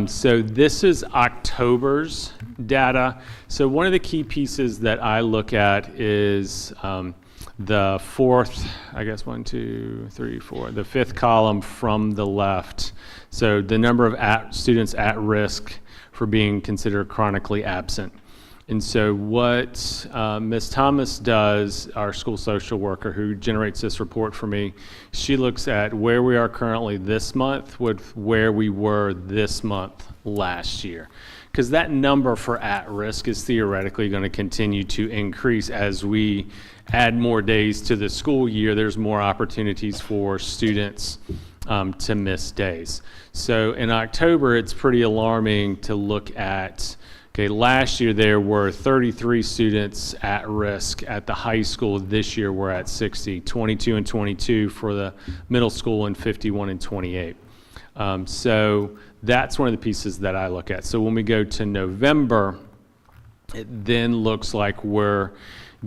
So this is October's data. So one of the key pieces that I look at is the fourth, the fifth column from the left. So the number of students at risk for being considered chronically absent. And so what Ms. Thomas does, our school social worker who generates this report for me, she looks at where we are currently this month with where we were this month last year. Because that number for at risk is theoretically going to continue to increase as we add more days to the school year. There's more opportunities for students to miss days. So in October, it's pretty alarming to look at, last year there were 33 students at risk at the high school. This year we're at 60, 22 and 22 for the middle school, and 51 and 28. So that's one of the pieces that I look at. So when we go to November, it then looks like we're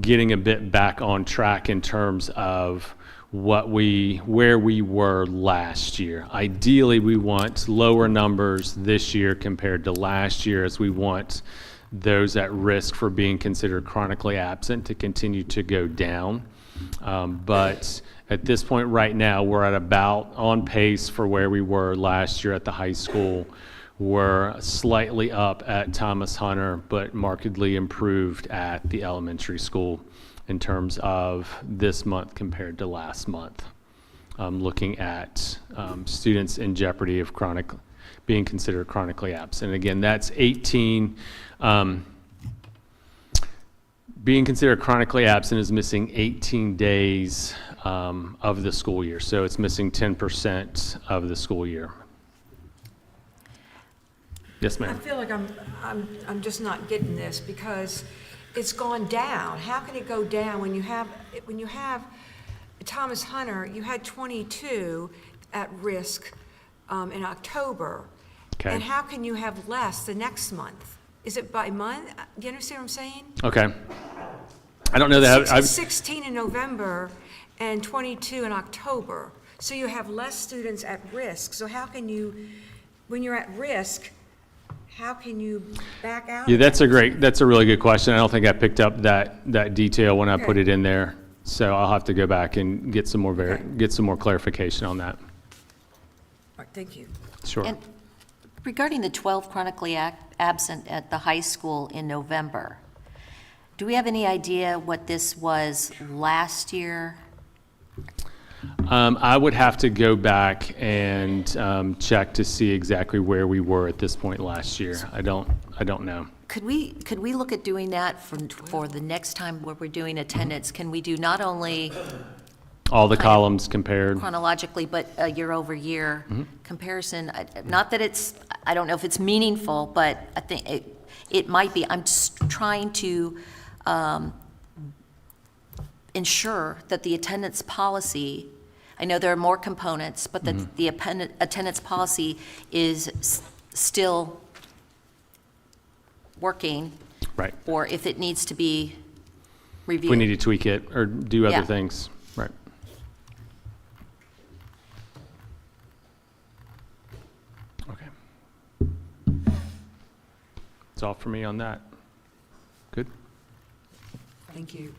getting a bit back on track in terms of where we were last year. Ideally, we want lower numbers this year compared to last year, as we want those at risk for being considered chronically absent to continue to go down. But at this point right now, we're at about on pace for where we were last year at the high school. We're slightly up at Thomas Hunter, but markedly improved at the elementary school in terms of this month compared to last month. Looking at students in jeopardy of being considered chronically absent. Again, that's 18. Being considered chronically absent is missing 18 days of the school year. So it's missing 10% of the school year. Yes, ma'am. I feel like I'm just not getting this, because it's gone down. How can it go down when you have Thomas Hunter? You had 22 at risk in October, and how can you have less the next month? Is it by month? Do you understand what I'm saying? Okay. I don't know that. 16 in November and 22 in October. So you have less students at risk. So how can you, when you're at risk, how can you back out? Yeah, that's a really good question. I don't think I picked up that detail when I put it in there. So I'll have to go back and get some more clarification on that. All right, thank you. Sure. And regarding the 12 chronically absent at the high school in November, do we have any idea what this was last year? I would have to go back and check to see exactly where we were at this point last year. I don't know. Could we look at doing that for the next time where we're doing attendance? Can we do not only all the columns compared chronologically, but a year over year comparison? Not that I don't know if it's meaningful, but I think it might be. I'm just trying to ensure that the attendance policy, I know there are more components, but that the attendance policy is still working. Right. Or if it needs to be reviewed. If we need to tweak it or do other Yeah. things. Right. Okay. That's all for me on that. Good? Thank you.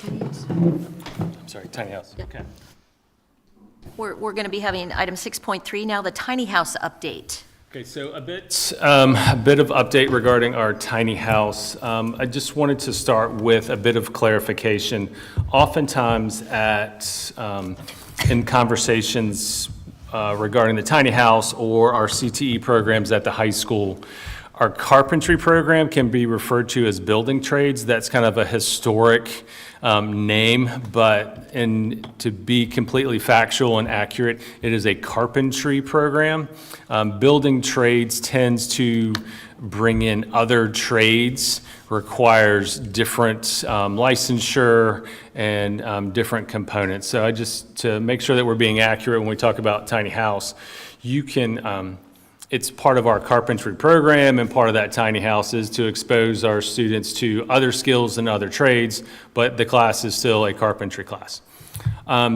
I'm sorry, tiny house. Okay. We're going to be having item 6.3 now, the tiny house update. Okay, so a bit of update regarding our tiny house. I just wanted to start with a bit of clarification. Oftentimes in conversations regarding the tiny house or our CTE programs at the high school, our carpentry program can be referred to as building trades. That's kind of a historic name, but to be completely factual and accurate, it is a carpentry program. Building trades tends to bring in other trades, requires different licensure and different components. So to make sure that we're being accurate when we talk about tiny house, you can, it's part of our carpentry program, and part of that tiny house is to expose our students to other skills and other trades, but the class is still a carpentry class.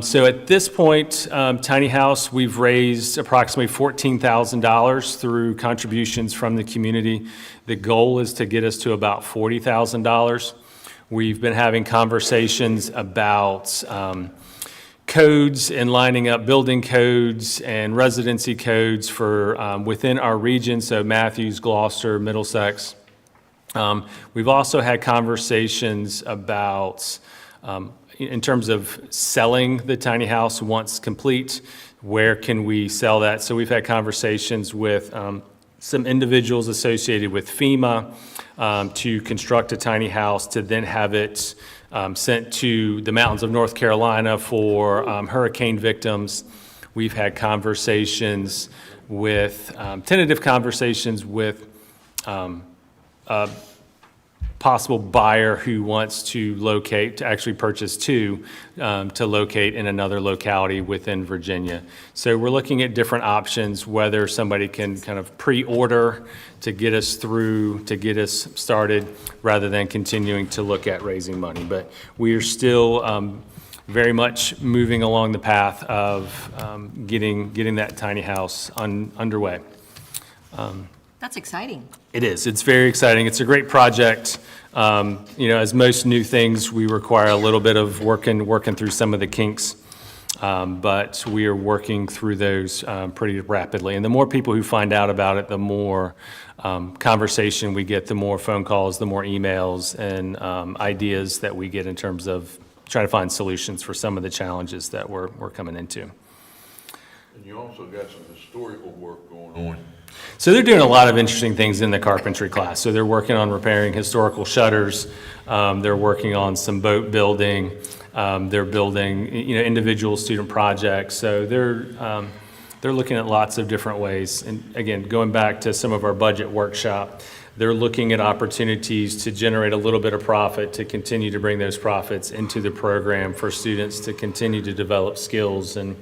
So at this point, tiny house, we've raised approximately $14,000 through contributions from the community. The goal is to get us to about $40,000. We've been having conversations about codes and lining up building codes and residency codes for within our region, so Matthews, Gloucester, Middlesex. We've also had conversations about, in terms of selling the tiny house once complete, where can we sell that? So we've had conversations with some individuals associated with FEMA to construct a tiny house to then have it sent to the mountains of North Carolina for hurricane victims. We've had conversations with, tentative conversations with a possible buyer who wants to actually purchase two, to locate in another locality within Virginia. So we're looking at different options, whether somebody can kind of pre-order to get us through, to get us started, rather than continuing to look at raising money. But we are still very much moving along the path of getting that tiny house underway. That's exciting. It is. It's very exciting. It's a great project. As most new things, we require a little bit of working through some of the kinks, but we are working through those pretty rapidly. And the more people who find out about it, the more conversation we get, the more phone calls, the more emails and ideas that we get in terms of trying to find solutions for some of the challenges that we're coming into. And you also got some historical work going on. So they're doing a lot of interesting things in the carpentry class. So they're working on repairing historical shutters. They're working on some boat building. They're building, individual student projects. So they're looking at lots of different ways. And again, going back to some of our budget workshop, they're looking at opportunities to generate a little bit of profit, to continue to bring those profits into the program for students to continue to develop skills and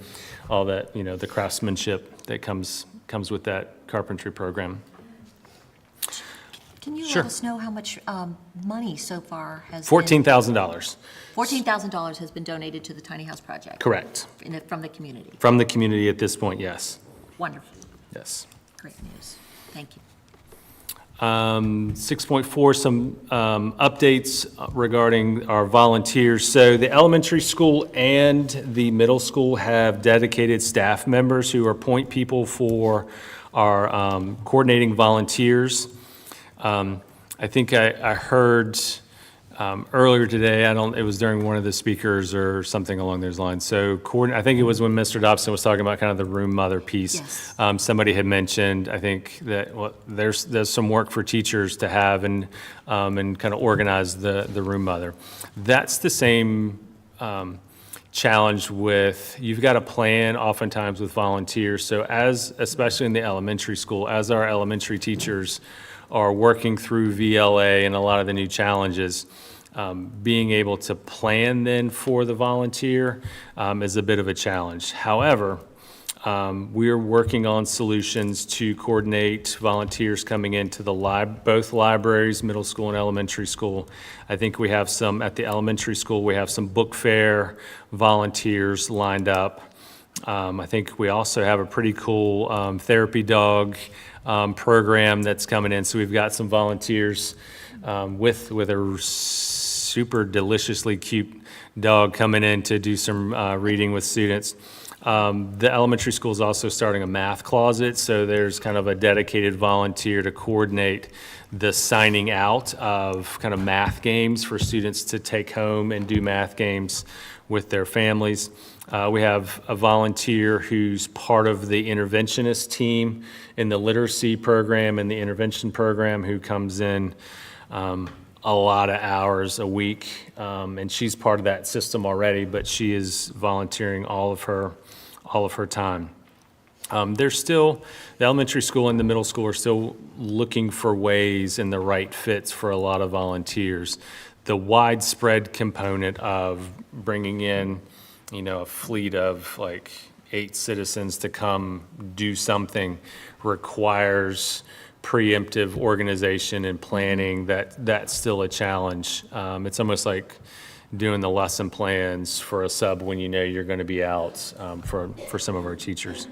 all that, the craftsmanship that comes with that carpentry program. Can you Sure. let us know how much money so far has $14,000. $14,000 has been donated to the tiny house project? Correct. From the community? From the community at this point, yes. Wonderful. Yes. Great news. Thank you. 6.4, some updates regarding our volunteers. So the elementary school and the middle school have dedicated staff members who are point people for our coordinating volunteers. I think I heard earlier today, it was during one of the speakers or something along those lines. So I think it was when Mr. Dobson was talking about kind of the room mother piece. Yes. Somebody had mentioned, I think, that there's some work for teachers to have and kind of organize the room mother. That's the same challenged with, you've got a plan oftentimes with volunteers. So especially in the elementary school, as our elementary teachers are working through VLA and a lot of the new challenges, being able to plan then for the volunteer is a bit of a challenge. However, we are working on solutions to coordinate volunteers coming into both libraries, middle school and elementary school. I think we have some, at the elementary school, we have some book fair volunteers lined up. I think we also have a pretty cool therapy dog program that's coming in. So we've got some volunteers with a super deliciously cute dog coming in to do some reading with students. The elementary school is also starting a math closet, so there's kind of a dedicated volunteer to coordinate the signing out of kind of math games for students to take home and do math games with their families. We have a volunteer who's part of the interventionist team in the literacy program and the intervention program who comes in a lot of hours a week, and she's part of that system already, but she is volunteering all of her time. There's still, the elementary school and the middle school are still looking for ways and the right fits for a lot of volunteers. The widespread component of bringing in, a fleet of like 8 citizens to come do something requires preemptive organization and planning. That's still a challenge. It's almost like doing the lesson plans for a sub when you know you're going to be out for some of our teachers.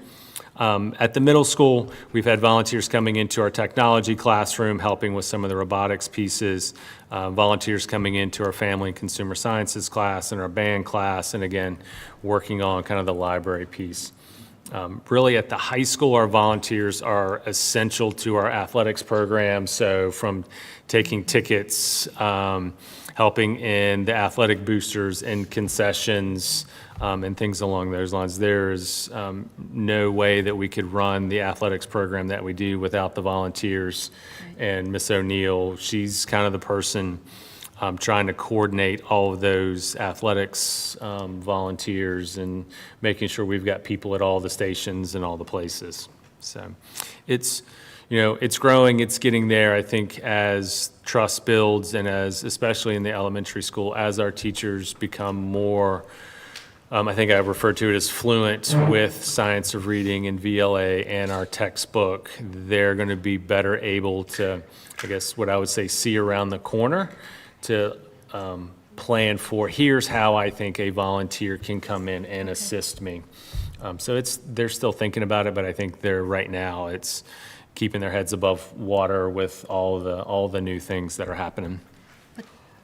At the middle school, we've had volunteers coming into our technology classroom, helping with some of the robotics pieces, volunteers coming into our family and consumer sciences class and our band class, and again, working on kind of the library piece. Really at the high school, our volunteers are essential to our athletics program. So from taking tickets, helping in the athletic boosters and concessions, and things along those lines. There's no way that we could run the athletics program that we do without the volunteers. And Miss O'Neill, she's kind of the person trying to coordinate all of those athletics volunteers and making sure we've got people at all the stations and all the places. So it's growing, it's getting there. I think as trust builds and as, especially in the elementary school, as our teachers become more, I think I refer to it as fluent with science of reading and VLA and our textbook, they're going to be better able to, I guess what I would say, see around the corner to plan for, here's how I think a volunteer can come in and assist me. So they're still thinking about it, but I think right now it's keeping their heads above water with all the new things that are happening.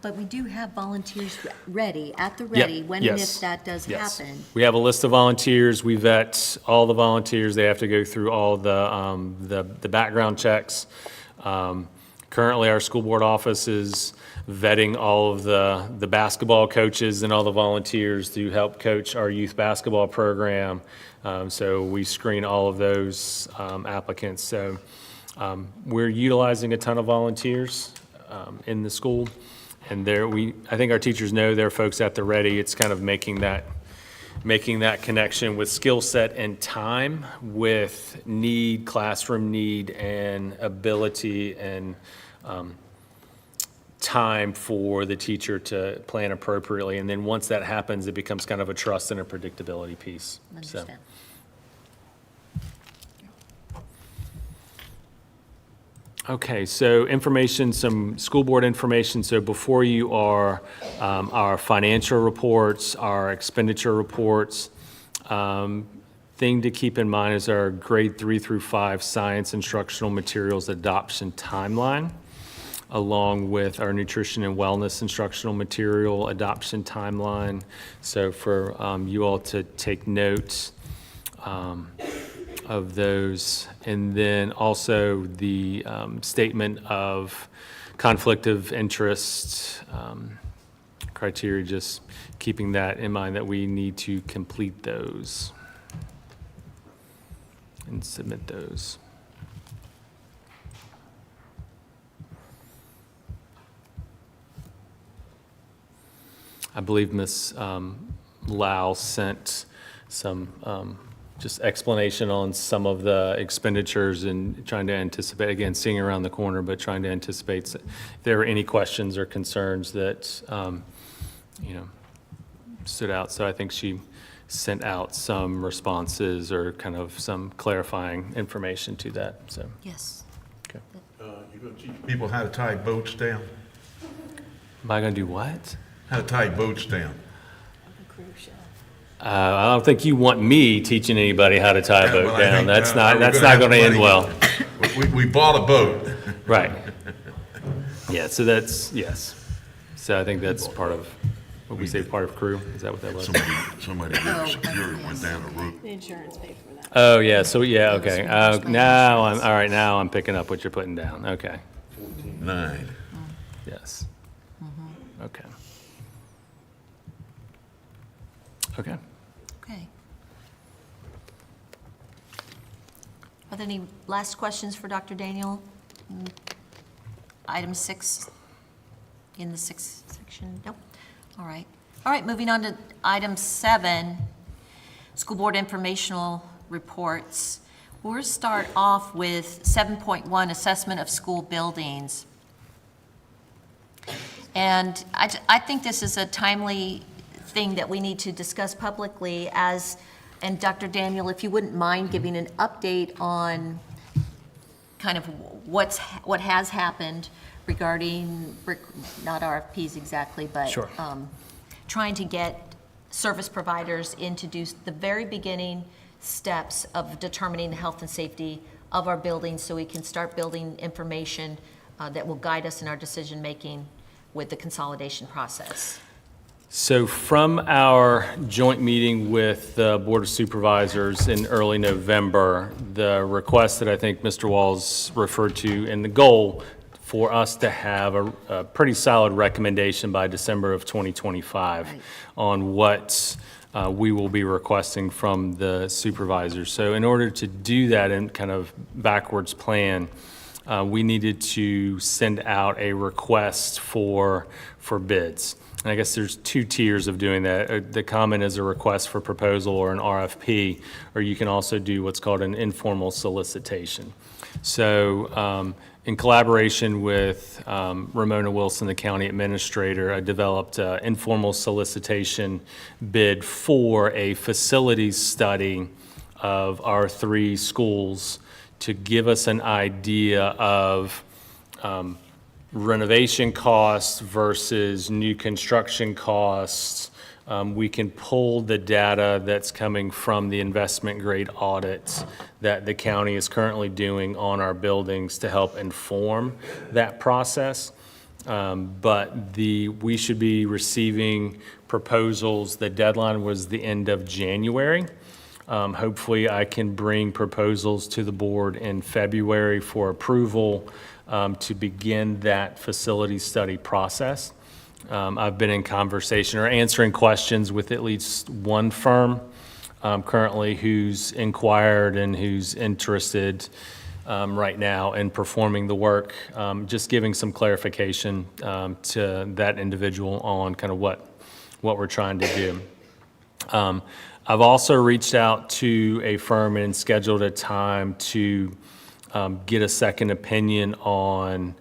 But we do have volunteers ready, at the Yep, ready, when and yes, if that does yes. happen. We have a list of volunteers. We vet all the volunteers. They have to go through all the background checks. Currently, our school board office is vetting all of the basketball coaches and all the volunteers to help coach our youth basketball program. So we screen all of those applicants. So we're utilizing a ton of volunteers in the school. And I think our teachers know they're folks at the ready. It's kind of making that connection with skill set and time with need, classroom need, and ability and time for the teacher to plan appropriately. And then once that happens, it becomes kind of a trust and a predictability piece. Understand. So. Okay, so some school board information. So before you are our financial reports, our expenditure reports. Thing to keep in mind is our grade 3 through 5 science instructional materials adoption timeline, along with our nutrition and wellness instructional material adoption timeline. So for you all to take note of those, and then also the statement of conflict of interest criteria, just keeping that in mind that we need to complete those and submit those. I believe Ms. Lau sent some just explanation on some of the expenditures and trying to anticipate, again, seeing around the corner, but trying to anticipate if there were any questions or concerns that, stood out. So I think she sent out some responses or kind of some clarifying information to that, so. Yes. Okay. You're going to teach people how to tie boats down? Am I going to do what? How to tie boats down? I don't think you want me teaching anybody how to tie a boat Well, I down. think, That's we're not gonna have going to end money. well. We bought a boat. Right. Yeah, so that's, yes. So I think that's part of, what we say, part of crew? Is that what that was? Somebody did security, went down the route. The insurance paid for that. Oh, yeah, so, yeah, okay. All right, now I'm picking up what you're putting down. Okay. 9. Yes. Okay. Okay. Okay. Are there any last questions for Dr. Daniel? Item 6 in the 6th section? Nope. All right. All right, moving on to item 7, school board informational reports. We'll start off with 7.1, assessment of school buildings. And I think this is a timely thing that we need to discuss publicly and Dr. Daniel, if you wouldn't mind giving an update on kind of what has happened regarding, not RFPs exactly, but Sure. Trying to get service providers in to do the very beginning steps of determining the health and safety of our buildings so we can start building information that will guide us in our decision-making with the consolidation process. So from our joint meeting with the Board of Supervisors in early November, the request that I think Mr. Walls referred to and the goal for us to have a pretty solid recommendation by December of 2025 on what we will be requesting from the supervisors. So in order to do that and kind of backwards plan, we needed to send out a request for bids. And I guess there's 2 tiers of doing that. The common is a request for proposal or an RFP, or you can also do what's called an informal solicitation. So in collaboration with Ramona Wilson, the county administrator, I developed an informal solicitation bid for a facilities study of our 3 schools to give us an idea of renovation costs versus new construction costs. We can pull the data that's coming from the investment grade audits that the county is currently doing on our buildings to help inform that process. But we should be receiving proposals. The deadline was the end of January. Hopefully I can bring proposals to the board in February for approval to begin that facility study process. I've been in conversation or answering questions with at least one firm currently who's inquired and who's interested right now in performing the work, just giving some clarification to that individual on kind of what we're trying to do. I've also reached out to a firm and scheduled a time to get a second opinion on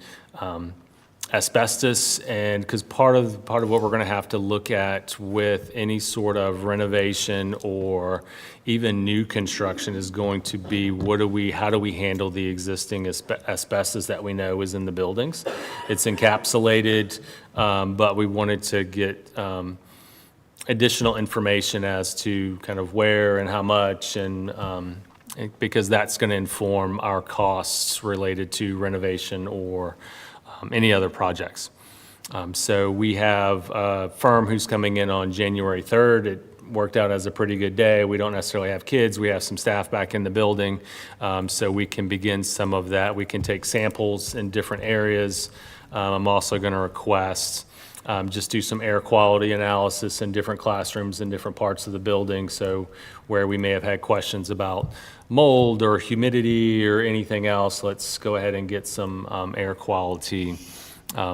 asbestos, and because part of what we're going to have to look at with any sort of renovation or even new construction is going to be how do we handle the existing asbestos that we know is in the buildings. It's encapsulated, but we wanted to get additional information as to kind of where and how much, and because that's going to inform our costs related to renovation or any other projects. So we have a firm who's coming in on January 3rd. It worked out as a pretty good day. We don't necessarily have kids. We have some staff back in the building, so we can begin some of that. We can take samples in different areas. I'm also going to request just do some air quality analysis in different classrooms in different parts of the building. So where we may have had questions about mold or humidity or anything else, let's go ahead and get some air quality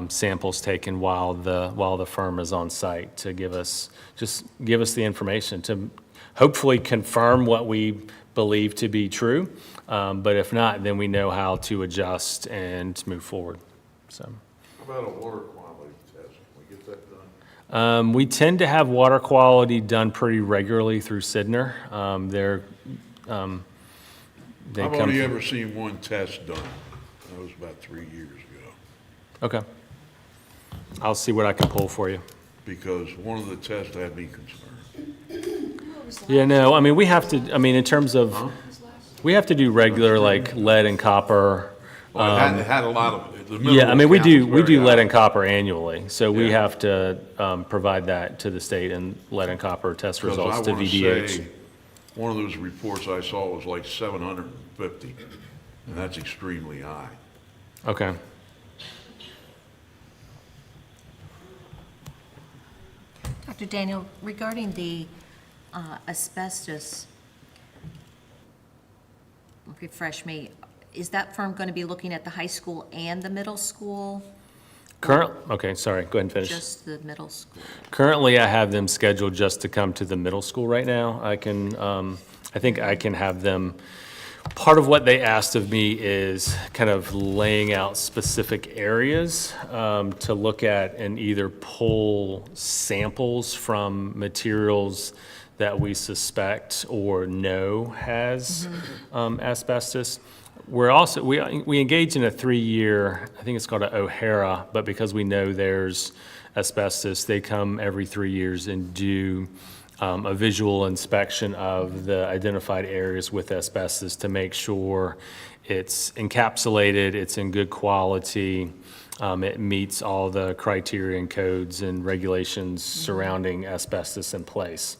samples taken while the firm is on site to give us the information to hopefully confirm what we believe to be true. But if not, then we know how to adjust and move forward. So. How about a water quality test? Can we get that done? We tend to have water quality done pretty regularly through Sidner. I've only ever seen one test done. That was about 3 years ago. Okay. I'll see what I can pull for you. Because one of the tests had me concerned. Yeah, no, I mean, we have to, I mean, in terms of, we have to do regular, like, lead and copper. Well, it had a lot of, the Yeah, I mean, we mineral count was do very lead high. and copper annually, so we Yeah. have to provide that to the state and lead and copper test Because results I to wanna VDH. say, one of those reports I saw was like 750, and that's extremely high. Okay. Dr. Daniel, regarding the asbestos, refresh me, is that firm going to be looking at the high school and the middle school? Okay, sorry, go ahead and finish. Just the middle school? Currently, I have them scheduled just to come to the middle school right now. I think I can have them, part of what they asked of me is kind of laying out specific areas to look at and either pull samples from materials that we suspect or know has asbestos. We're also, we engage in a 3-year, I think it's called an OHARA, but because we know there's asbestos, they come every 3 years and do a visual inspection of the identified areas with asbestos to make sure it's encapsulated, it's in good quality, it meets all the criteria and codes and regulations surrounding asbestos in place.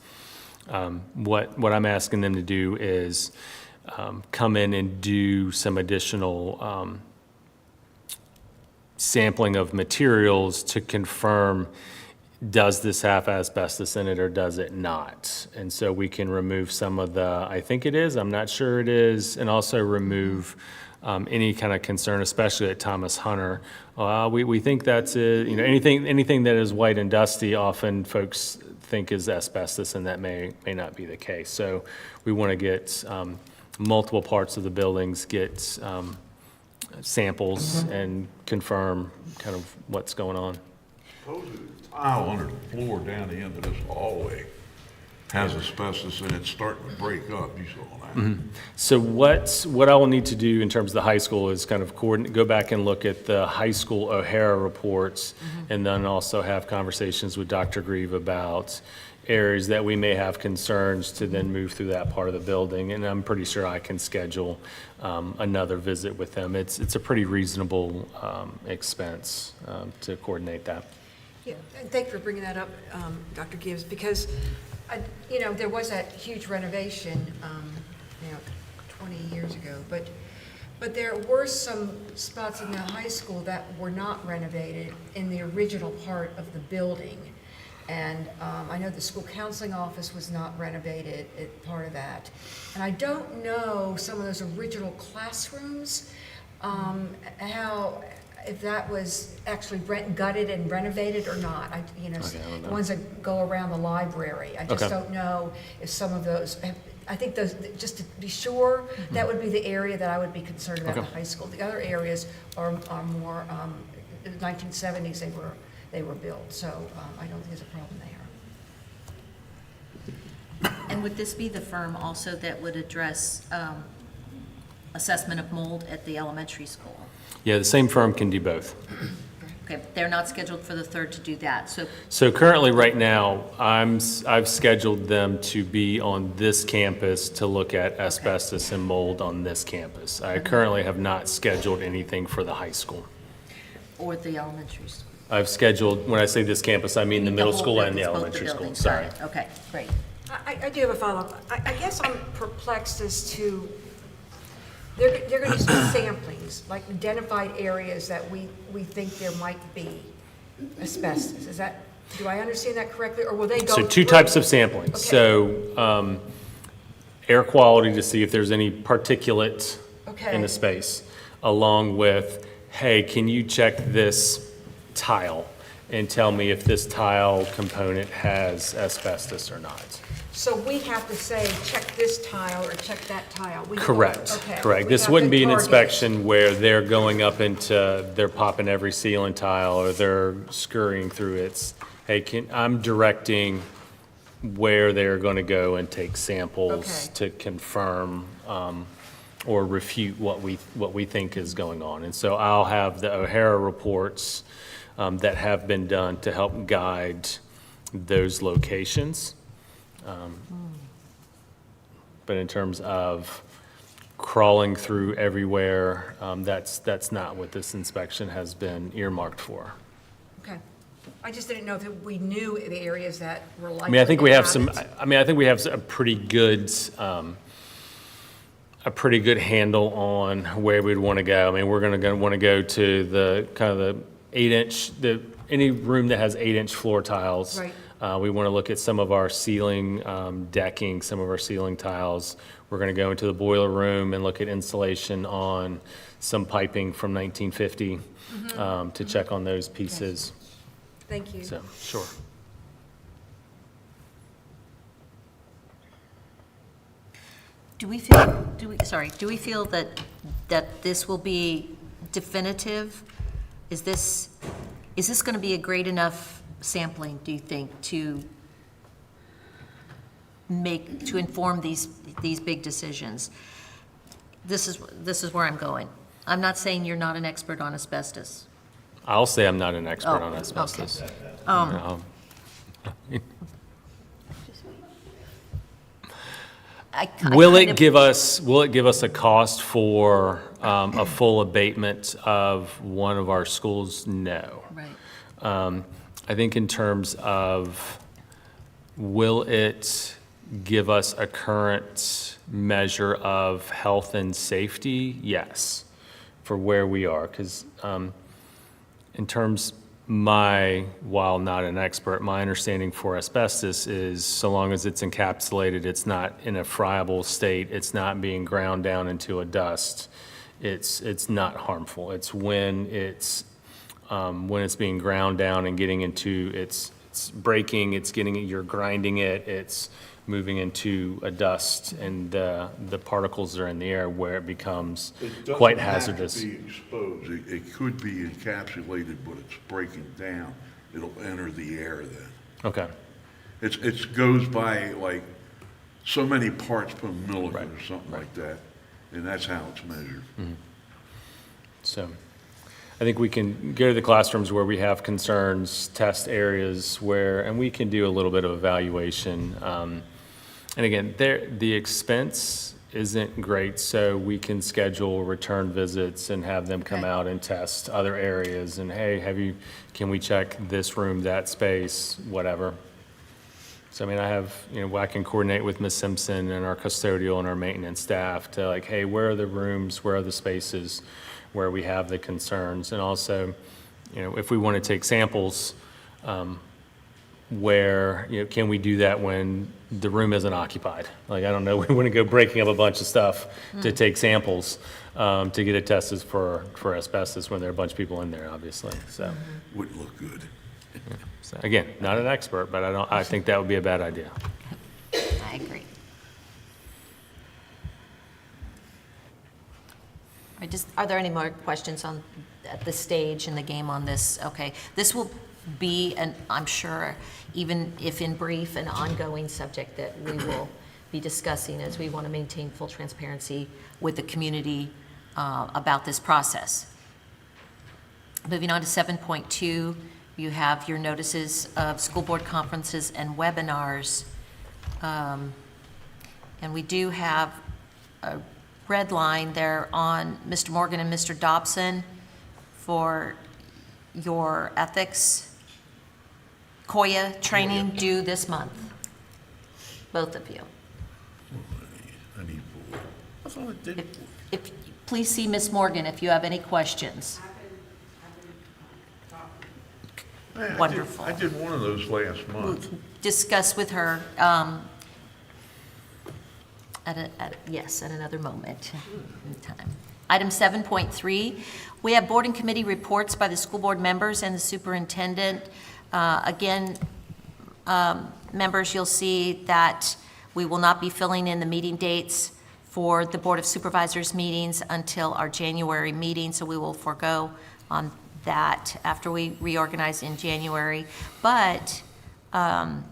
What I'm asking them to do is come in and do some additional sampling of materials to confirm, does this have asbestos in it or does it not? And so we can remove some of the, I think it is, I'm not sure it is, and also remove any kind of concern, especially at Thomas Hunter. We think that's it, you know, anything that is white and dusty, often folks think is asbestos, and that may not be the case. So we want to get multiple parts of the buildings, get samples and confirm kind of what's going on. Suppose the tile under the floor down the end of this hallway has asbestos and it's starting to break up. You saw that. So what I will need to do in terms of the high school is kind of go back and look at the high school O'Hara reports, and then also have conversations with Dr. Grieve about areas that we may have concerns to then move through that part of the building. And I'm pretty sure I can schedule another visit with them. It's a pretty reasonable expense to coordinate that. Yeah, and thank you for bringing that up, Dr. Gibbs, because, there was that huge renovation, 20 years ago, but there were some spots in the high school that were not renovated in the original part of the building. And I know the school counseling office was not renovated as part of that. And I don't know some of those original classrooms, if that was actually gutted and renovated or not. I don't know. The ones that go around the library. I just Okay. don't know if some of those, I think those, just to be sure, that would be the area that I would be concerned about in Okay. high school. The other areas are more, in the 1970s they were built, so I don't think there's a problem there. And would this be the firm also that would address assessment of mold at the elementary school? Yeah, the same firm can do both. Okay, they're not scheduled for the 3rd to do that, so So currently, right now, I've scheduled them to be on this campus to look at asbestos and mold on this campus. I currently have not scheduled anything for the high school. or the elementary school? I've scheduled, when I say this campus, I mean the middle whole school and the buildings, both elementary school, buildings. sorry. Got it. Okay, great. I do have a follow-up. I guess I'm perplexed as to, they're going to do some samplings, like identified areas that we think there might be asbestos. Is that, do I understand that correctly, or will they go So two through- types of sampling. Okay. So air quality to see if there's any particulate Okay. in the space, along with, hey, can you check this tile and tell me if this tile component has asbestos or not. So we have to say, check this tile or check that tile? We don't- Correct, okay. correct. We This have wouldn't to be an target. inspection where they're going up into, they're popping every ceiling tile or they're scurrying through it. Hey, I'm directing where they're going to go and take samples to confirm or refute what we think is going on. And so I'll have the O'Hara reports that have been done to help guide those locations. But in terms of crawling through everywhere, that's not what this inspection has been earmarked for. Okay. I just didn't know if we knew the areas that were likely I mean, I think we to have have some, it. I mean, I think we have a pretty good handle on where we'd want to go. I mean, we're going to want to go to the kind of the 8-inch, any room that has 8-inch floor tiles. Right. We want to look at some of our ceiling decking, some of our ceiling tiles. We're going to go into the boiler room and look at insulation on some piping from 1950 to check on those pieces. Thank you. So, sure. Do we feel that this will be definitive? Is this going to be a great enough sampling, do you think, to inform these big decisions? This is where I'm going. I'm not saying you're not an expert on asbestos. I'll say I'm not an expert on okay. asbestos. Will it give us a cost for a full abatement of one of our schools? No. Right. I think in terms of, will it give us a current measure of health and safety? Yes, for where we are. Because in terms, while not an expert, my understanding for asbestos is so long as it's encapsulated, it's not in a friable state, it's not being ground down into a dust, it's not harmful. It's when it's being ground down and getting into, it's breaking, you're grinding it, it's moving into a dust, and the particles are in the air where it becomes quite hazardous. It doesn't have to be exposed. It could be encapsulated, but it's breaking down. It'll enter the air then. Okay. It goes by like so many parts per million or something like that, and that's how it's measured. Mm-hmm. So I think we can go to the classrooms where we have concerns, test areas and we can do a little bit of evaluation. And again, the expense isn't great, so we can schedule return visits and have them come out and test other areas. And hey, can we check this room, that space, whatever. So I mean, I can coordinate with Ms. Simpson and our custodial and our maintenance staff to like, hey, where are the rooms, where are the spaces where we have the concerns? And also, if we want to take samples, where, can we do that when the room isn't occupied? Like, I don't know, we want to go breaking up a bunch of stuff to take samples, to get it tested for asbestos when there are a bunch of people in there, obviously, so. Wouldn't look good. So, again, not an expert, but I think that would be a bad idea. I agree. Are there any more questions at this stage in the game on this? Okay, this will be, I'm sure, even if in brief, an ongoing subject that we will be discussing as we want to maintain full transparency with the community about this process. Moving on to 7.2, you have your notices of school board conferences and webinars. And we do have a red line there on Mr. Morgan and Mr. Dobson for your ethics COIA training due this month. Both of you. I need four. That's all it did. Please see Ms. Morgan if you have any questions. Wonderful. I did one of those last month. We'll discuss with her at another moment in time. Item 7.3, we have board and committee reports by the school board members and the superintendent. Again, members, you'll see that we will not be filling in the meeting dates for the Board of Supervisors meetings until our January meeting, so we will forego on that after we reorganize in January. But I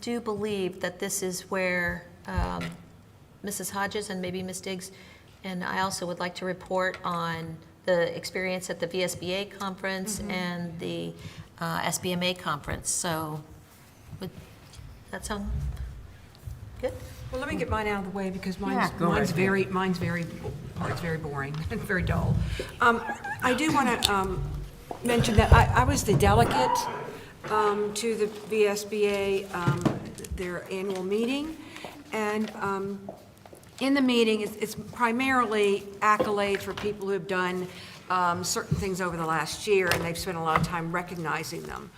do believe that this is where Mrs. Hodges and maybe Ms. Diggs, and I also would like to report on the experience at the VSBA conference and the SBMA conference. So would that sound good? Well, let me get mine out of the way because mine's, Yeah, go mine's right very, mine's very, it's very boring and very dull. I do want to mention that I was the delegate to the VSBA, their annual meeting, and in the meeting, it's primarily accolades for people who have done certain things over the last year, and they've spent a lot of time recognizing them.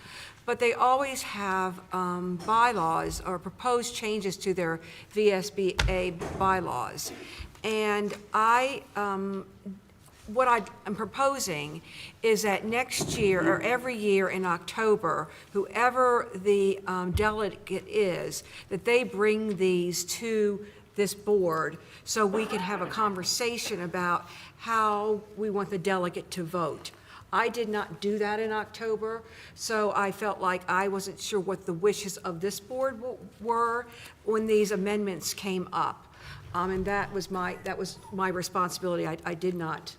But they always have bylaws or proposed changes to their VSBA bylaws. And what I'm proposing is that next year, or every year in October, whoever the delegate is, that they bring these to this board so we can have a conversation about how we want the delegate to vote. I did not do that in October, so I felt like I wasn't sure what the wishes of this board were when these amendments came up. And that was my responsibility. I did not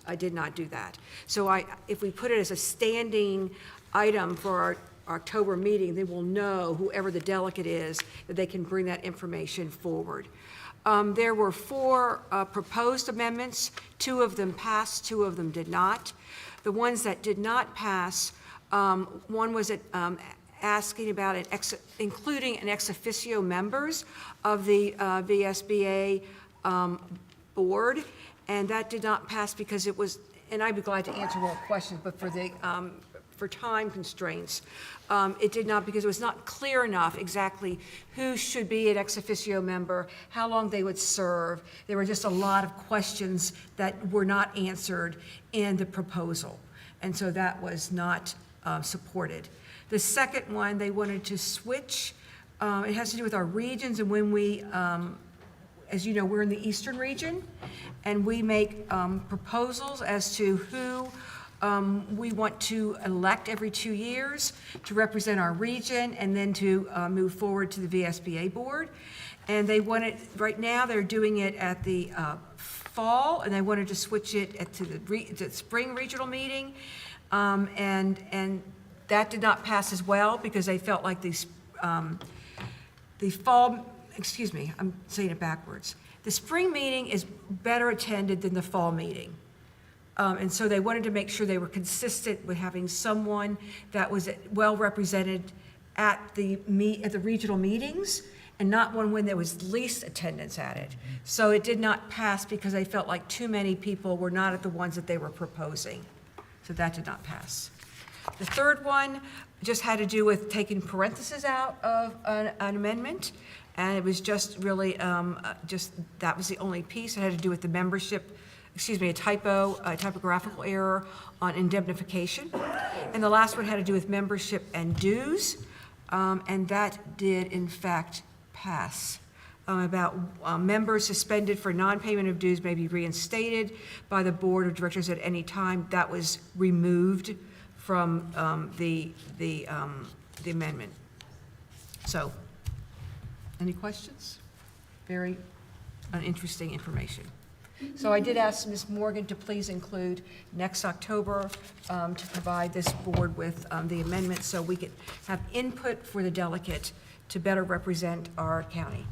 do that. So if we put it as a standing item for our October meeting, they will know, whoever the delegate is, that they can bring that information forward. There were 4 proposed amendments. 2 of them passed, 2 of them did not. The ones that did not pass, one was asking about including an ex officio members of the VSBA board, and that did not pass because it was, and I'd be glad to answer more questions, but for time constraints, it did not, because it was not clear enough exactly who should be an ex officio member, how long they would serve. There were just a lot of questions that were not answered in the proposal, and so that was not supported. The second one, they wanted to switch. It has to do with our regions, and when we, as you know, we're in the Eastern region, and we make proposals as to who we want to elect every 2 years to represent our region and then to move forward to the VSBA board. And they wanted, right now they're doing it at the fall, and they wanted to switch it to the spring regional meeting. And that did not pass as well because they felt like the fall, excuse me, I'm saying it backwards. The spring meeting is better attended than the fall meeting. And so they wanted to make sure they were consistent with having someone that was well represented at the regional meetings and not one when there was least attendance at it. So it did not pass because they felt like too many people were not at the ones that they were proposing. So that did not pass. The third one just had to do with taking parentheses out of an amendment. And it was just really, that was the only piece. It had to do with the membership, a typographical error on indemnification. And the last one had to do with membership and dues, and that did in fact pass. About members suspended for non-payment of dues may be reinstated by the board of directors at any time. That was removed from the amendment. So, any questions? Very uninteresting information. So I did ask Ms. Morgan to please include next October to provide this board with the amendment so we could have input for the delegate to better represent our county.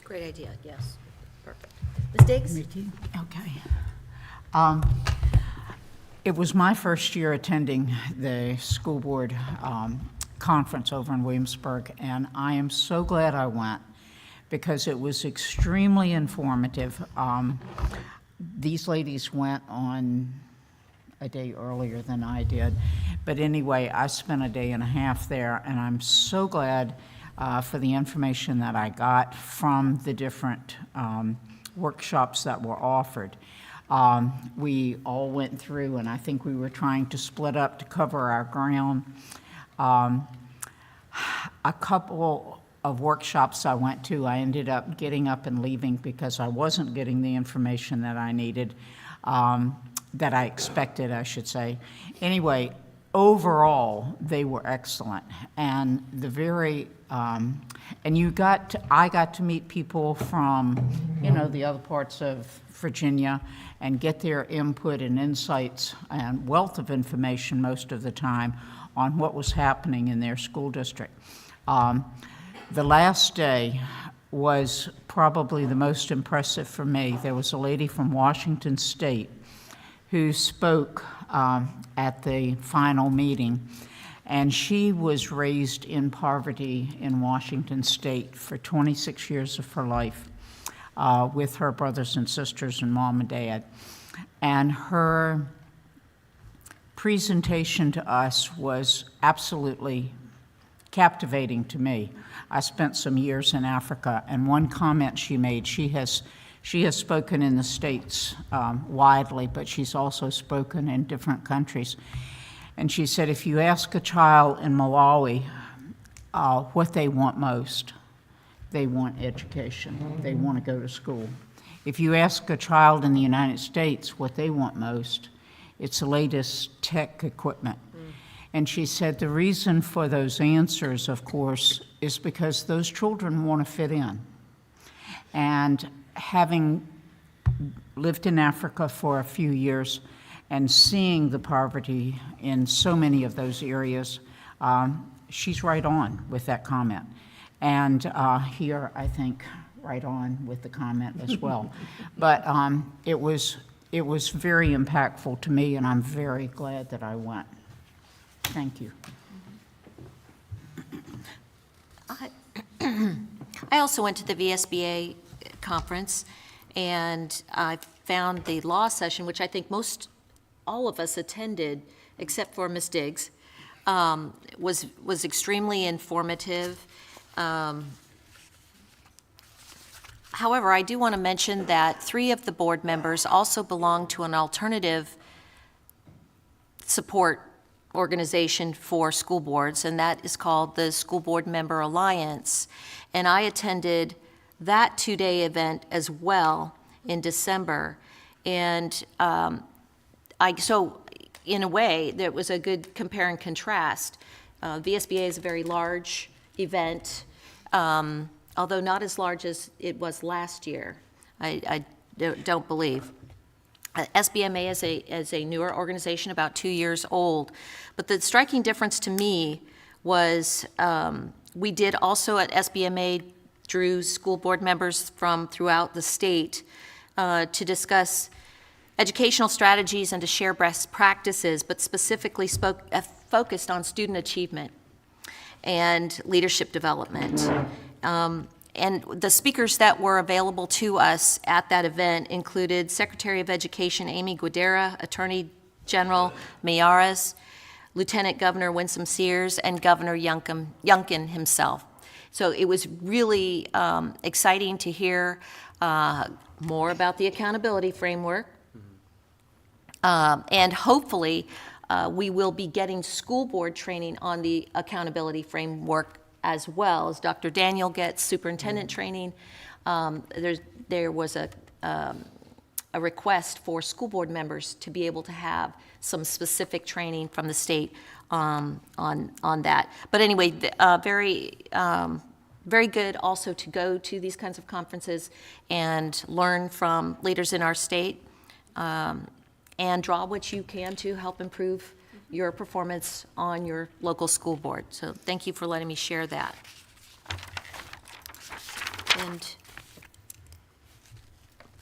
Great idea, yes. Perfect. Ms. Diggs? Okay. It was my first year attending the school board conference over in Williamsburg, and I am so glad I went because it was extremely informative. These ladies went on a day earlier than I did, but anyway, I spent a day and a half there, and I'm so glad for the information that I got from the different workshops that were offered. We all went through, and I think we were trying to split up to cover our ground. A couple of workshops I went to, I ended up getting up and leaving because I wasn't getting the information that I needed, that I expected, I should say. Anyway, overall, they were excellent, and I got to meet people from, the other parts of Virginia and get their input and insights and wealth of information most of the time on what was happening in their school district. The last day was probably the most impressive for me. There was a lady from Washington State who spoke at the final meeting, and she was raised in poverty in Washington State for 26 years of her life with her brothers and sisters and mom and dad. And her presentation to us was absolutely captivating to me. I spent some years in Africa, and one comment she made, she has spoken in the States widely, but she's also spoken in different countries. And she said, if you ask a child in Malawi what they want most, they want education. They want to go to school. If you ask a child in the United States what they want most, it's the latest tech equipment. And she said the reason for those answers, of course, is because those children want to fit in. And having lived in Africa for a few years and seeing the poverty in so many of those areas, she's right on with that comment. And here, I think, right on with the comment as well. But it was very impactful to me, and I'm very glad that I went. Thank you. I also went to the VSBA conference, and I found the law session, which I think all of us attended, except for Ms. Diggs, was extremely informative. However, I do want to mention that 3 of the board members also belong to an alternative support organization for school boards, and that is called the School Board Member Alliance. And I attended that 2-day event as well in December. And so in a way, there was a good compare and contrast. VSBA is a very large event, although not as large as it was last year, I don't believe. SBMA is a newer organization, about 2 years old. But the striking difference to me was we did also at SBMA drew school board members from throughout the state to discuss educational strategies and to share best practices, but specifically focused on student achievement and leadership development. And the speakers that were available to us at that event included Secretary of Education Amy Guidera, Attorney General Mayares, Lieutenant Governor Winsome Sears, and Governor Youngkin himself. So it was really exciting to hear more about the accountability framework. And hopefully, we will be getting school board training on the accountability framework as well, as Dr. Daniel gets superintendent training. There was a request for school board members to be able to have some specific training from the state on that. But anyway, very good also to go to these kinds of conferences and learn from leaders in our state and draw what you can to help improve your performance on your local school board. So thank you for letting me share that. And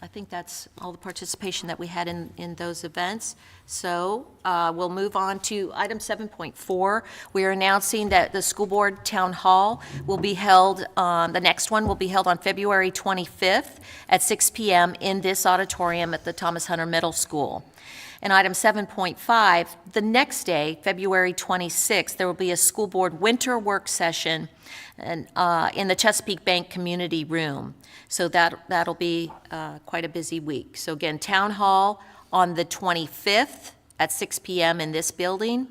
I think that's all the participation that we had in those events. So we'll move on to item 7.4. We are announcing that the school board town hall will be held, the next one will be held on February 25th at 6 p.m. in this auditorium at the Thomas Hunter Middle School. And item 7.5, the next day, February 26th, there will be a school board winter work session in the Chesapeake Bank Community Room. So that'll be quite a busy week. So again, Town Hall on the 25th at 6 p.m. in this building,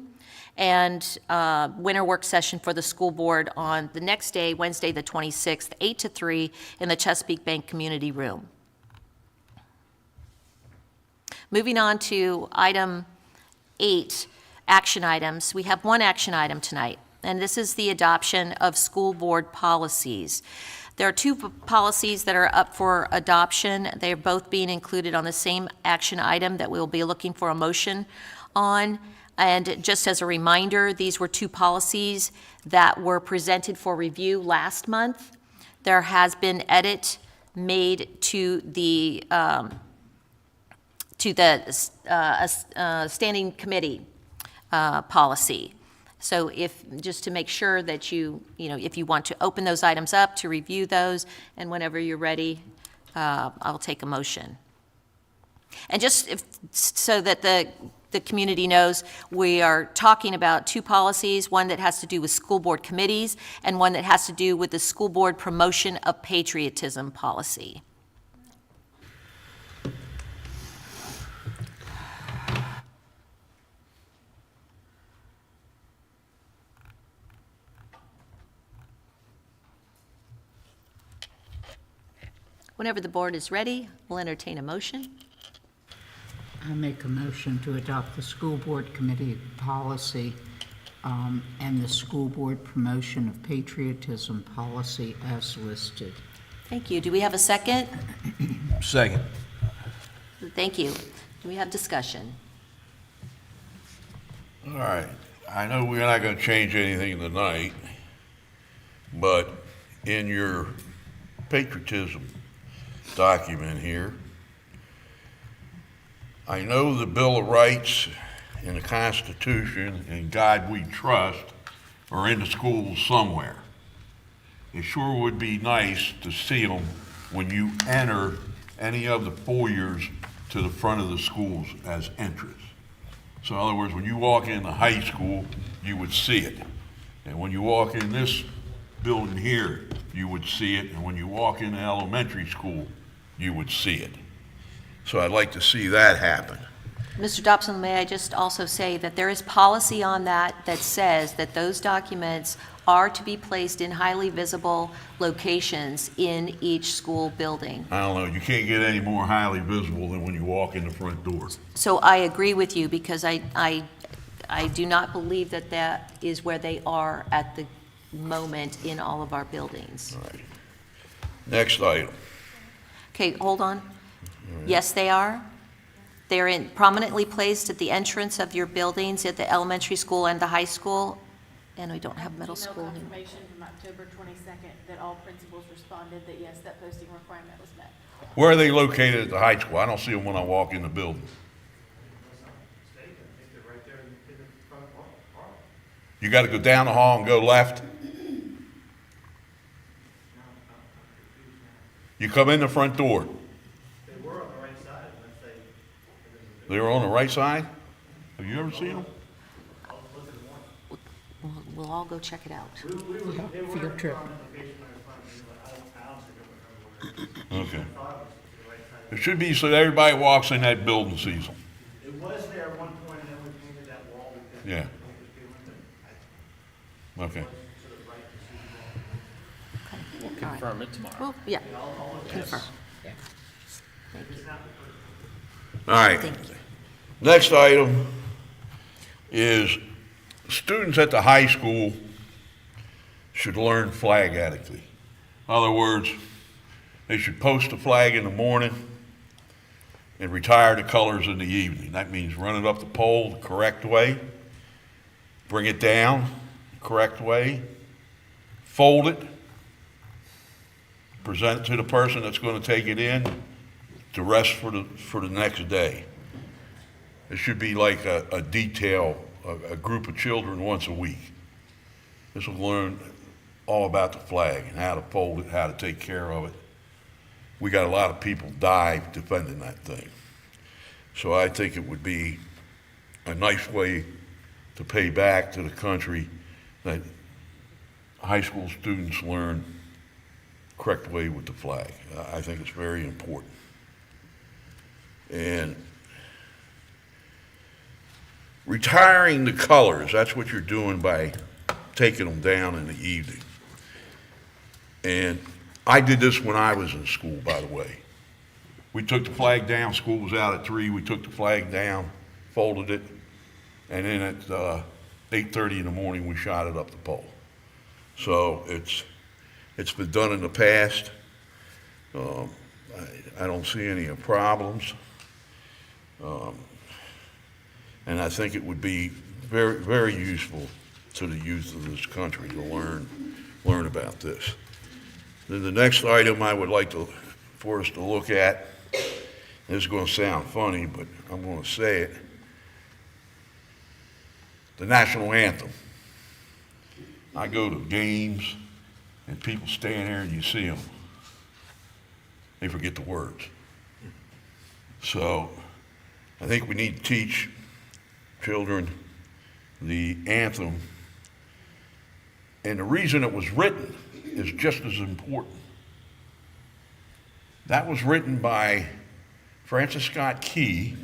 and winter work session for the school board on the next day, Wednesday the 26th, 8 to 3 in the Chesapeake Bank Community Room. Moving on to item 8, action items. We have one action item tonight, and this is the adoption of school board policies. There are two policies that are up for adoption. They're both being included on the same action item that we'll be looking for a motion on. And just as a reminder, these were two policies that were presented for review last month. There has been edit made to the standing committee policy. So just to make sure that if you want to open those items up to review those, and whenever you're ready, I'll take a motion. And just so that the community knows, we are talking about two policies, one that has to do with school board committees and one that has to do with the school board promotion of patriotism policy. Whenever the board is ready, we'll entertain a motion. I make a motion to adopt the school board committee policy and the school board promotion of patriotism policy as listed. Thank you. Do we have a second? Second. Thank you. Do we have discussion? All right. I know we're not going to change anything tonight, but in your patriotism document here, I know the Bill of Rights and the Constitution and God We Trust are in the schools somewhere. It sure would be nice to see them when you enter any of the foyers to the front of the schools as entrance. So in other words, when you walk into high school, you would see it. And when you walk in this building here, you would see it. And when you walk into elementary school, you would see it. So I'd like to see that happen. Mr. Dobson, may I just also say that there is policy on that says that those documents are to be placed in highly visible locations in each school building. I don't know, you can't get any more highly visible than when you walk in the front door. So I agree with you, because I do not believe that that is where they are at the moment in all of our buildings. All right. Next item. Okay, hold on. Yes, they are. They're prominently placed at the entrance of your buildings at the elementary school and the high school, and we don't have middle school. Email confirmation from October 22nd that all principals responded that yes, that posting requirement was met. Where are they located at the high school? I don't see them when I walk in the building. You got to go down the hall and go left. You come in the front door. They were on the right side. They were on the right side? Have you ever seen them? We'll all go check it out. Field trip. Okay. It should be so that everybody walks in that building sees them. It was there at one point, and then we painted that wall. Yeah. Okay. We'll confirm it tomorrow. Well, yeah, confirm. All right. Next item is students at the high school should learn flag etiquette. In other words, they should post the flag in the morning and retire the colors in the evening. That means run it up the pole the correct way, bring it down the correct way, fold it, present it to the person that's going to take it in to rest for the next day. It should be like a detail, a group of children once a week. This will learn all about the flag and how to fold it, how to take care of it. We got a lot of people die defending that thing. So I think it would be a nice way to pay back to the country that high school students learn the correct way with the flag. I think it's very important. And retiring the colors, that's what you're doing by taking them down in the evening. And I did this when I was in school, by the way. We took the flag down, school was out at 3, we took the flag down, folded it, and then at 8:30 in the morning, we shot it up the pole. So it's been done in the past. I don't see any problems. And I think it would be very, very useful to the youth of this country to learn about this. Then the next item I would like for us to look at, this is going to sound funny, but I'm going to say it, the national anthem. I go to games and people stand there and you see them. They forget the words. So I think we need to teach children the anthem. And the reason it was written is just as important. That was written by Francis Scott Key,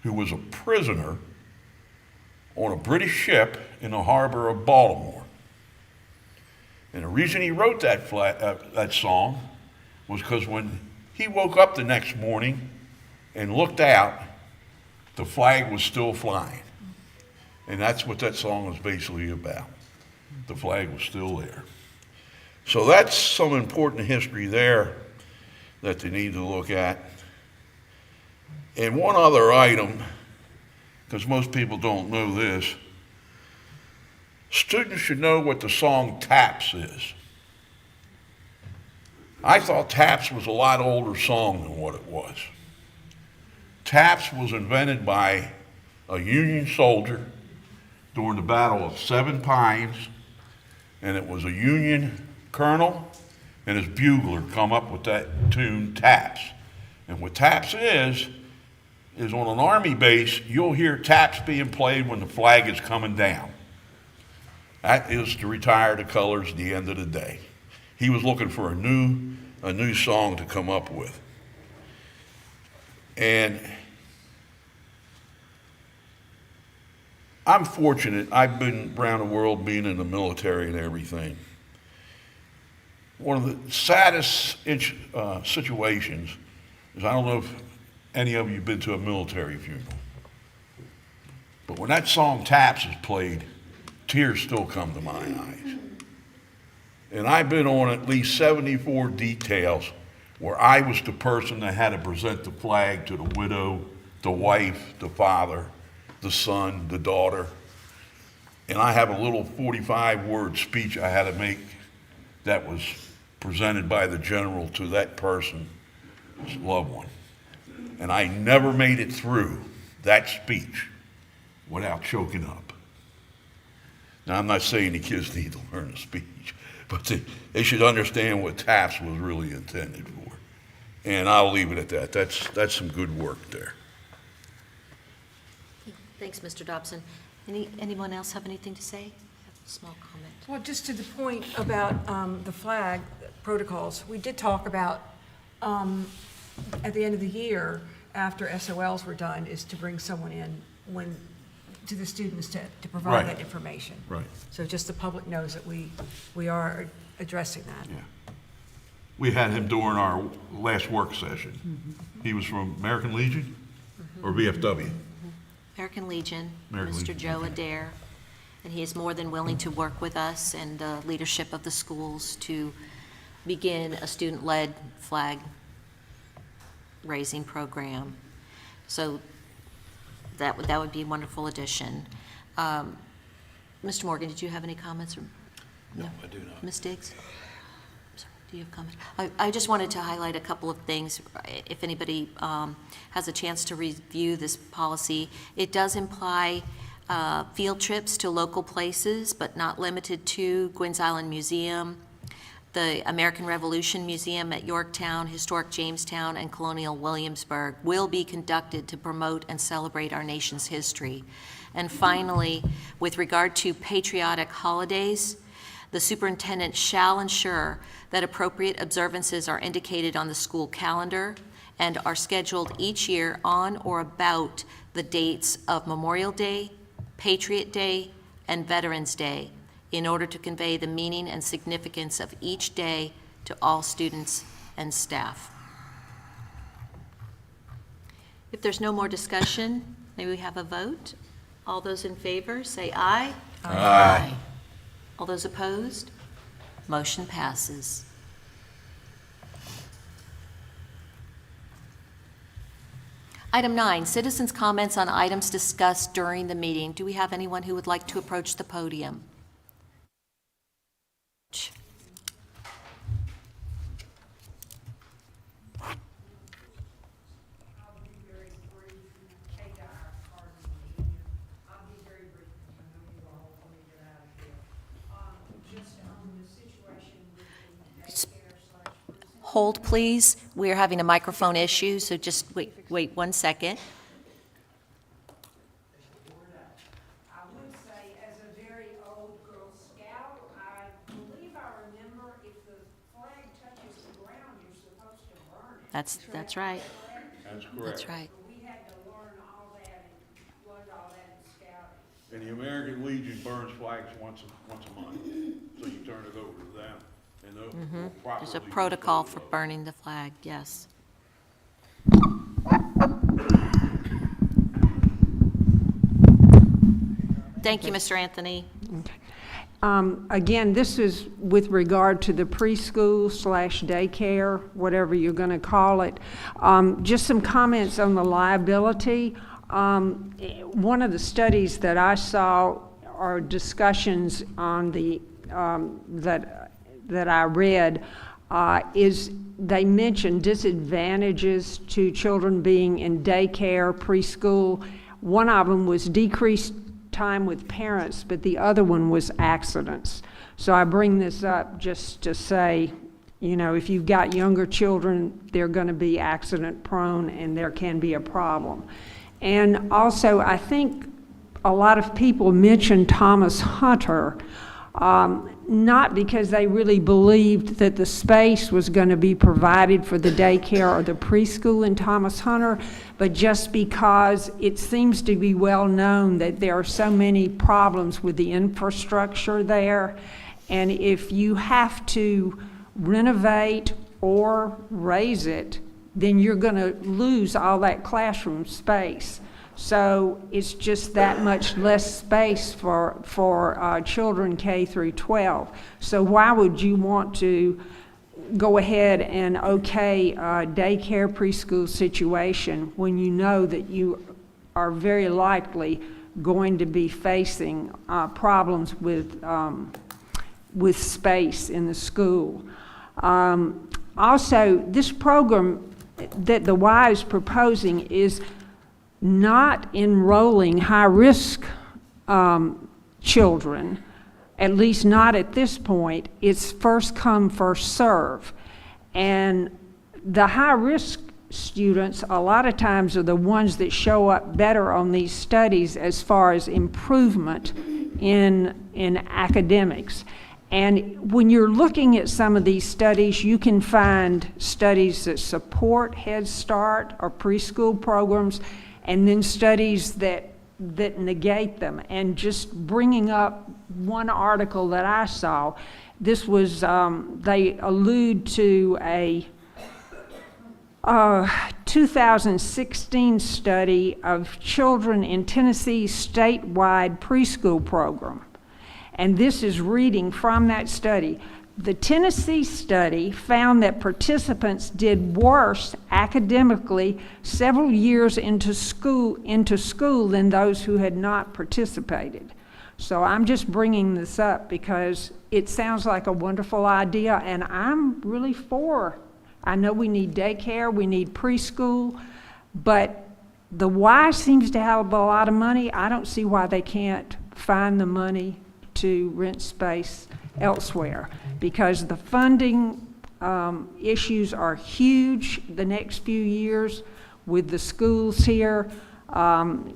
who was a prisoner on a British ship in the harbor of Baltimore. And the reason he wrote that song was because when he woke up the next morning and looked out, the flag was still flying. And that's what that song was basically about. The flag was still there. So that's some important history there that they need to look at. And one other item, because most people don't know this, students should know what the song THMS is. I thought THMS was a lot older song than what it was. THMS was invented by a Union soldier during the Battle of Seven Pines, and it was a Union colonel and his bugler come up with that tune, THMS. And what THMS is on an Army base, you'll hear THMS being played when the flag is coming down. That is to retire the colors at the end of the day. He was looking for a new song to come up with. And I'm fortunate, I've been around the world being in the military and everything. One of the saddest situations is, I don't know if any of you have been to a military funeral, but when that song THMS is played, tears still come to my eyes. And I've been on at least 74 details where I was the person that had to present the flag to the widow, the wife, the father, the son, the daughter. And I have a little 45-word speech I had to make that was presented by the general to that person's loved one. And I never made it through that speech without choking up. Now, I'm not saying the kids need to learn a speech, but they should understand what THMS was really intended for. And I'll leave it at that. That's some good work there. Thanks, Mr. Dobson. Anyone else have anything to say? A small comment. Well, just to the point about the flag protocols, we did talk about at the end of the year, after SOLs were done, is to bring someone in to the students to provide that information. Right. So just the public knows that we are addressing that. Yeah. We had him during our last work session. Mm-hmm. He was from American Legion or VFW? American Legion, American Mr. Legion, Joe okay. Adair, and he is more than willing to work with us and the leadership of the schools to begin a student-led flag raising program. So that would be a wonderful addition. Mr. Morgan, did you have any comments? No, I do not. Ms. Diggs? Sorry, do you have comments? I just wanted to highlight a couple of things. If anybody has a chance to review this policy, it does imply field trips to local places, but not limited to Gwynns Island Museum, the American Revolution Museum at Yorktown, Historic Jamestown, and Colonial Williamsburg will be conducted to promote and celebrate our nation's history. And finally, with regard to patriotic holidays, the superintendent shall ensure that appropriate observances are indicated on the school calendar and are scheduled each year on or about the dates of Memorial Day, Patriot Day, and Veterans Day, in order to convey the meaning and significance of each day to all students and staff. If there's no more discussion, may we have a vote? All those in favor, say aye. Aye. All those opposed? Motion passes. Item 9, citizens' comments on items discussed during the meeting. Do we have anyone who would like to approach the podium? Hold, please. We are having a microphone issue, so just wait 1 second. I would say, as a very old Girl Scout, I believe I remember if the flag touches the ground, you're supposed to burn it. That's right. That's correct. That's right. We had to learn all that and learn all that in scouting. And the American Legion burns flags once a month, so you turn it over to them. And they'll properly There's a protocol for burning the flag, yes. Thank you, Mr. Anthony. Again, this is with regard to the preschool / daycare, whatever you're going to call it. Just some comments on the liability. One of the studies that I saw are discussions on the that I read is they mentioned disadvantages to children being in daycare, preschool. One of them was decreased time with parents, but the other one was accidents. So I bring this up just to say, you know, if you've got younger children, they're going to be accident prone and there can be a problem. And also, I think a lot of people mention Thomas Hunter, not because they really believed that the space was going to be provided for the daycare or the preschool in Thomas Hunter, but just because it seems to be well known that there are so many problems with the infrastructure there. And if you have to renovate or raise it, then you're going to lose all that classroom space. So it's just that much less space for children K through 12. So why would you want to go ahead and okay daycare preschool situation when you know that you are very likely going to be facing problems with space in the school? Also, this program that the Y is proposing is not enrolling high-risk children, at least not at this point. It's first come, first serve. And the high-risk students a lot of times are the ones that show up better on these studies as far as improvement in academics. And when you're looking at some of these studies, you can find studies that support Head Start or preschool programs, and then studies that negate them. And just bringing up one article that I saw, this was, they allude to a 2016 study of children in Tennessee's statewide preschool program. And this is reading from that study. The Tennessee study found that participants did worse academically several years into school than those who had not participated. So I'm just bringing this up because it sounds like a wonderful idea, and I'm really for. I know we need daycare, we need preschool, but the Y seems to have a lot of money. I don't see why they can't find the money to rent space elsewhere. because the funding issues are huge the next few years with the schools here,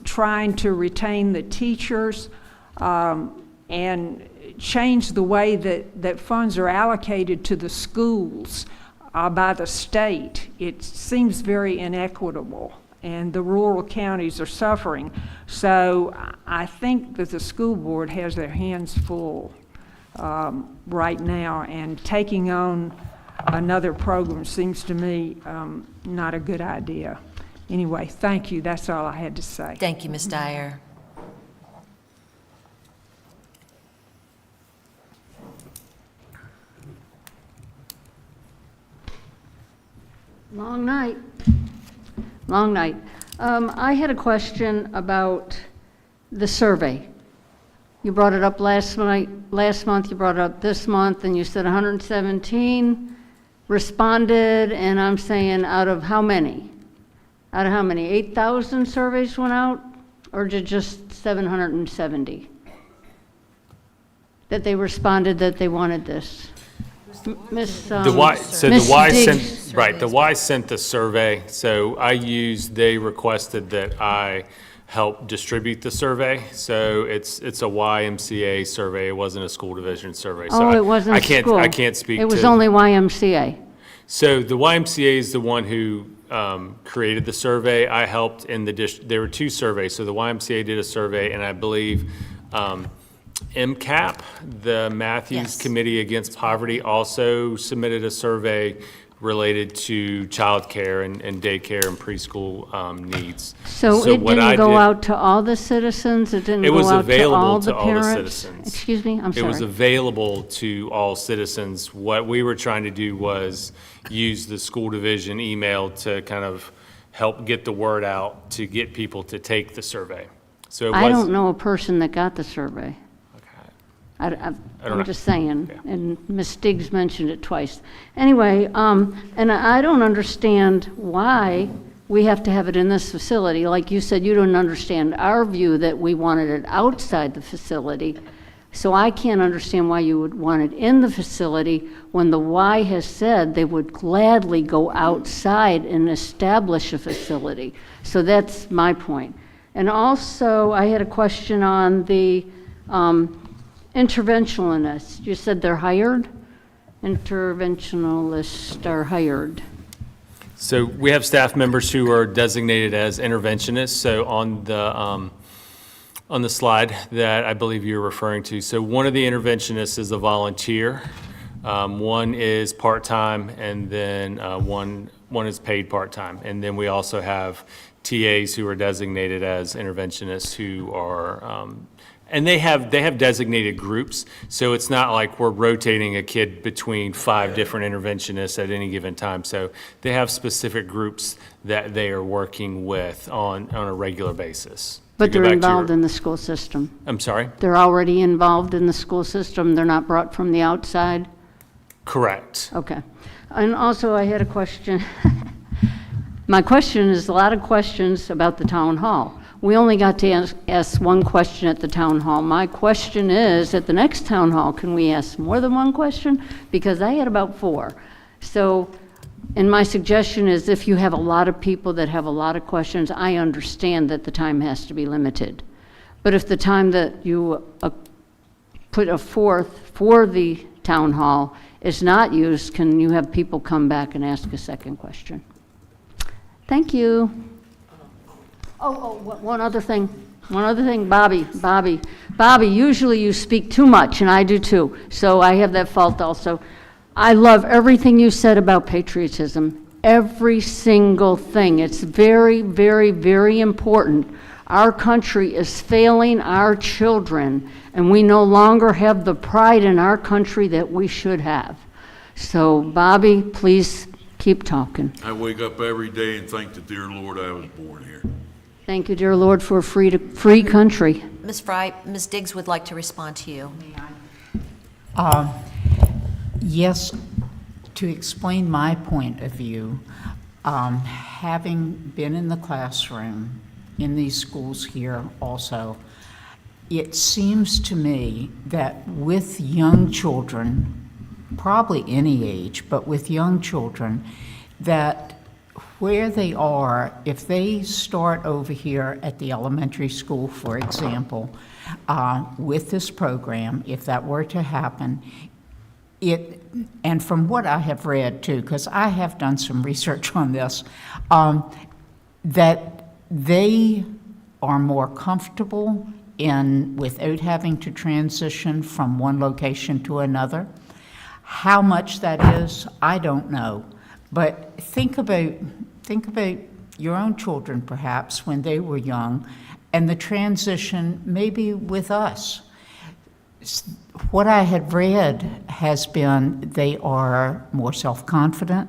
trying to retain the teachers, and change the way that funds are allocated to the schools by the state. It seems very inequitable, and the rural counties are suffering. So I think that the school board has their hands full right now, and taking on another program seems to me not a good idea. Anyway, thank you. That's all I had to say. Thank you, Ms. Dyer. Long night. Long night. I had a question about the survey. You brought it up last month, you brought it up this month, and you said 117 responded, and I'm saying out of how many? Out of how many? 8,000 surveys went out, or did just 770? That they responded that they wanted this? Miss The Y, so Miss the Y Diggs. sent, right, the Y sent the survey, so they requested that I help distribute the survey, so it's a YMCA survey, it wasn't a school division survey. So Oh, it wasn't I a can't, school. I can't speak to. It was only YMCA. So the YMCA is the one who created the survey. I helped in there were two surveys, so the YMCA did a survey, and I believe MCAP, the Matthews Committee Against Poverty, also submitted a survey related to childcare and daycare and preschool needs. So it what didn't I go did- out to all the citizens? It didn't It go was out to available all to the all the parents? citizens. Excuse me, I'm It was sorry. available to all citizens. What we were trying to do was use the school division email to kind of help get the word out to get people to take the survey. So it I was. don't know a person that got the survey. don't I'm know. just saying, and Ms. Diggs mentioned it twice. Anyway, and I don't understand why we have to have it in this facility. Like you said, you don't understand our view that we wanted it outside the facility. So I can't understand why you would want it in the facility when the Y has said they would gladly go outside and establish a facility. So that's my point. And also, I had a question on the interventionalists. You said they're hired? Interventionalists are hired. So we have staff members who are designated as interventionists. So on the slide that I believe you're referring to, so one of the interventionists is a volunteer. One is part-time, and then one is paid part-time. And then we also have TAs who are designated as interventionists who are, and they have designated groups, so it's not like we're rotating a kid between 5 different interventionists at any given time. So they have specific groups that they are working with on a regular basis. But To go they're back to your- involved in the school system. I'm sorry? They're already involved in the school system. They're not brought from the outside? Correct. Okay. And also, I had a question. My question is a lot of questions about the town hall. We only got to ask one question at the town hall. My question is, at the next town hall, can we ask more than one question? Because I had about 4. So, and my suggestion is if you have a lot of people that have a lot of questions, I understand that the time has to be limited. But if the time that you put a forth for the town hall is not used, can you have people come back and ask a second question? Thank you. One other thing, Bobby, usually you speak too much, and I do too, so I have that fault also. I love everything you said about patriotism, every single thing. It's very, very, very important. Our country is failing our children, and we no longer have the pride in our country that we should have. So, Bobby, please keep talking. I wake up every day and thank the dear Lord I was born here. Thank you, dear Lord, for a free country. Ms. Fry, Ms. Diggs would like to respond to you. Yes, to explain my point of view, having been in the classroom in these schools here also, it seems to me that with young children, probably any age, but with young children, that where they are, if they start over here at the elementary school, for example, with this program, if that were to happen, and from what I have read too, because I have done some research on this, that they are more comfortable without having to transition from one location to another. How much that is, I don't know. But think about your own children, perhaps, when they were young, and the transition maybe with us. What I had read has been they are more self-confident,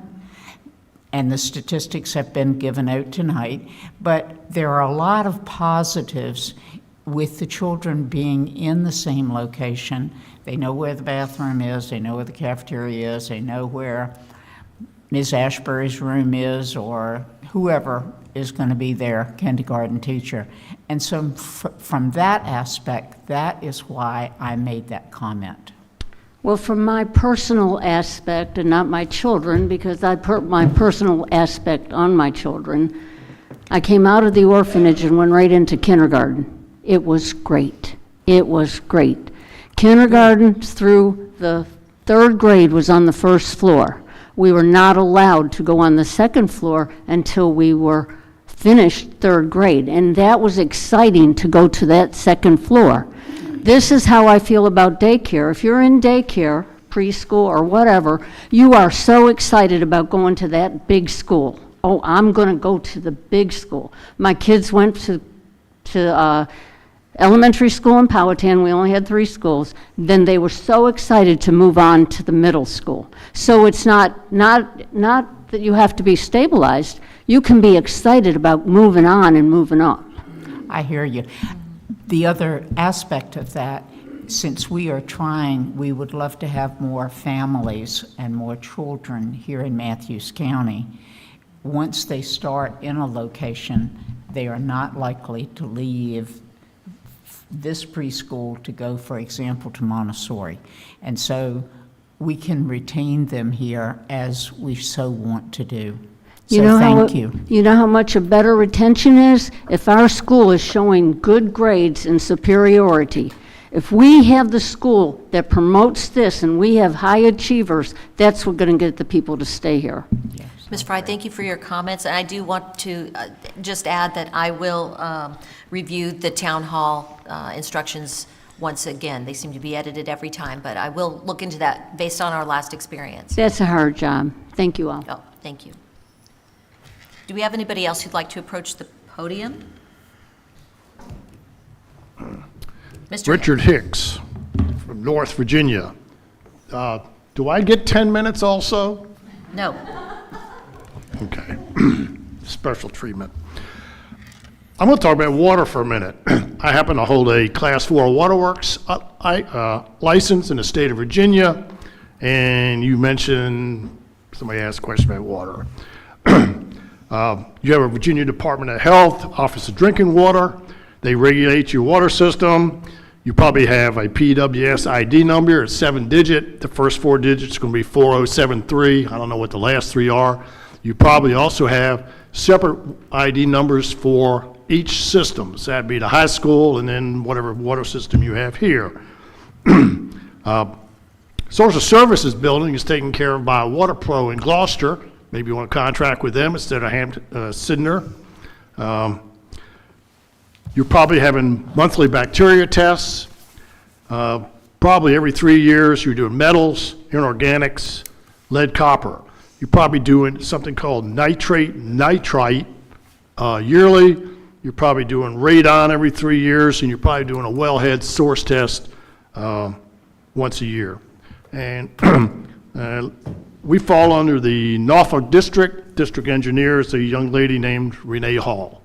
and the statistics have been given out tonight, but there are a lot of positives with the children being in the same location. They know where the bathroom is, they know where the cafeteria is, they know where Ms. Ashbury's room is, or whoever is going to be their kindergarten teacher. And so from that aspect, that is why I made that comment. Well, from my personal aspect, and not my children, because I put my personal aspect on my children, I came out of the orphanage and went right into kindergarten. It was great. It was great. Kindergarten through the 3rd grade was on the 1st floor. We were not allowed to go on the 2nd floor until we were finished 3rd grade, and that was exciting to go to that 2nd floor. This is how I feel about daycare. If you're in daycare, preschool, or whatever, you are so excited about going to that big school. Oh, I'm going to go to the big school. My kids went to elementary school in Powhatan. We only had 3 schools. Then they were so excited to move on to the middle school. So it's not that you have to be stabilized. You can be excited about moving on and moving up. I hear you. The other aspect of that, since we are trying, we would love to have more families and more children here in Matthews County. Once they start in a location, they are not likely to leave this preschool to go, for example, to Montessori. And so we can retain them here as we so want to do. So thank you. You know how much a better retention is? If our school is showing good grades and superiority. If we have the school that promotes this and we have high achievers, that's what's going to get the people to stay here. Yes. Ms. Fry, thank you for your comments, and I do want to just add that I will review the town hall instructions once again. They seem to be edited every time, but I will look into that based on our last experience. That's a hard job. Thank you all. Oh, thank you. Do we have anybody else who'd like to approach the podium? Mr. Richard Hicks from North Virginia. Do I get 10 minutes also? No. Okay. Special treatment. I'm going to talk about water for a minute. I happen to hold a Class 4 Waterworks license in the state of Virginia, and you mentioned, somebody asked a question about water. You have a Virginia Department of Health, Office of Drinking Water. They regulate your water system. You probably have a PWS ID number. It's 7-digit. The first 4 digits are going to be 4073. I don't know what the last 3 are. You probably also have separate ID numbers for each system. So that'd be the high school and then whatever water system you have here. Social Services building is taken care of by Water Pro in Gloucester. Maybe you want to contract with them instead of Sidner. You're probably having monthly bacteria tests. Probably every 3 years you're doing metals, inorganics, lead, copper. You're probably doing something called nitrate, nitrite yearly. You're probably doing radon every 3 years, and you're probably doing a wellhead source test once a year. And we fall under the Norfolk District. District engineer is a young lady named Renee Hall.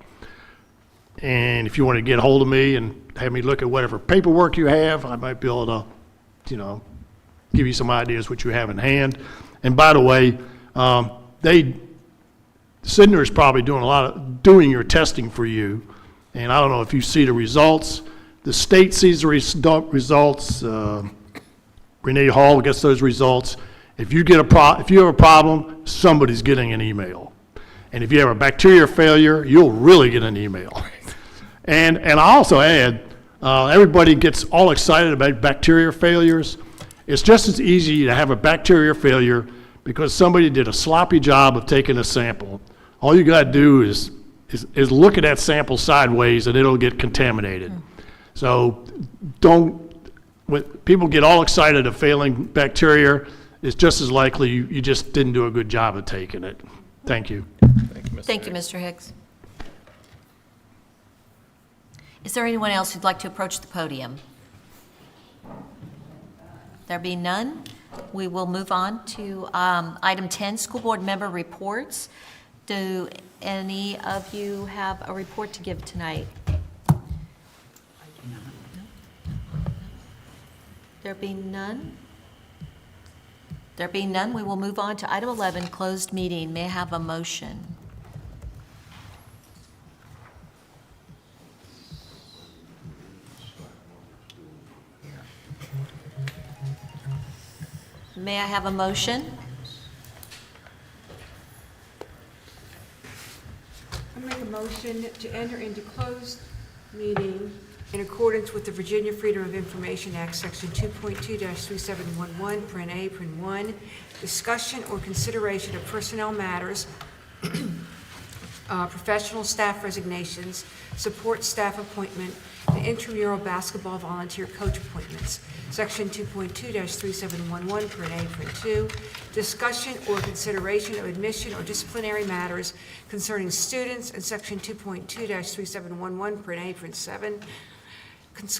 And if you want to get hold of me and have me look at whatever paperwork you have, I might be able to, give you some ideas what you have in hand. And by the way, Sidner is probably doing your testing for you. And I don't know if you see the results. The state sees the results. Renee Hall gets those results. If you have a problem, somebody's getting an email. And if you have a bacteria failure, you'll really get an email. And I also add, everybody gets all excited about bacteria failures. It's just as easy to have a bacteria failure because somebody did a sloppy job of taking a sample. All you got to do is look at that sample sideways and it'll get contaminated. So when people get all excited of failing bacteria, it's just as likely you just didn't do a good job of taking it. Thank you. Thank you, Mr. Hicks. Is there anyone else who'd like to approach the podium? There being none, we will move on to item 10, school board member reports. Do any of you have a report to give tonight? There being none? There being none, we will move on to item 11, closed meeting. May I have a motion? May I have a motion? I make a motion to enter into closed meeting in accordance with the Virginia Freedom of Information Act, Section 2.2-3711, paren A, paren 1, discussion or consideration of personnel matters, professional staff resignations, support staff appointment, and intramural basketball volunteer coach appointments. Section 2.2-3711, paren A, paren 2, discussion or consideration of admission or disciplinary matters concerning students, and Section 2.2-3711, paren A, paren 7,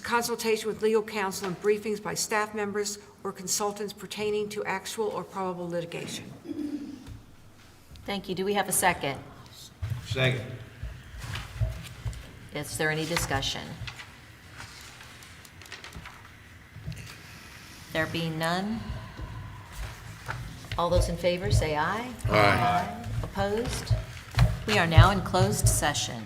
consultation with legal counsel and briefings by staff members or consultants pertaining to actual or probable litigation. Thank you. Do we have a second? Second. Is there any discussion? There being none, all those in favor say aye. Aye. Opposed? We are now in closed session.